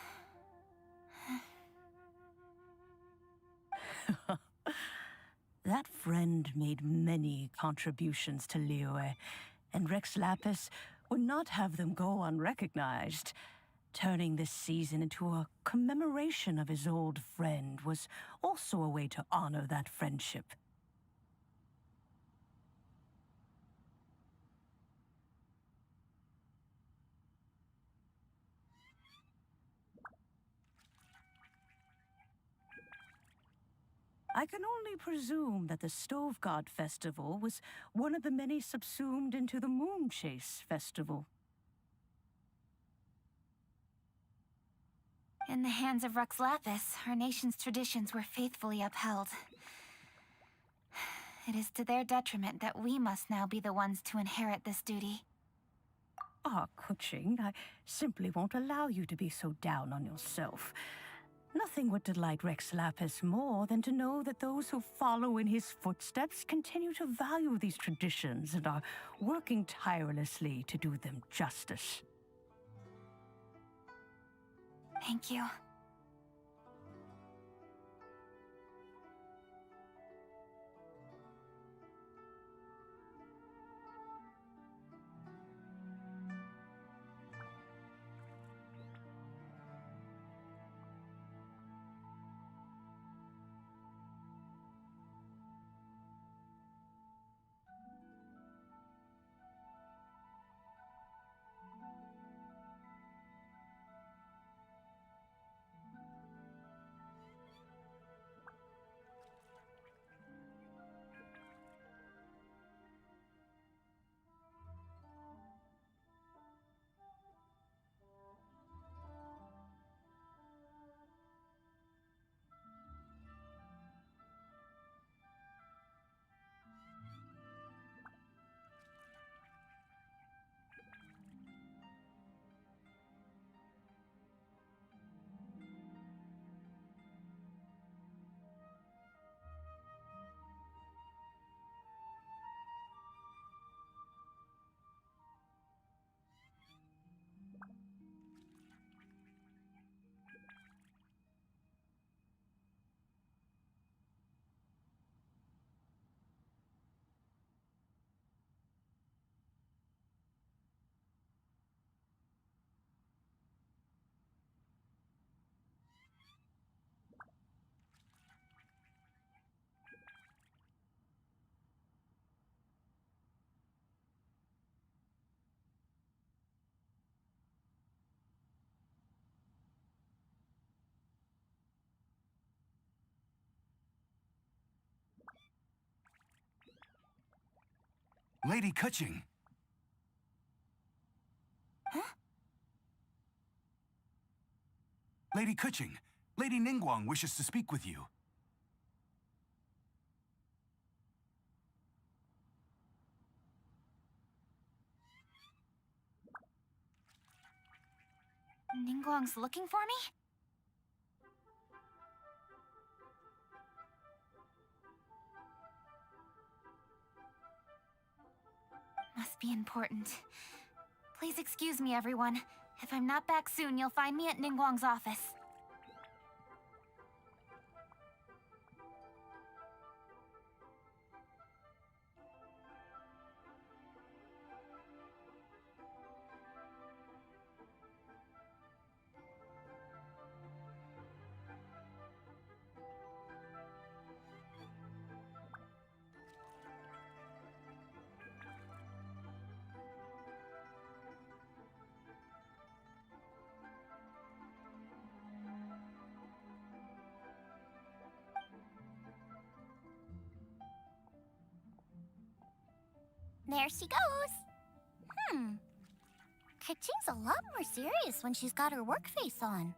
That friend made many contributions to Liyue, and Rex Lapis would not have them go unrecognized. Turning this season into a commemoration of his old friend was also a way to honor that friendship. I can only presume that the Stove God Festival was one of the many subsumed into the Moonchase Festival. In the hands of Rex Lapis, our nation's traditions were faithfully upheld. It is to their detriment that we must now be the ones to inherit this duty. Ah, Kuching, I simply won't allow you to be so down on yourself. Nothing would delight Rex Lapis more than to know that those who follow in his footsteps continue to value these traditions and are working tirelessly to do them justice. Thank you. Lady Kuching! Huh? Lady Kuching, Lady Ningguang wishes to speak with you. Ningguang's looking for me? Must be important. Please excuse me, everyone. If I'm not back soon, you'll find me at Ningguang's office. There she goes. Kaching's a lot more serious when she's got her work face on.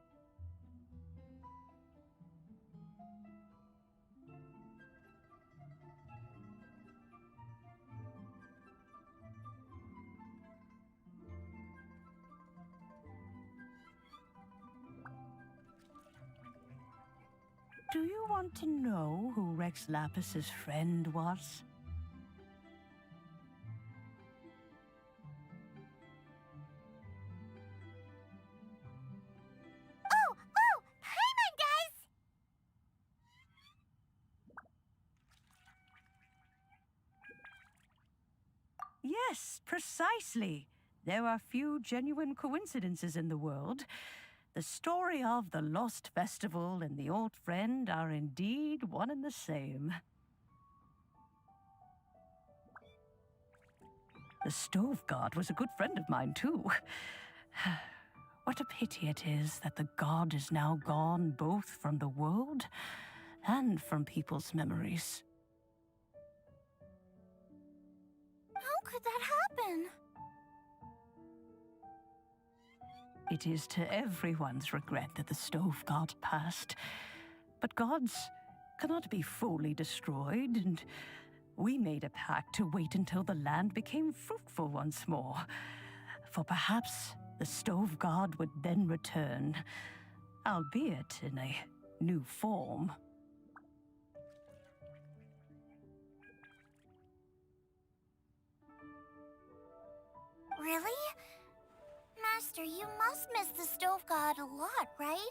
Do you want to know who Rex Lapis's friend was? Oh, Paimon does! Yes, precisely. There are few genuine coincidences in the world. The story of the Lost Festival and the Old Friend are indeed one and the same. The Stove God was a good friend of mine, too. What a pity it is that the god is now gone both from the world and from people's memories. How could that happen? It is to everyone's regret that the Stove God passed. But gods cannot be fully destroyed, and we made a pact to wait until the land became fruitful once more. For perhaps the Stove God would then return, albeit in a new form. Really? Master, you must miss the Stove God a lot, right?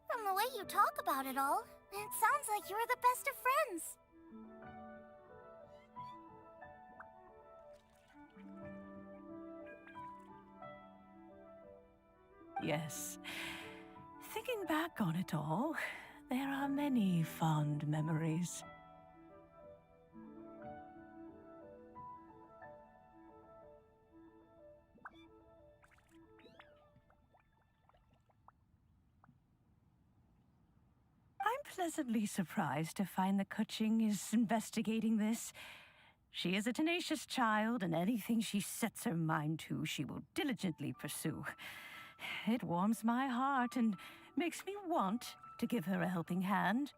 From the way you talk about it all, it sounds like you were the best of friends. Yes. Thinking back on it all, there are many fond memories. I'm pleasantly surprised to find that Kuching is investigating this. She is a tenacious child, and anything she sets her mind to, she will diligently pursue. It warms my heart and makes me want to give her a helping hand.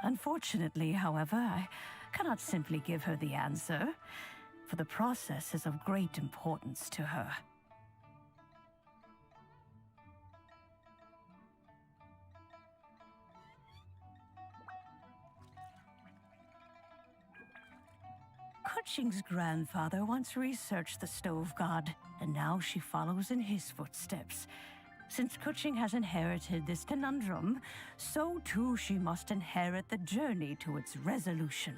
Unfortunately, however, I cannot simply give her the answer, for the process is of great importance to her. Kuching's grandfather once researched the Stove God, and now she follows in his footsteps. Since Kuching has inherited this conundrum, so too she must inherit the journey to its resolution.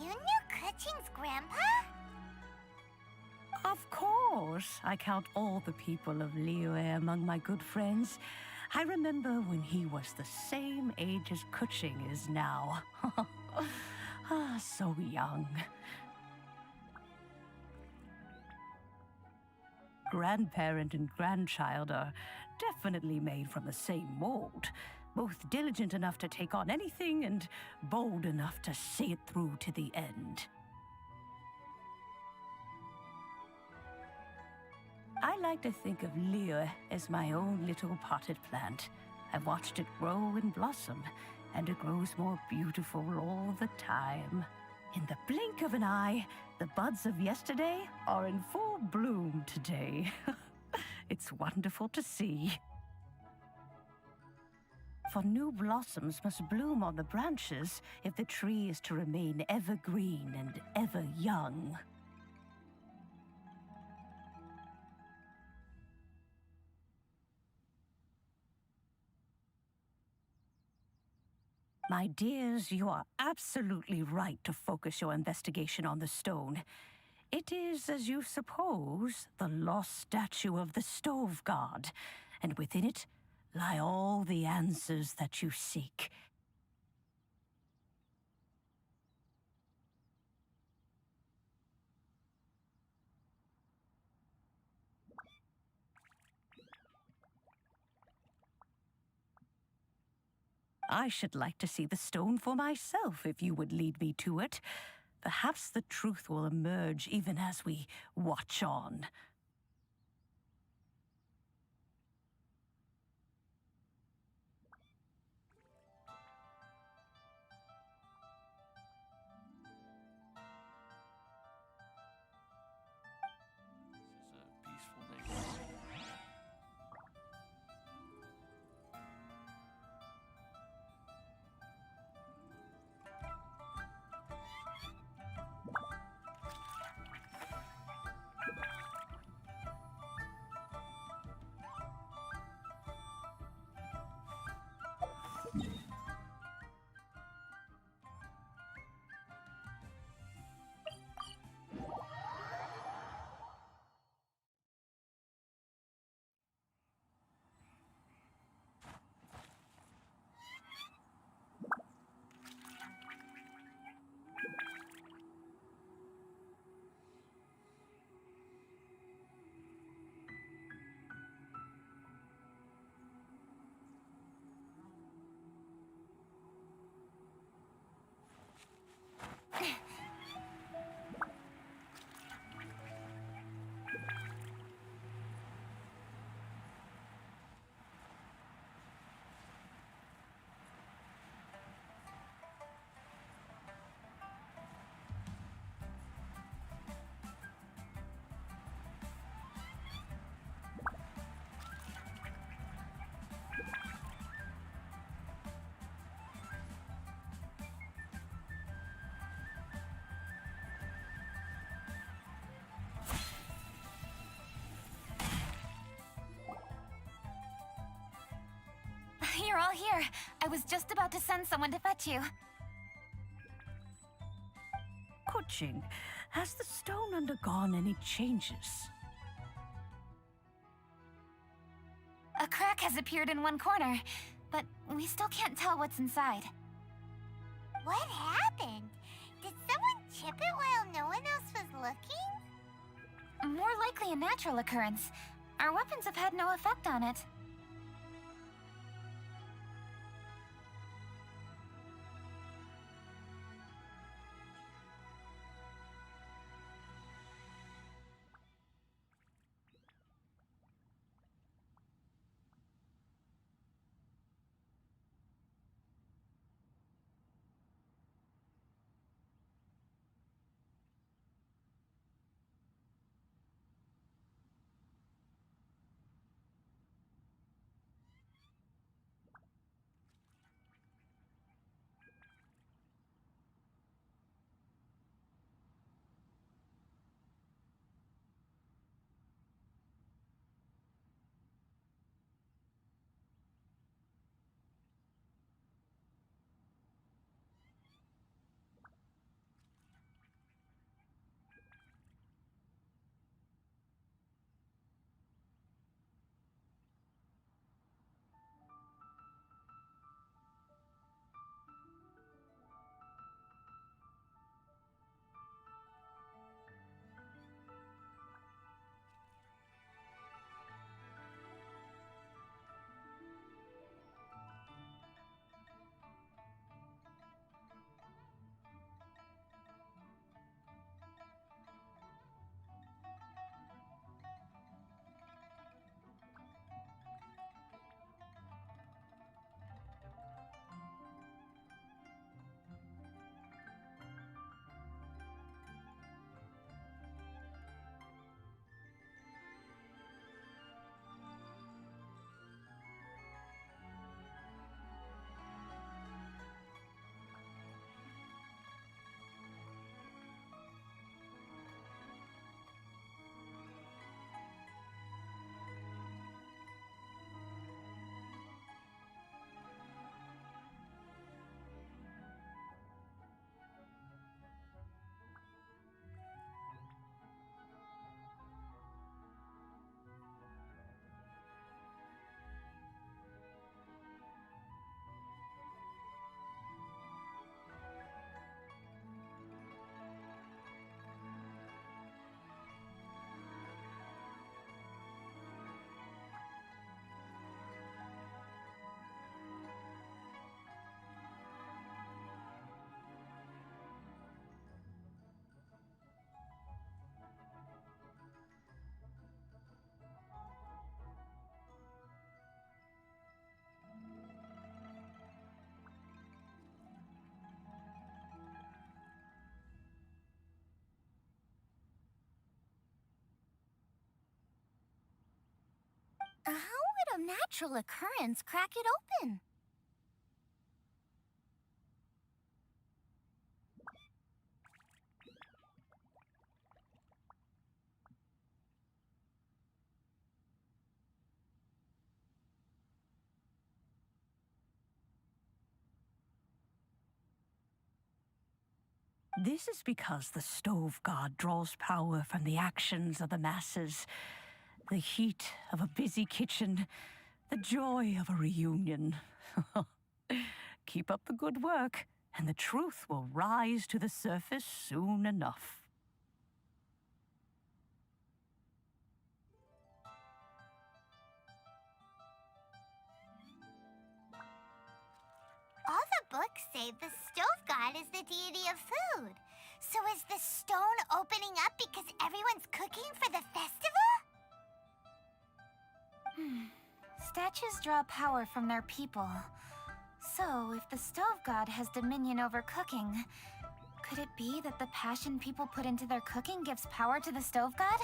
You knew Kuching's grandpa? Of course, I count all the people of Liyue among my good friends. I remember when he was the same age as Kuching is now. So young. Grandparent and grandchild are definitely made from the same mold. Both diligent enough to take on anything and bold enough to see it through to the end. I like to think of Liyue as my own little potted plant. I've watched it grow and blossom, and it grows more beautiful all the time. In the blink of an eye, the buds of yesterday are in full bloom today. It's wonderful to see. For new blossoms must bloom on the branches if the tree is to remain evergreen and ever young. My dears, you are absolutely right to focus your investigation on the stone. It is, as you suppose, the lost statue of the Stove God, and within it lie all the answers that you seek. I should like to see the stone for myself if you would lead me to it. Perhaps the truth will emerge even as we watch on. You're all here. I was just about to send someone to fetch you. Kuching, has the stone undergone any changes? A crack has appeared in one corner, but we still can't tell what's inside. What happened? Did someone chip it while no one else was looking? More likely a natural occurrence. Our weapons have had no effect on it. How would a natural occurrence crack it open? This is because the stove god draws power from the actions of the masses, the heat of a busy kitchen, the joy of a reunion. Keep up the good work, and the truth will rise to the surface soon enough. All the books say the stove god is the deity of food. So is the stone opening up because everyone's cooking for the festival? Statues draw power from their people. So, if the stove god has dominion over cooking, could it be that the passion people put into their cooking gives power to the stove god?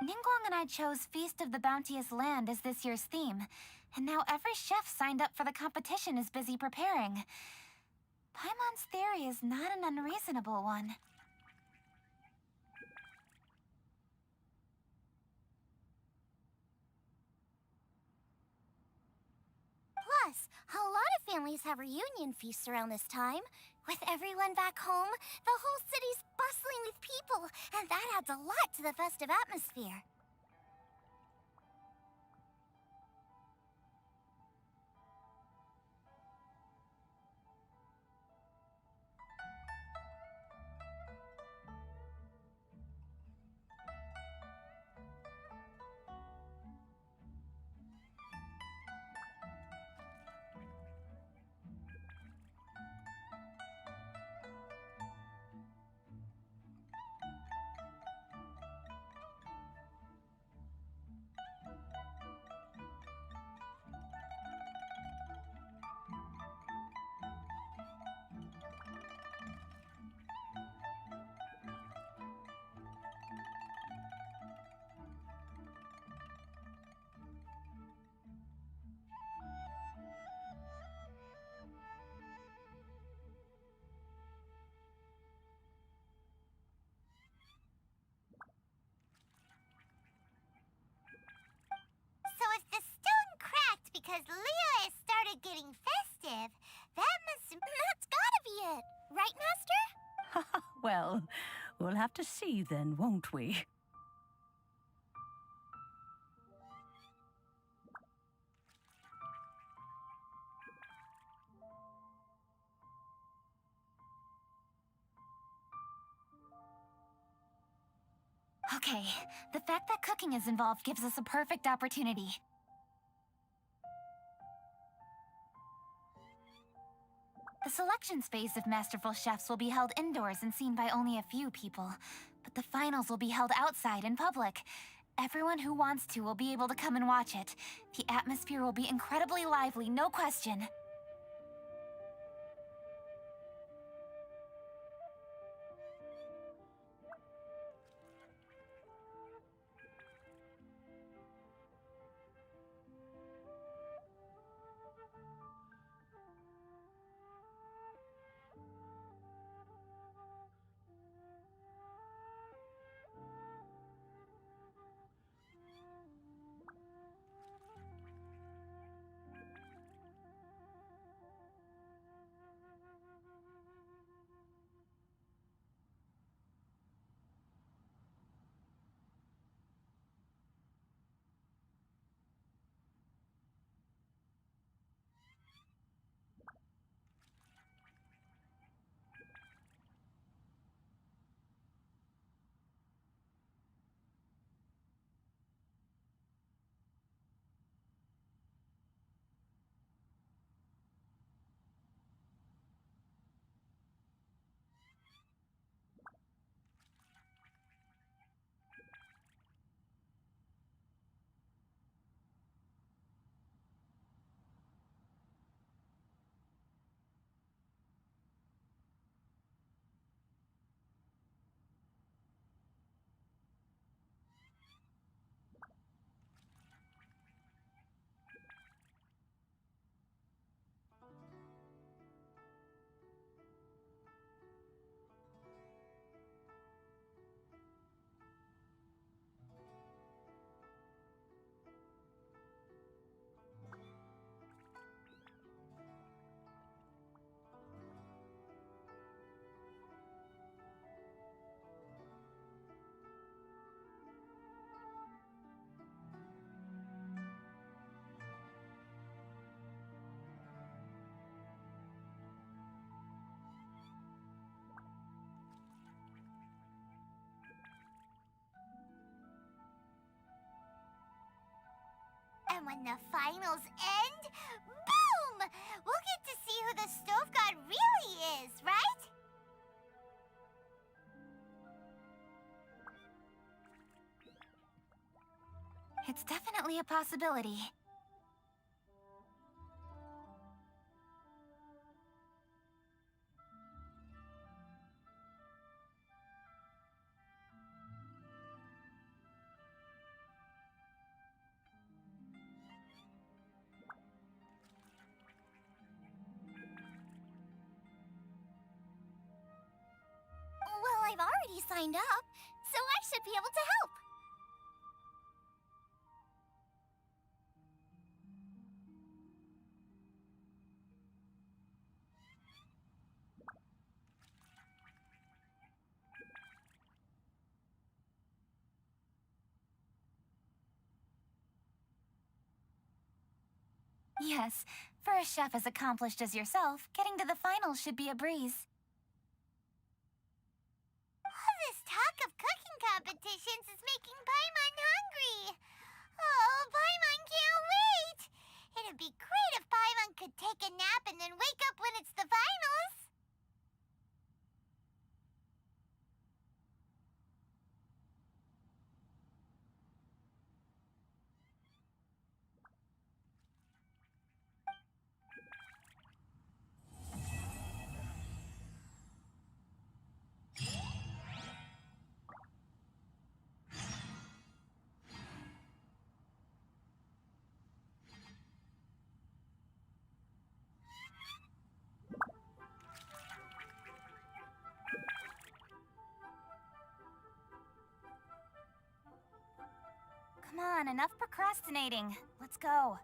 Ningguang and I chose Feast of the Bounteous Land as this year's theme, and now every chef signed up for the competition is busy preparing. Paimon's theory is not an unreasonable one. Plus, a lot of families have reunion feasts around this time. With everyone back home, the whole city's bustling with people, and that adds a lot to the festive atmosphere. So if the stone cracked because Leela started getting festive, That's gotta be it! Right, Master? Well, we'll have to see then, won't we? Okay, the fact that cooking is involved gives us a perfect opportunity. The selections phase of Masterful Chefs will be held indoors and seen by only a few people, but the finals will be held outside in public. Everyone who wants to will be able to come and watch it. The atmosphere will be incredibly lively, no question. And when the finals end, boom! We'll get to see who the Stove God really is, right? It's definitely a possibility. Well, I've already signed up, so I should be able to help. Yes, for a chef as accomplished as yourself, getting to the finals should be a breeze. All this talk of cooking competitions is making Paimon hungry. Oh, Paimon can't wait! It'd be great if Paimon could take a nap and then wake up when it's the finals. Come on, enough procrastinating. Let's go.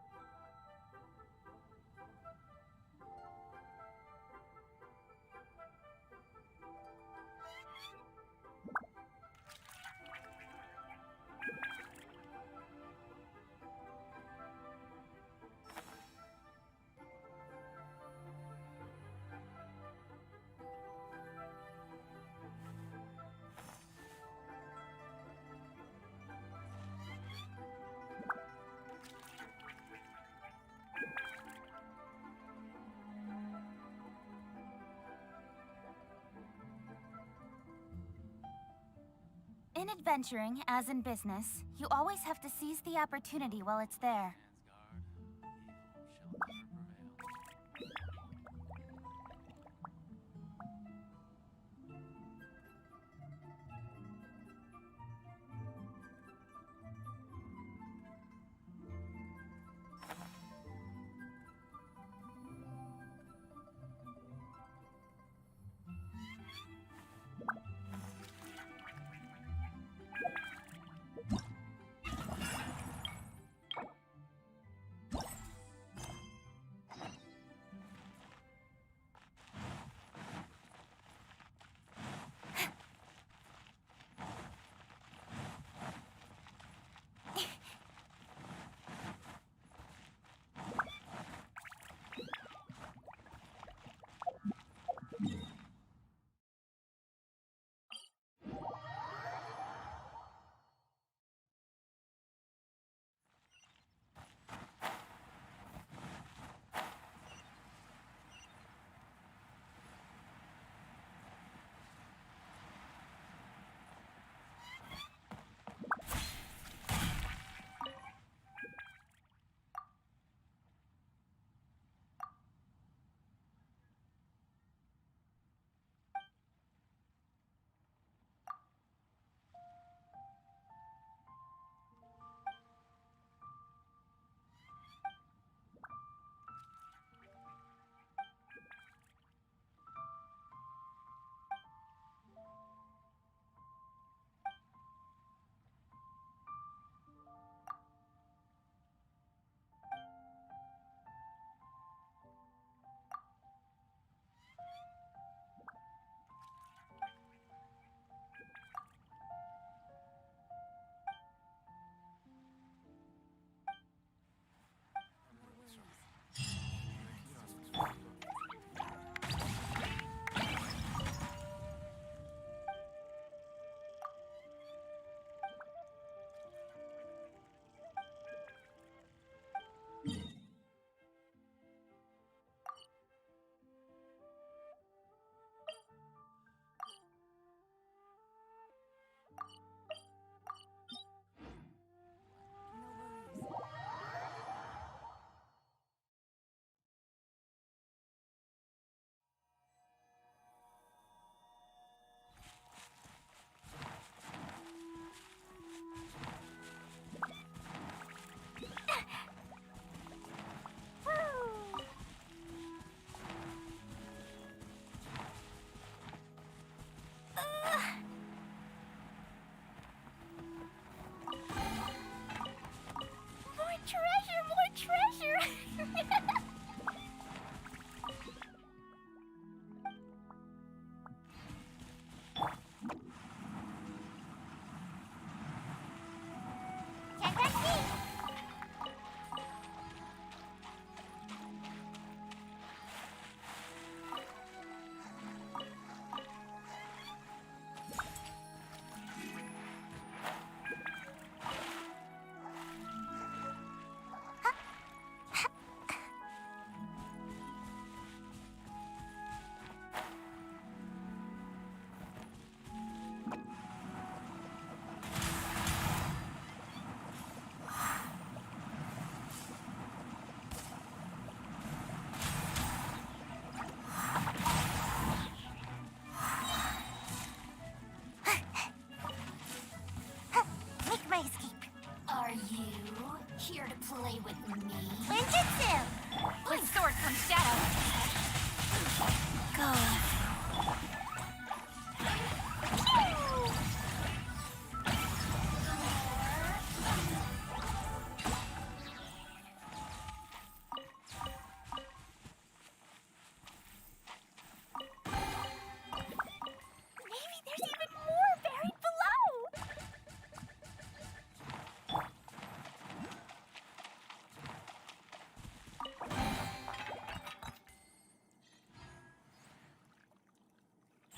In adventuring, as in business, you always have to seize the opportunity while it's there.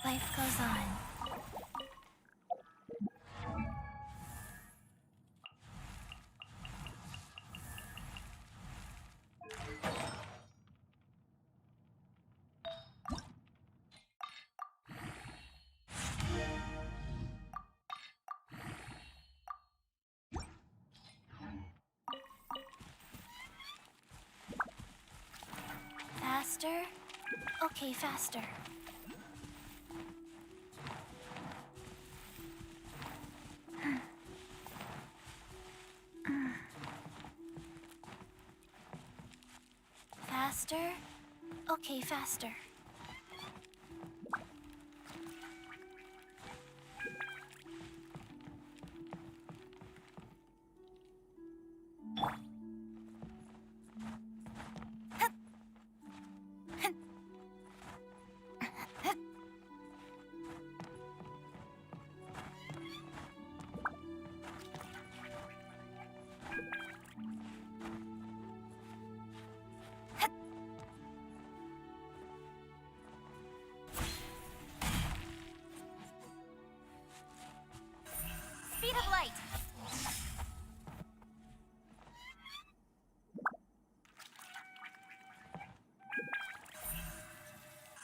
Life goes on. Faster? Okay, faster. Faster? Okay, faster. Speed of light.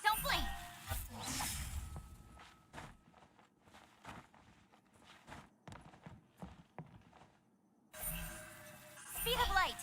Don't blink. Speed of light.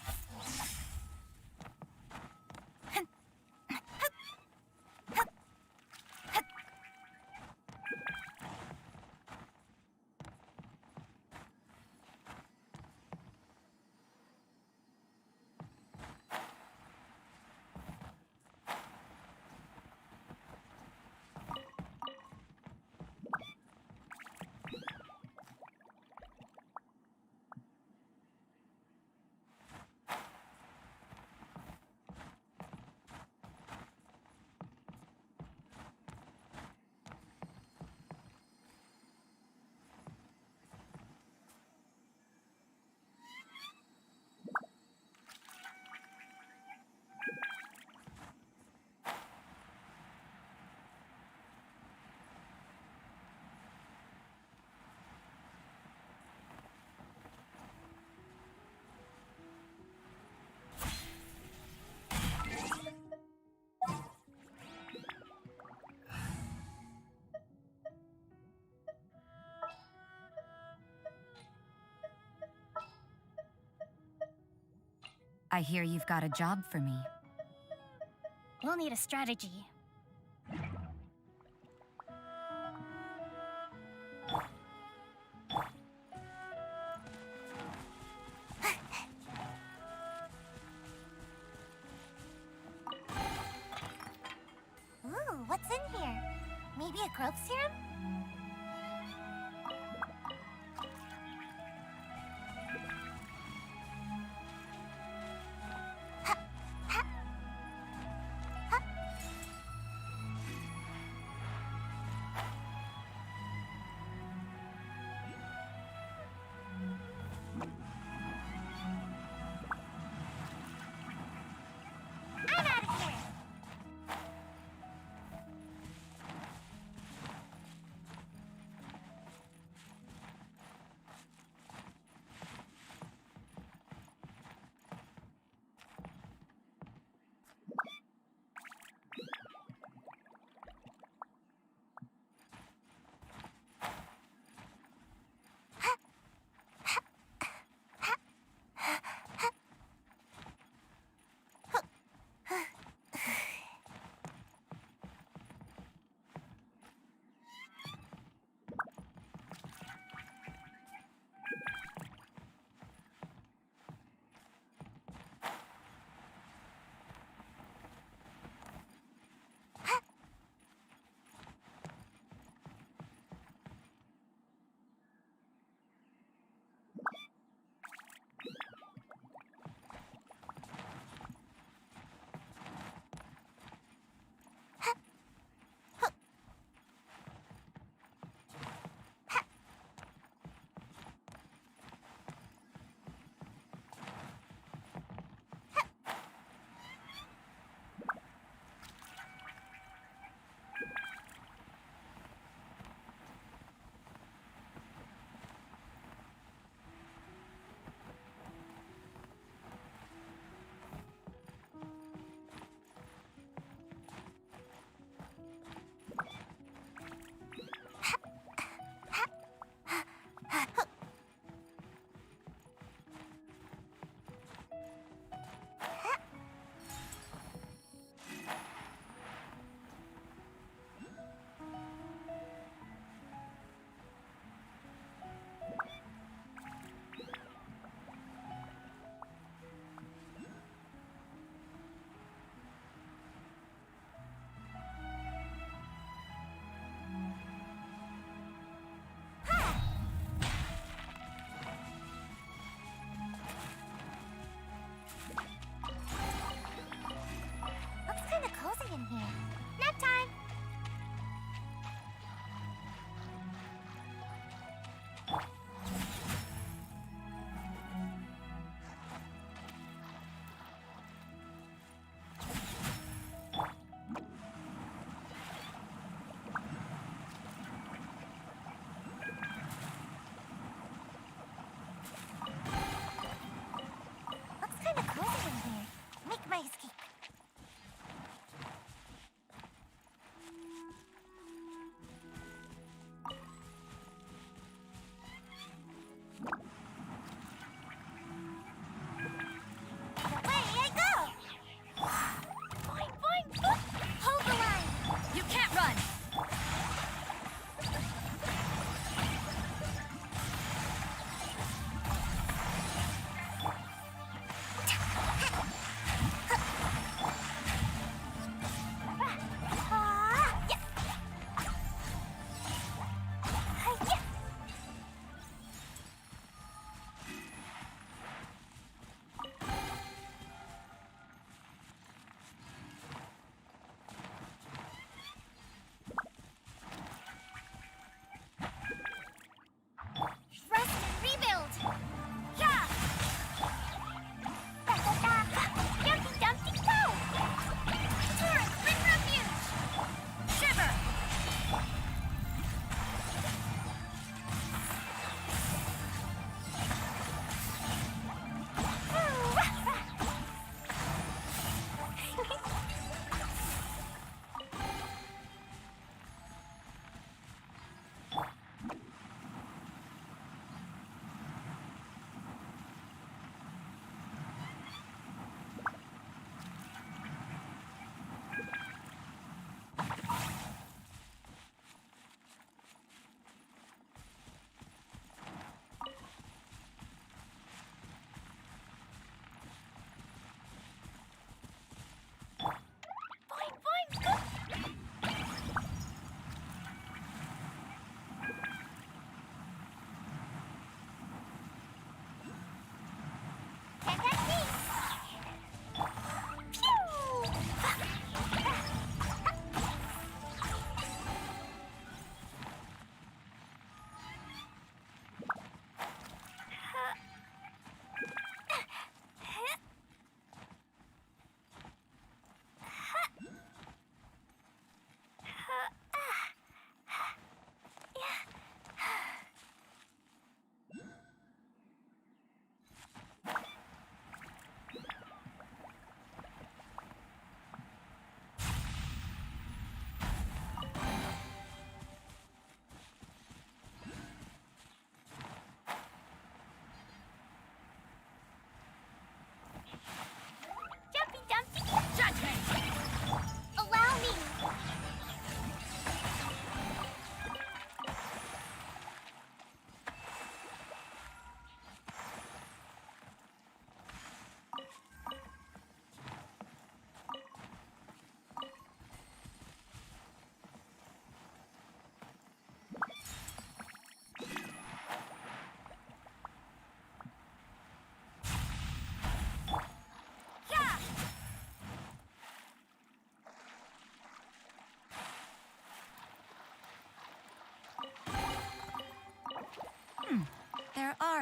I hear you've got a job for me. We'll need a strategy. Ooh, what's in here? Maybe a growth serum?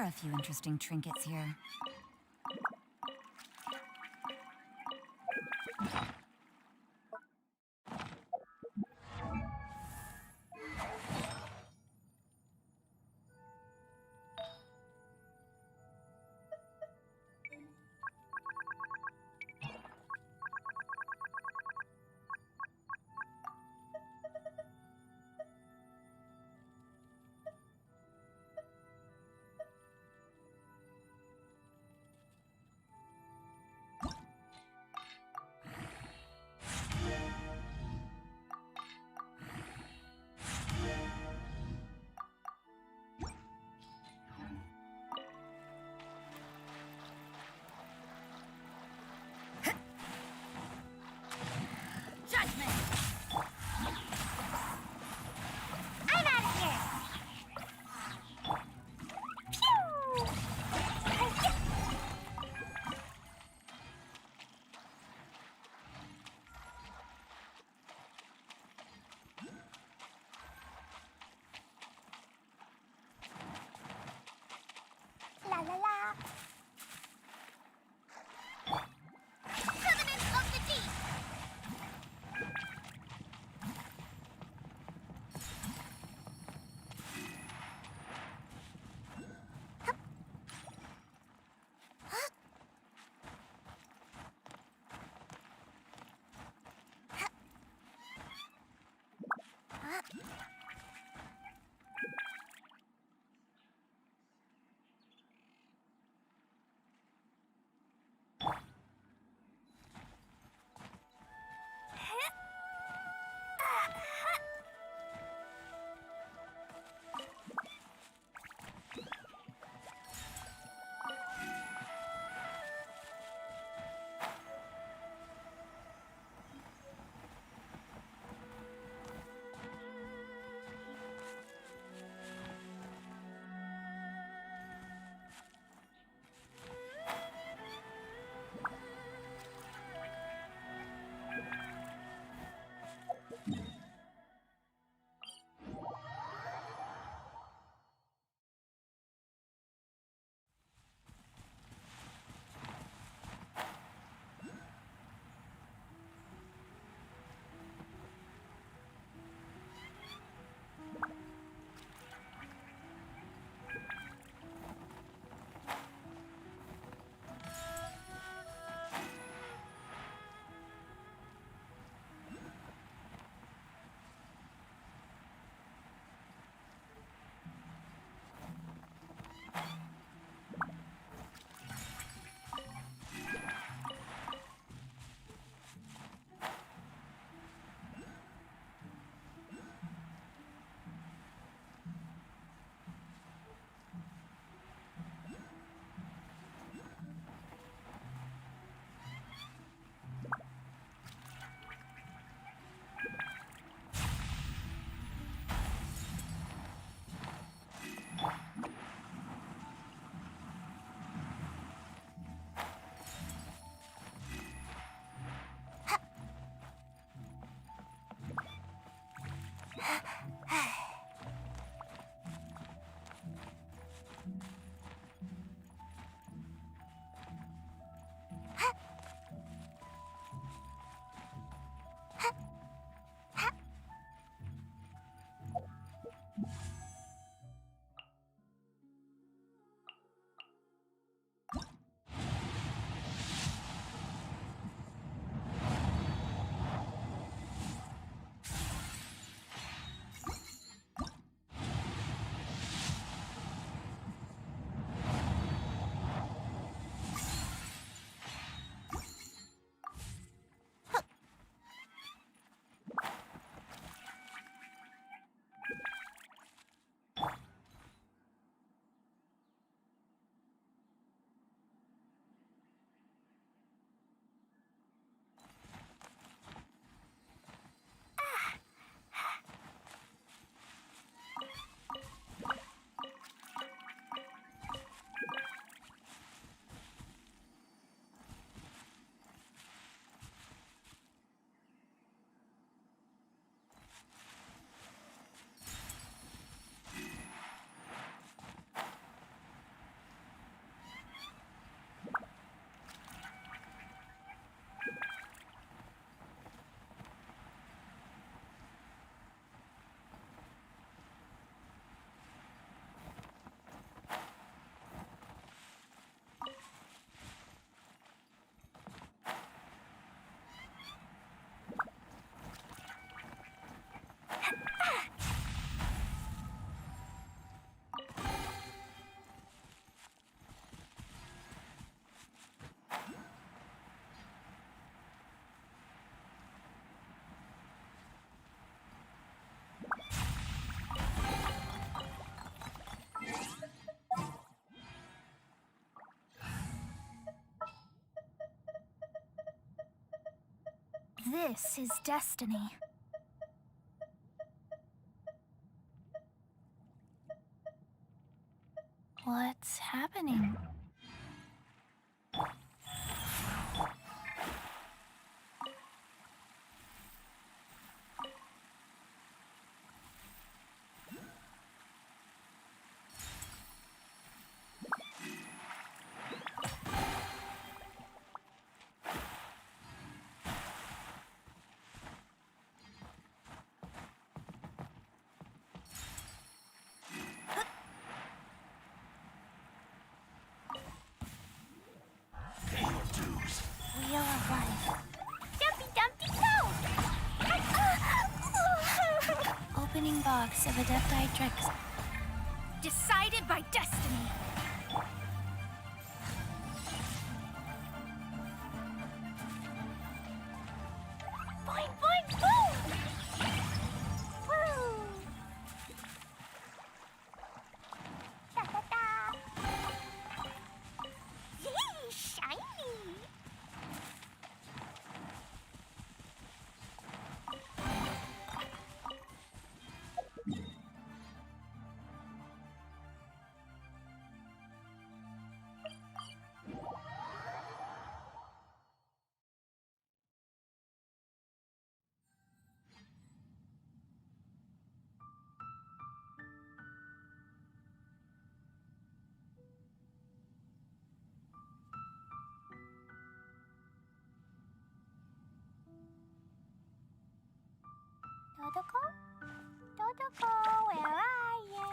a few interesting trinkets here. I'm out of here! La la la! Permanence of the deep! This is destiny. What's happening? Wheel of Life. Dumpy Dumpty Go! Opening box of Adepti-Trix. Decided by destiny. Boing, boing, boom! Woo! Da-da-da! Yay, shiny! Dodoko? Dodoko, where are you?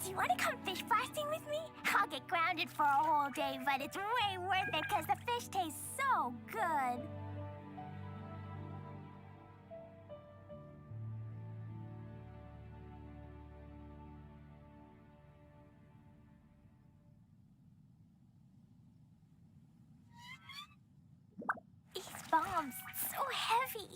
Do you want to come fish blasting with me? I'll get grounded for a whole day, but it's way worth it because the fish tastes so good. These bombs, so heavy.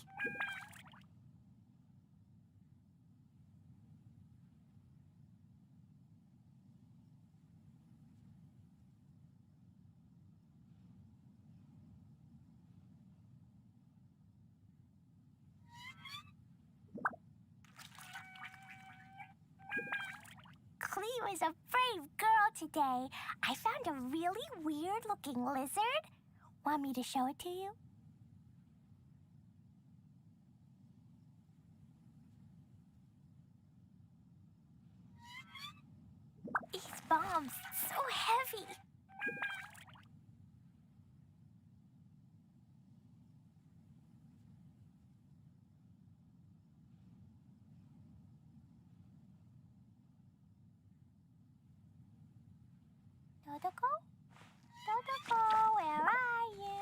Cleo is a brave girl today. I found a really weird-looking lizard. Want me to show it to you? These bombs, so heavy. Dodoko? Dodoko, where are you?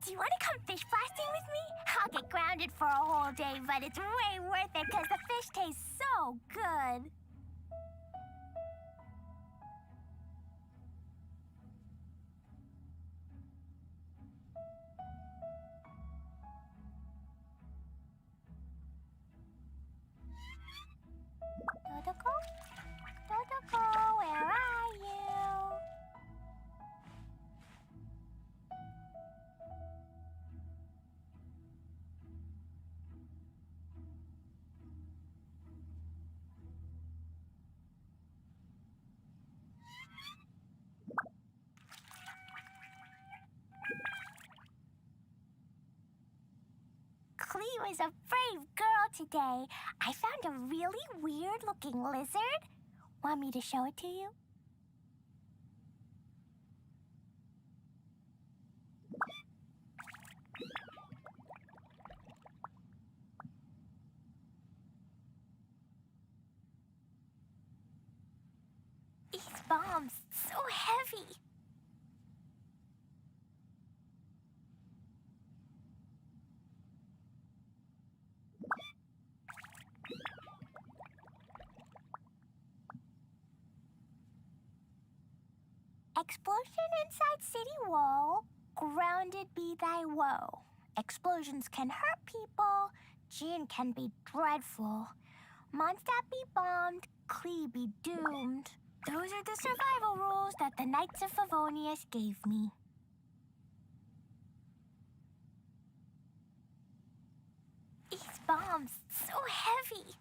Do you want to come fish blasting with me? I'll get grounded for a whole day, but it's way worth it because the fish tastes so good. Dodoko? Dodoko, where are you? Cleo is a brave girl today. I found a really weird-looking lizard. Want me to show it to you? These bombs, so heavy. Explosion inside city wall, grounded be thy woe. Explosions can hurt people, Jean can be dreadful. Mondstadt be bombed, Klee be doomed. Those are the survival rules that the Knights of Favonius gave me. These bombs, so heavy.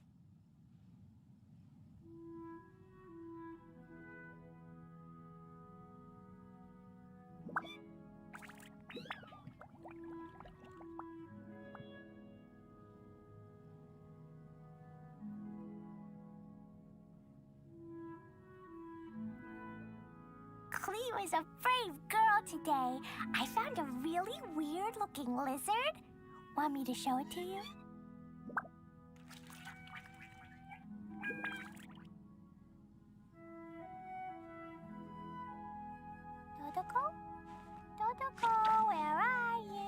Klee was a brave girl today. I found a really weird-looking lizard. Want me to show it to you? Dodoko? Dodoko, where are you?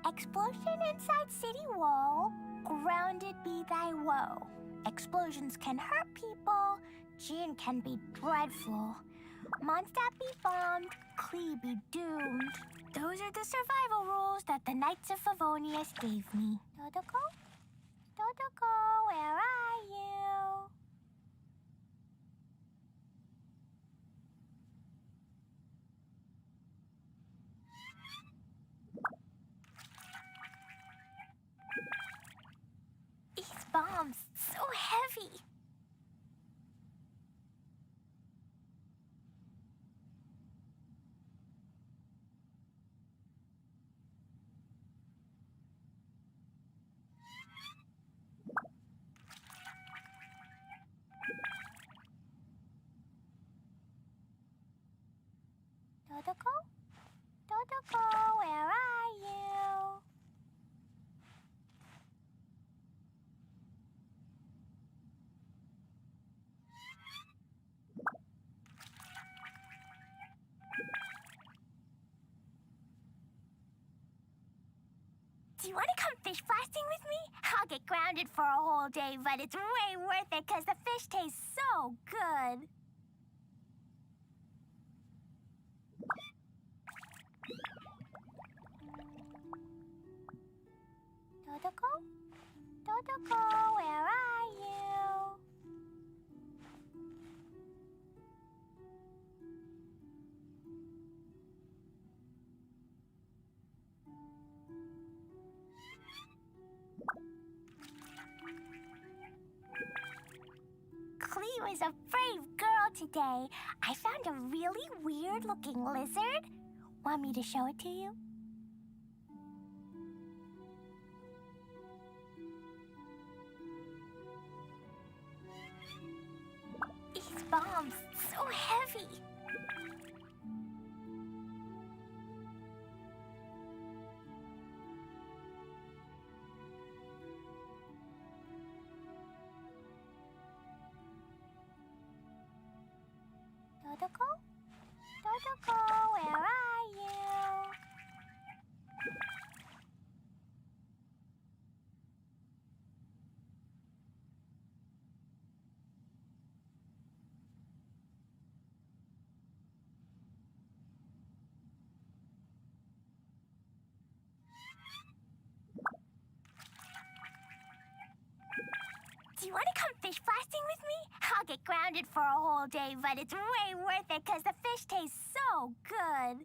Explosion inside city wall, grounded be thy woe. Explosions can hurt people, Jean can be dreadful. Mondstadt be bombed, Klee be doomed. Those are the survival rules that the Knights of Favonius gave me. Dodoko? Dodoko, where are you? These bombs, so heavy. Dodoko? Dodoko, where are you? Do you want to come fish blasting with me? I'll get grounded for a whole day, but it's way worth it because the fish tastes so good. Dodoko? Dodoko, where are you? Klee was a brave girl today. I found a really weird-looking lizard. Want me to show it to you? These bombs, so heavy. Dodoko? Dodoko, where are you? Do you want to come fish blasting with me? I'll get grounded for a whole day, but it's way worth it because the fish tastes so good.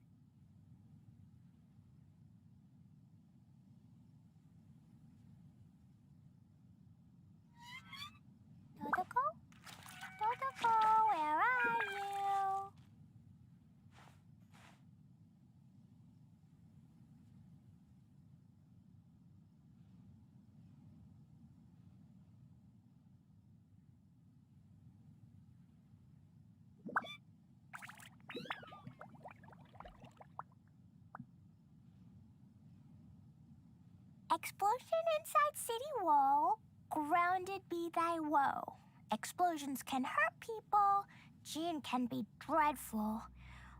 Explosion inside city wall, grounded be thy woe. Explosions can hurt people, June can be dreadful.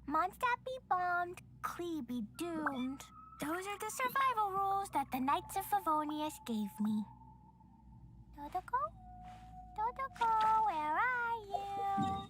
Mondstadt be bombed, Klee be doomed. Those are the survival rules that the Knights of Favonius gave me. Dodoko? Dodoko, where are you?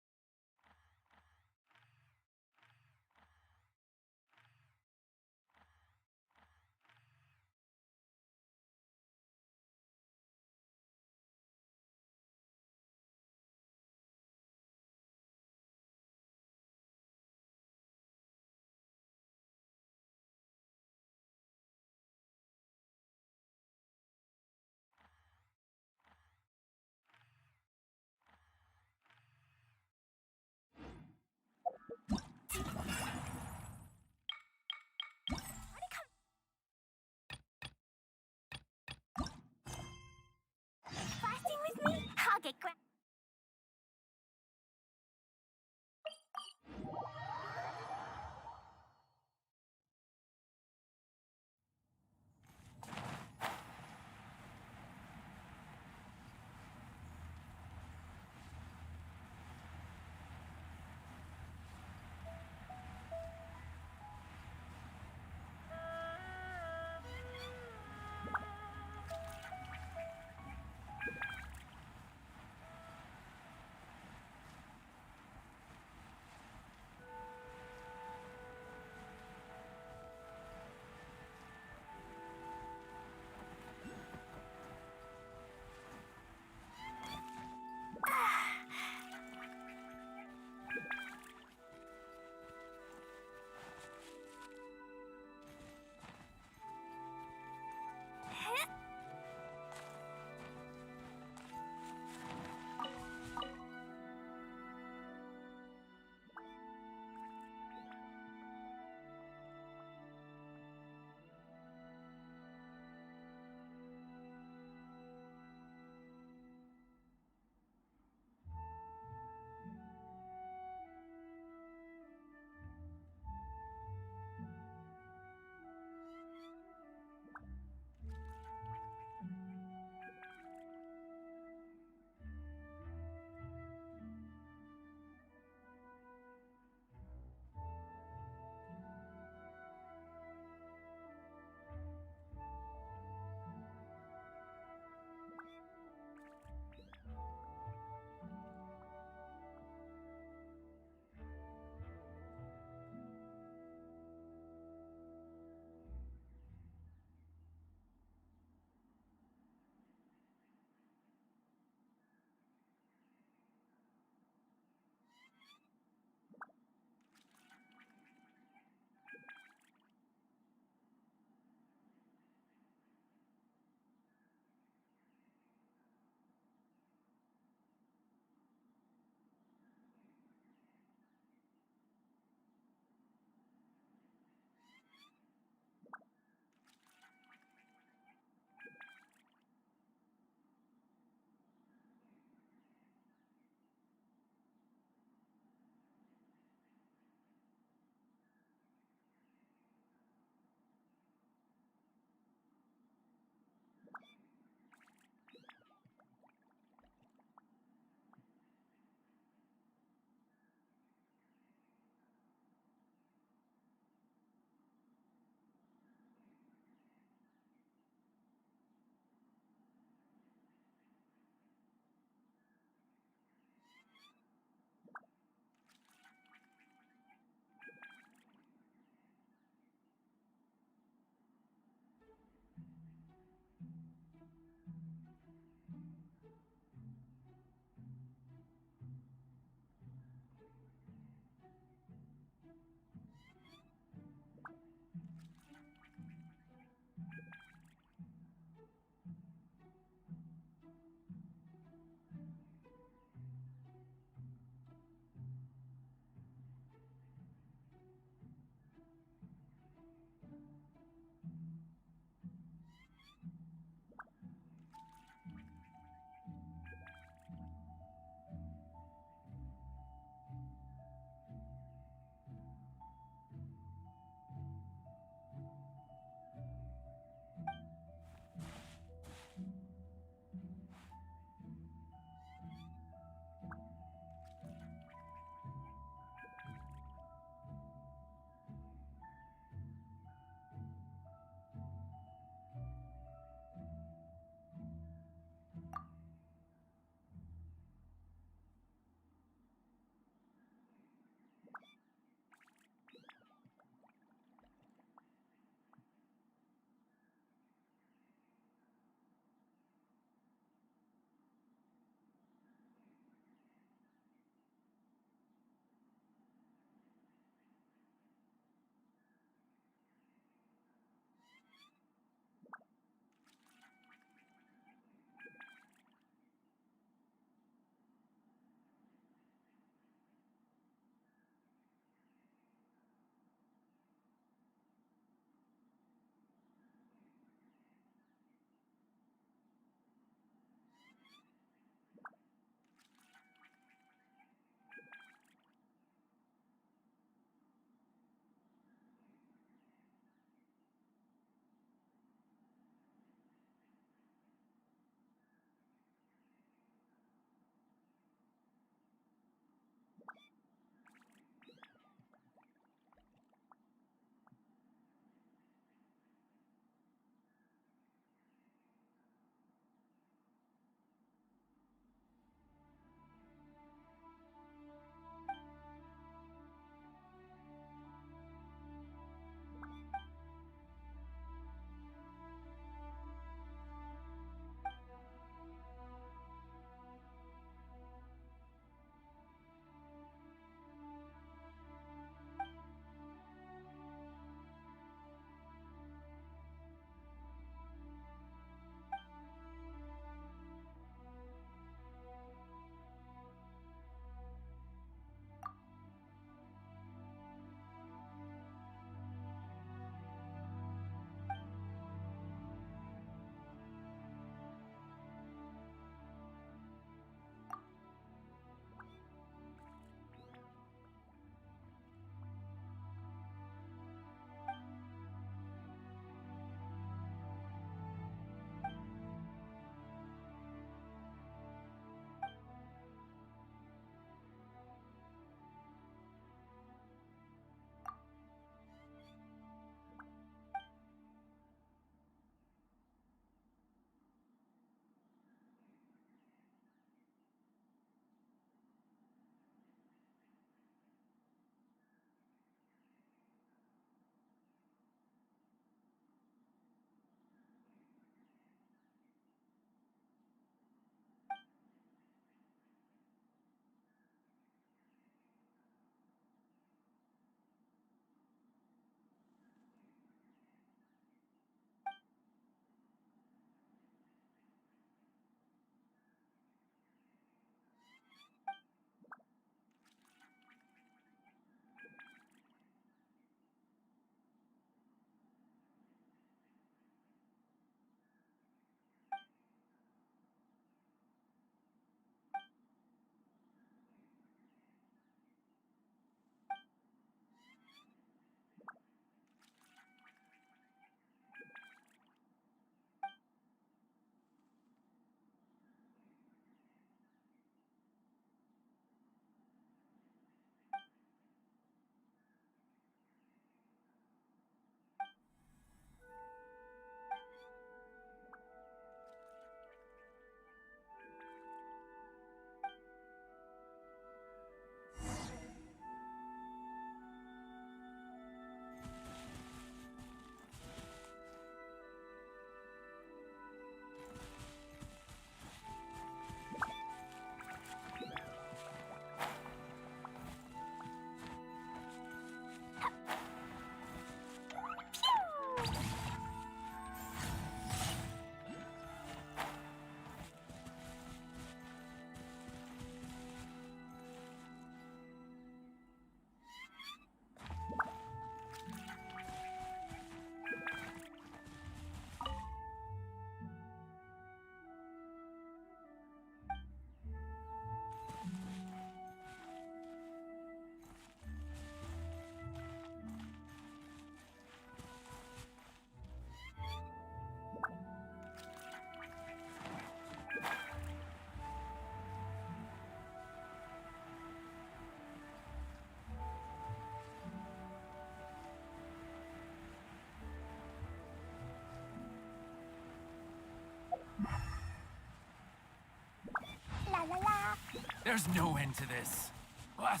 There's no end to this. What?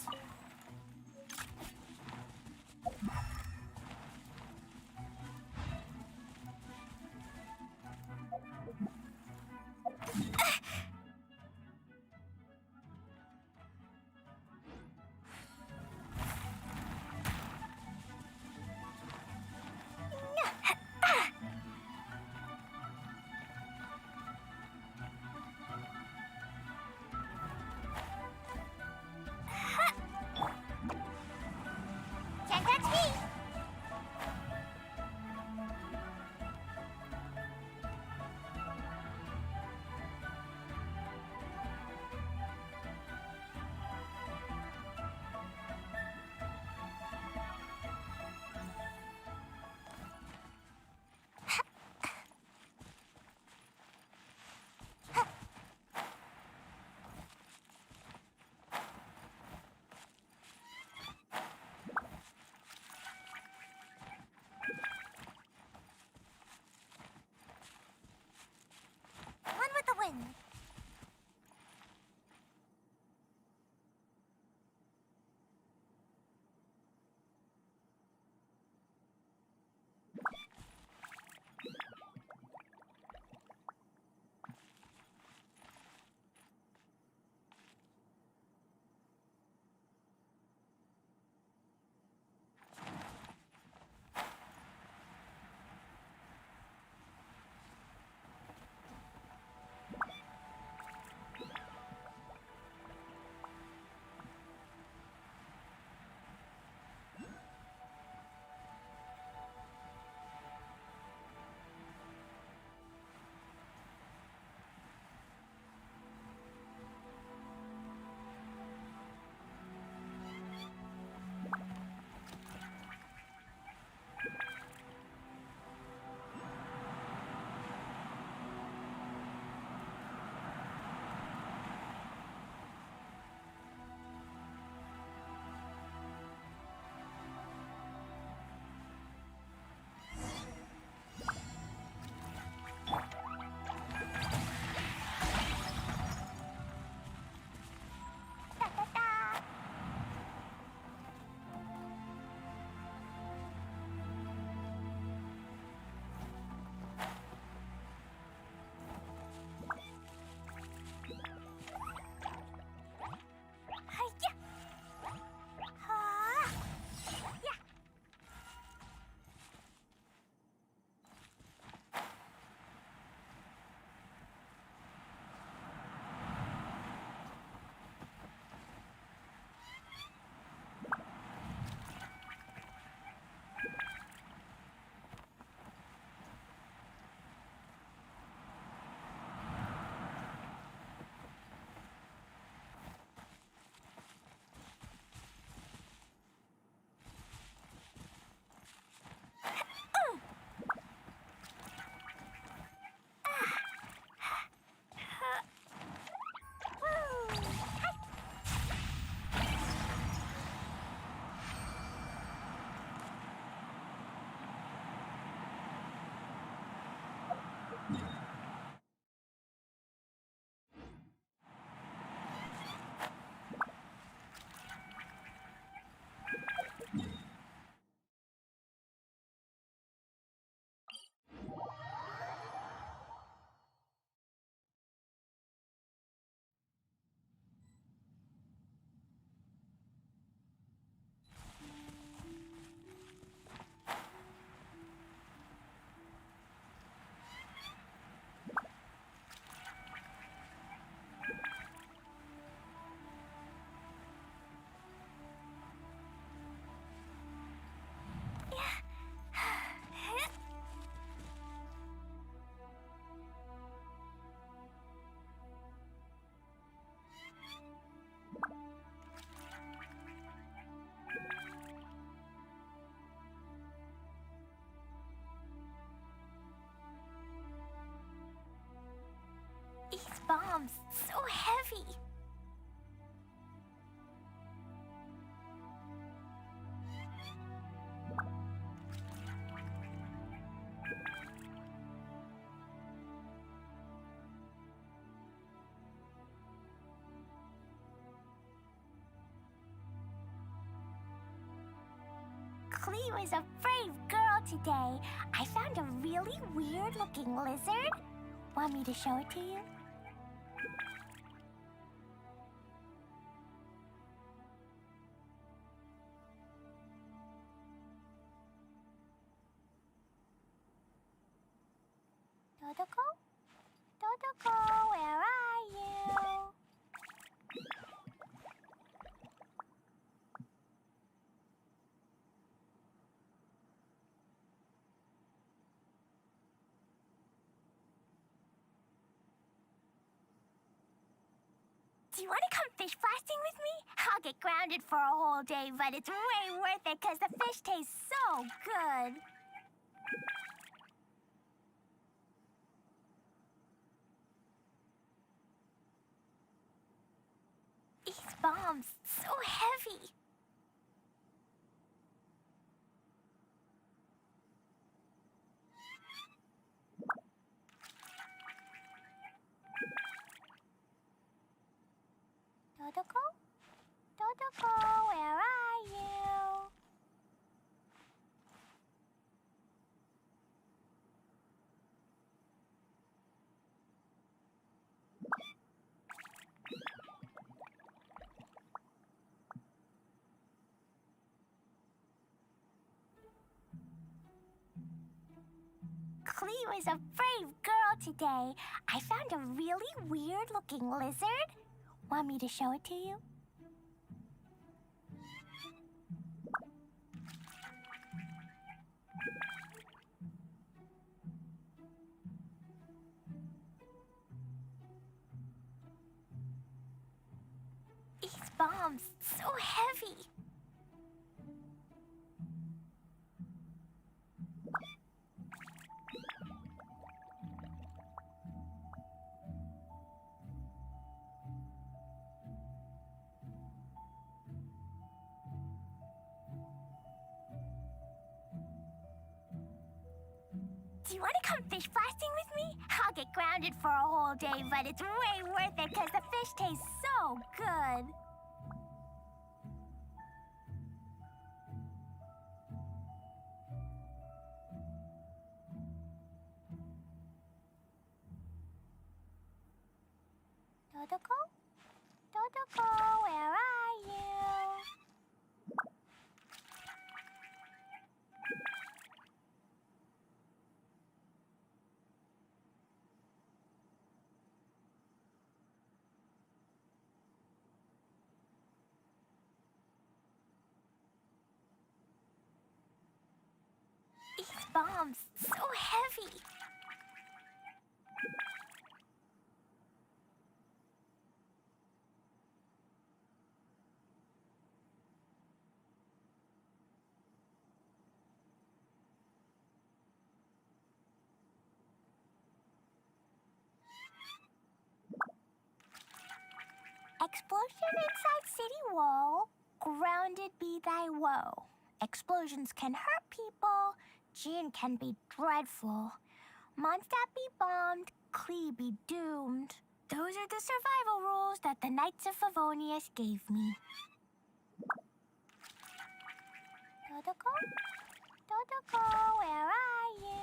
Can't touch me! One with the wind. These bombs, so heavy. Cleo is a brave girl today. I found a really weird-looking lizard. Want me to show it to you? Dodoko? Dodoko, where are you? Do you want to come fish blasting with me? I'll get grounded for a whole day, but it's way worth it because the fish tastes so good. These bombs, so heavy. Dodoko? Dodoko, where are you? Cleo is a brave girl today. I found a really weird-looking lizard. Want me to show it to you? These bombs, so heavy. Do you want to come fish blasting with me? I'll get grounded for a whole day, but it's way worth it because the fish tastes so good. Dodoko? Dodoko, where are you? These bombs, so heavy. Explosion inside city wall, grounded be thy woe. Explosions can hurt people, Jinn can be dreadful. Mondstadt be bombed, Klee be doomed. Those are the survival rules that the Knights of Favonius gave me. Dodoko? Dodoko, where are you?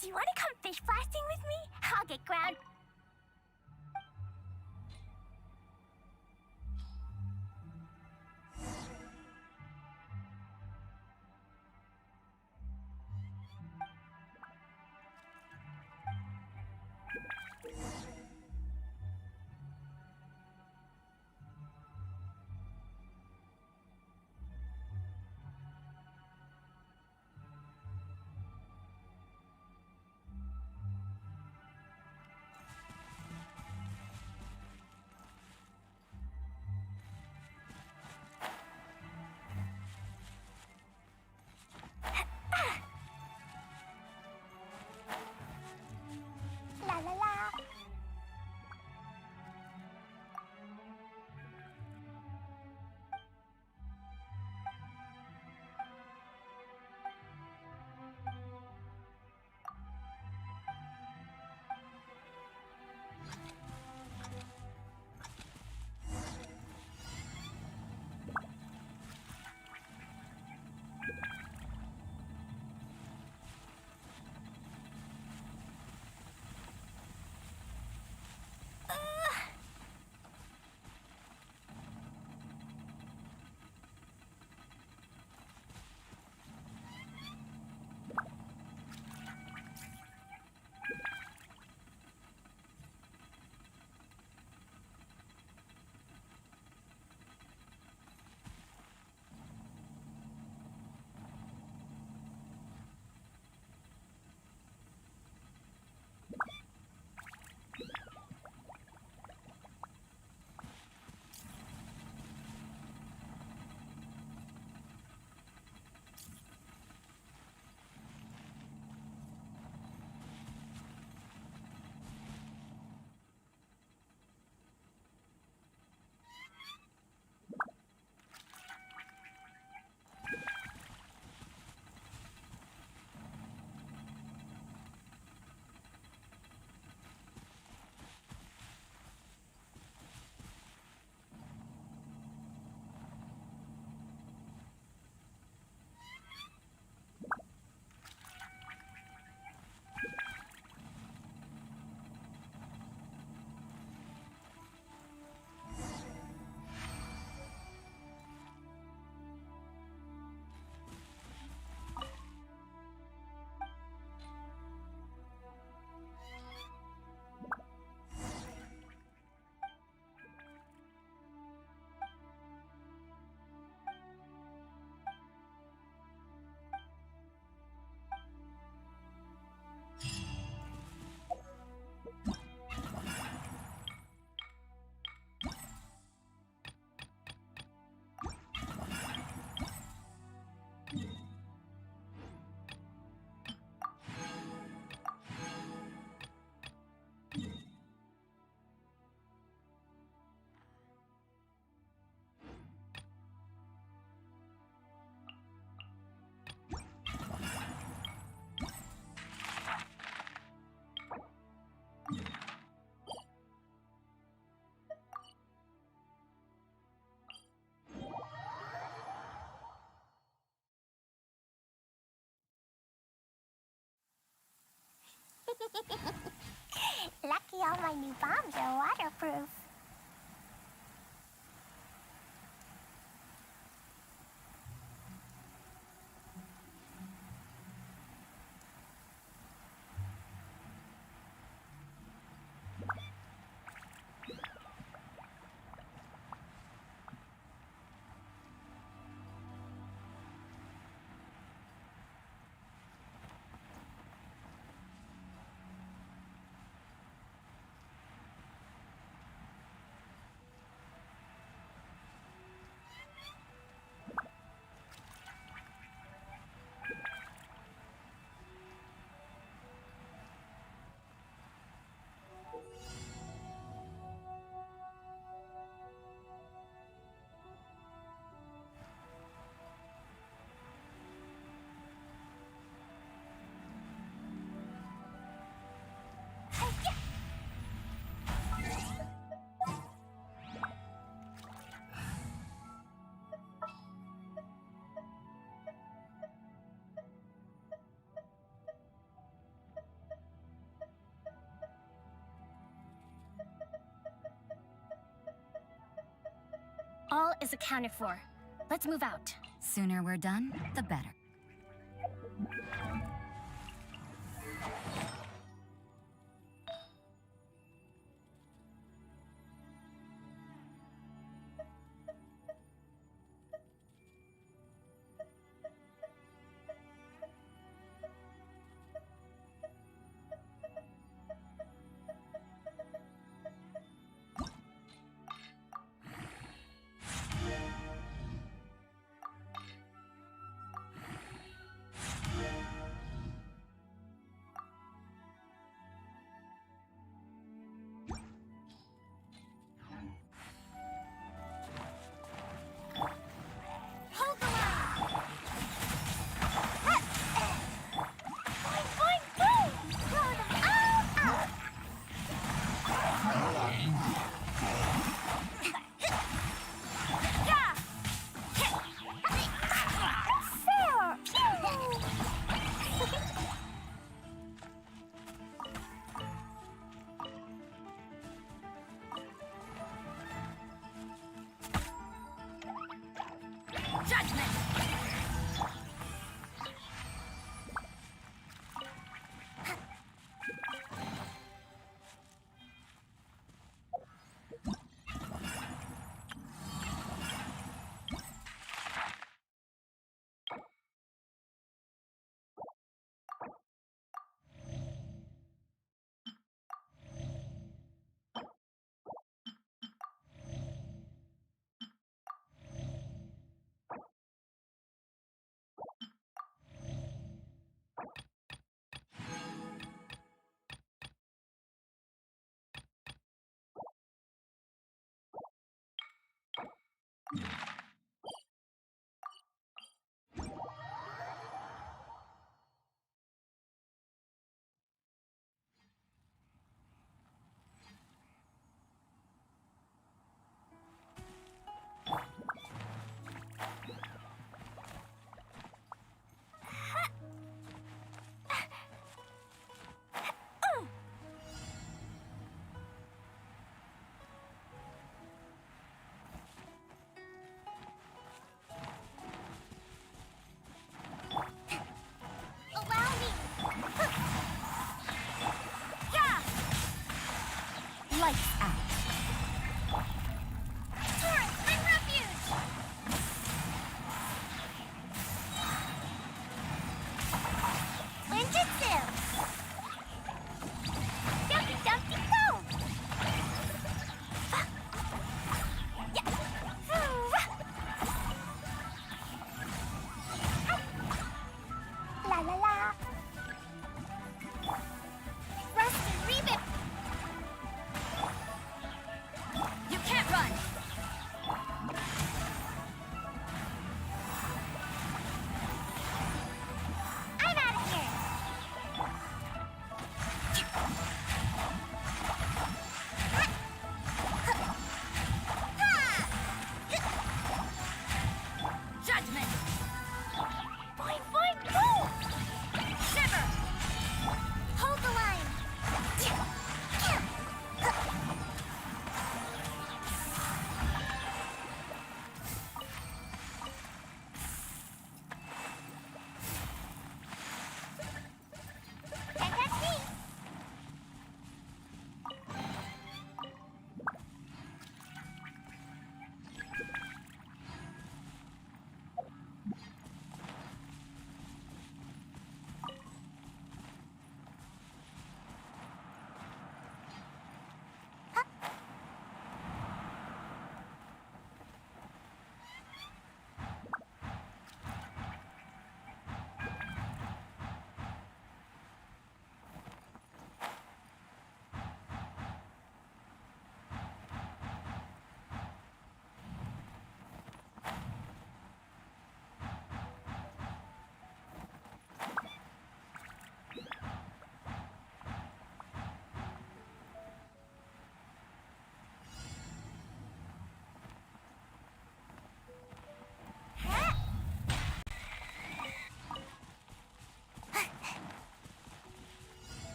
Do you want to come fish blasting with me? I'll get ground. Lucky all my new bombs are waterproof. All is accounted for. Let's move out. Sooner we're done, the better.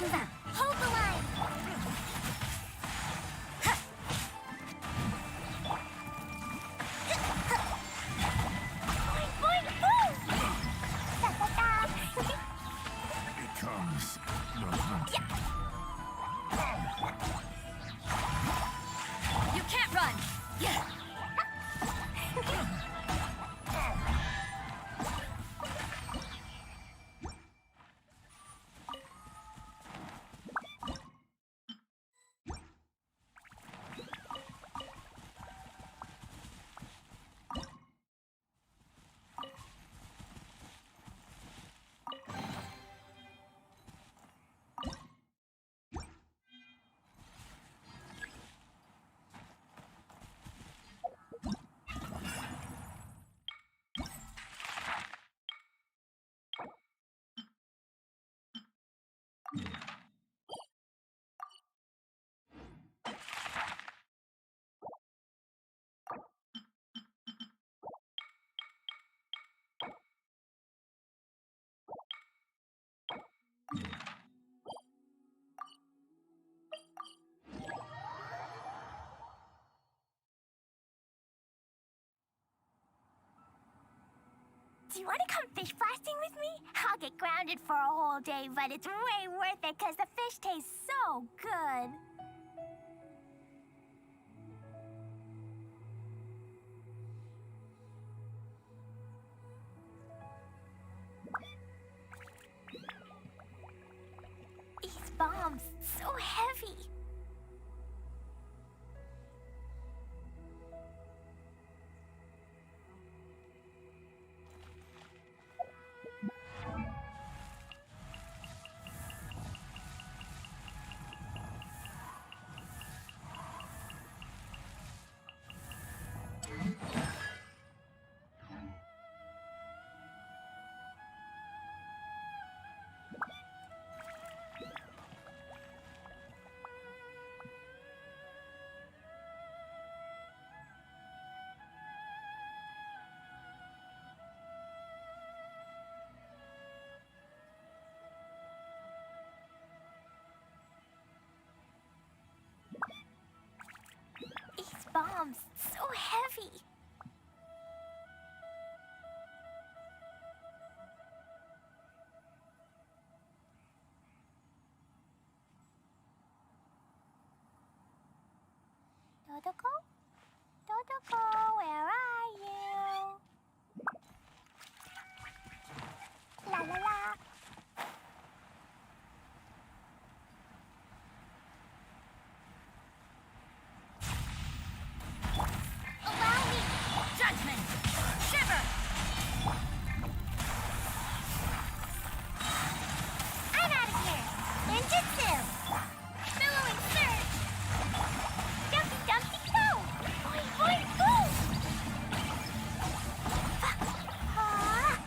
Hold the line! Boing, boing, boom! Da-da-da! Becomes You can't run! Do you want to come fish blasting with me? I'll get grounded for a whole day, but it's way worth it because the fish taste so good. These bombs, so heavy. These bombs, so heavy. Dodoko? Dodoko, where are you? La la la. Allow me! Judgment! Shiver! I'm out of here. Ninjutsu. Billowing surge. Dumpty dumpty go. Boing boing boom. Ah.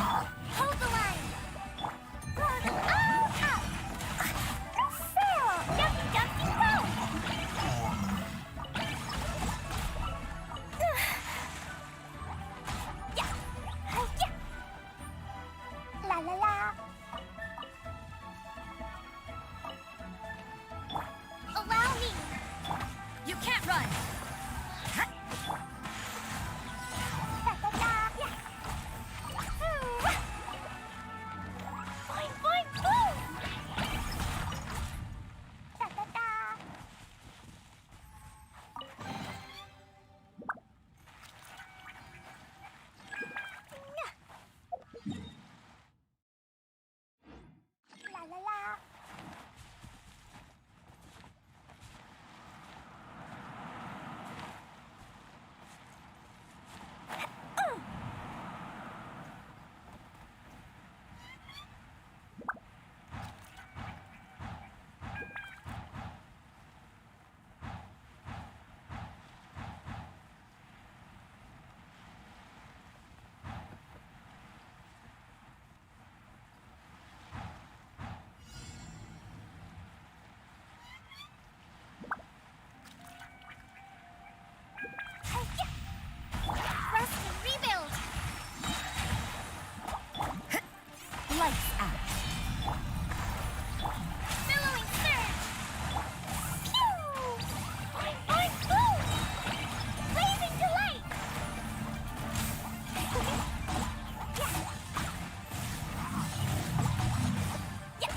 Hold the line! Sail! Yumpy dumpty go! Yeah! Yeah! La la la! Allow me! You can't run! Da da da! Yeah! Boing boing boom! Da da da! La la la! Rest and rebuild! Lights out. Billowing surge! Pew! Boing, boing, boom! Blazing delight! Yeah.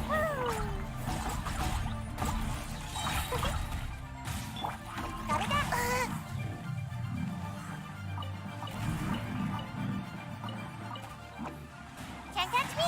Woo! Da-da-da. Can't catch me!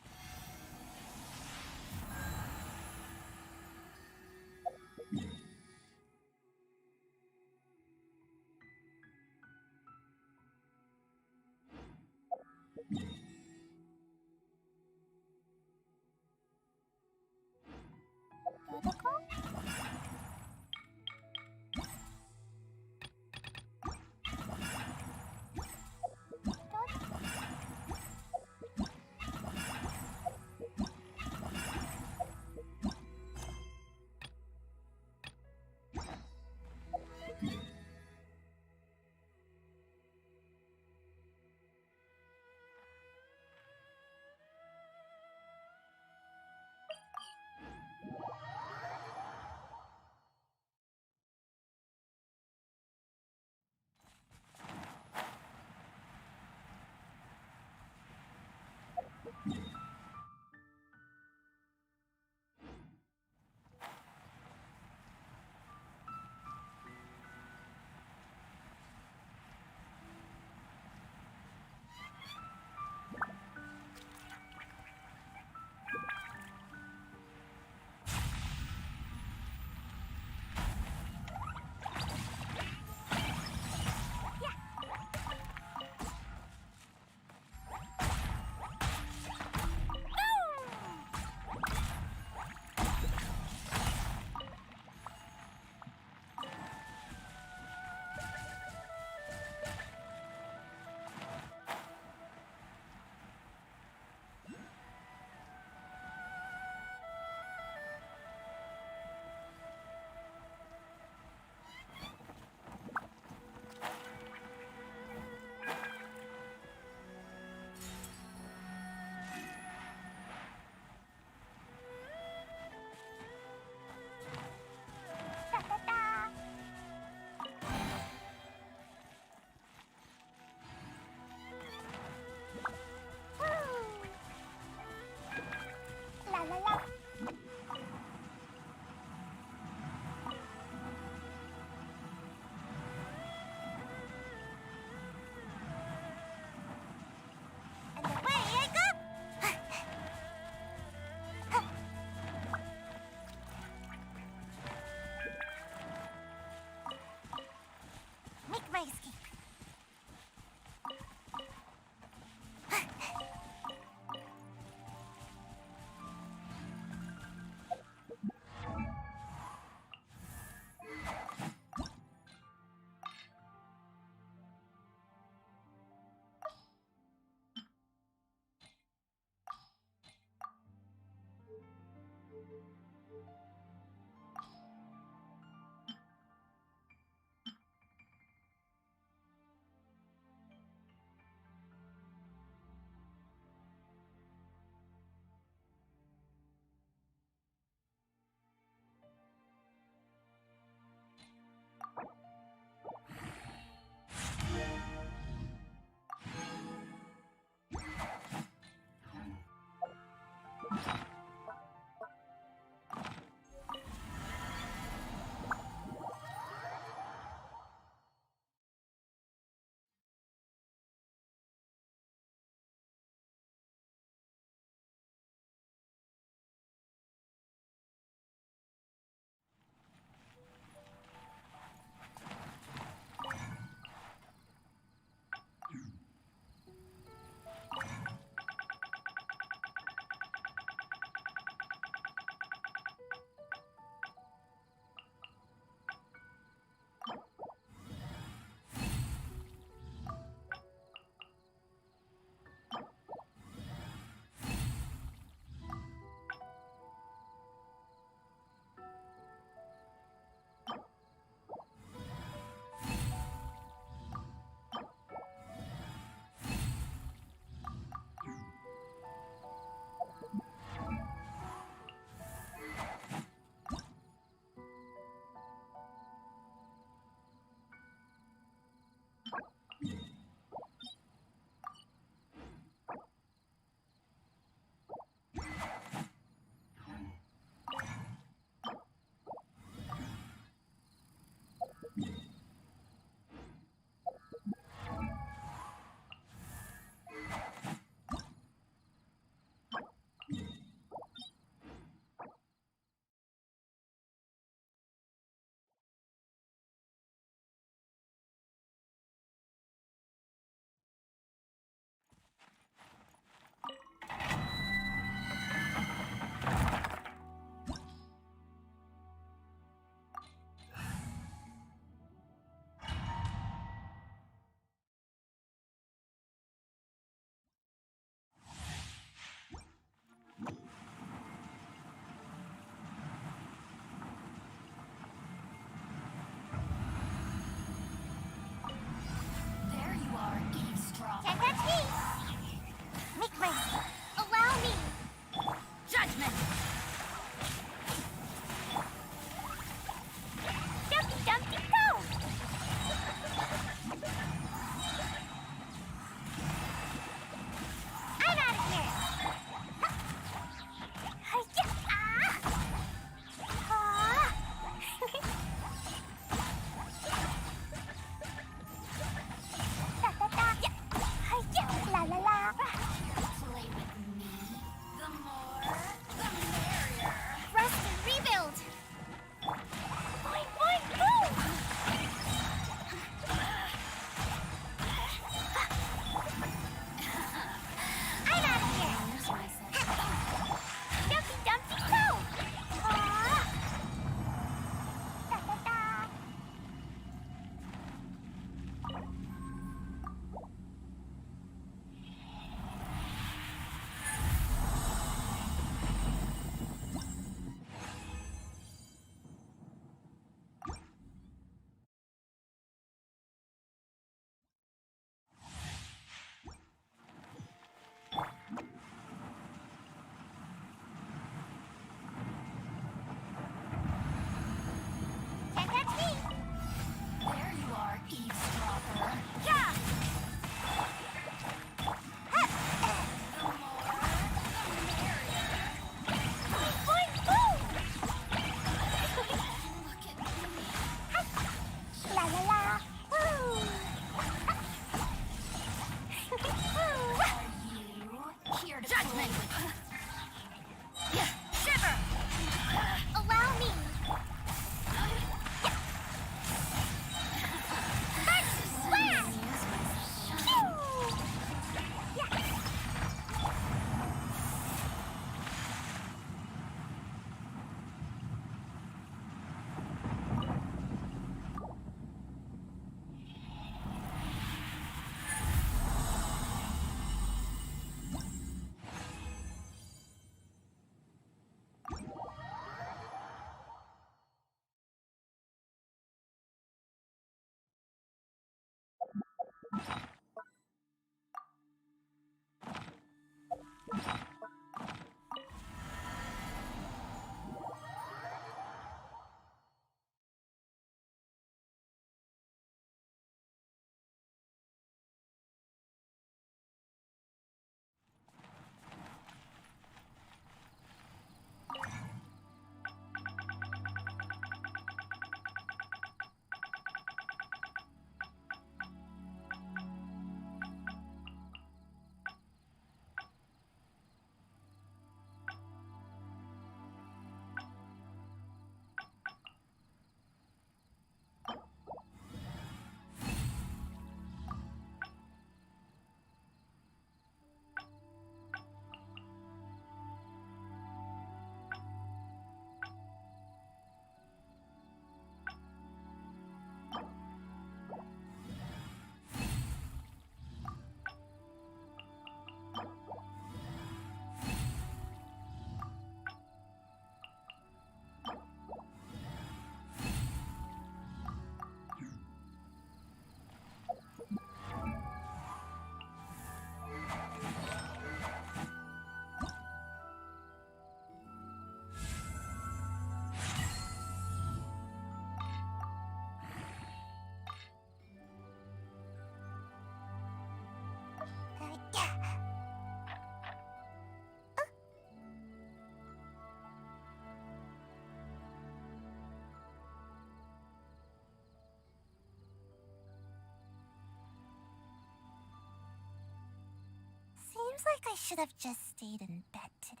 Seems like I should have just stayed in bed today.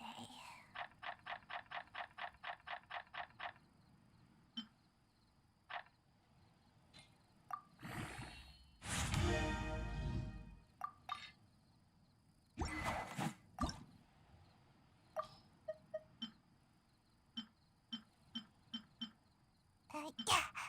Yeah.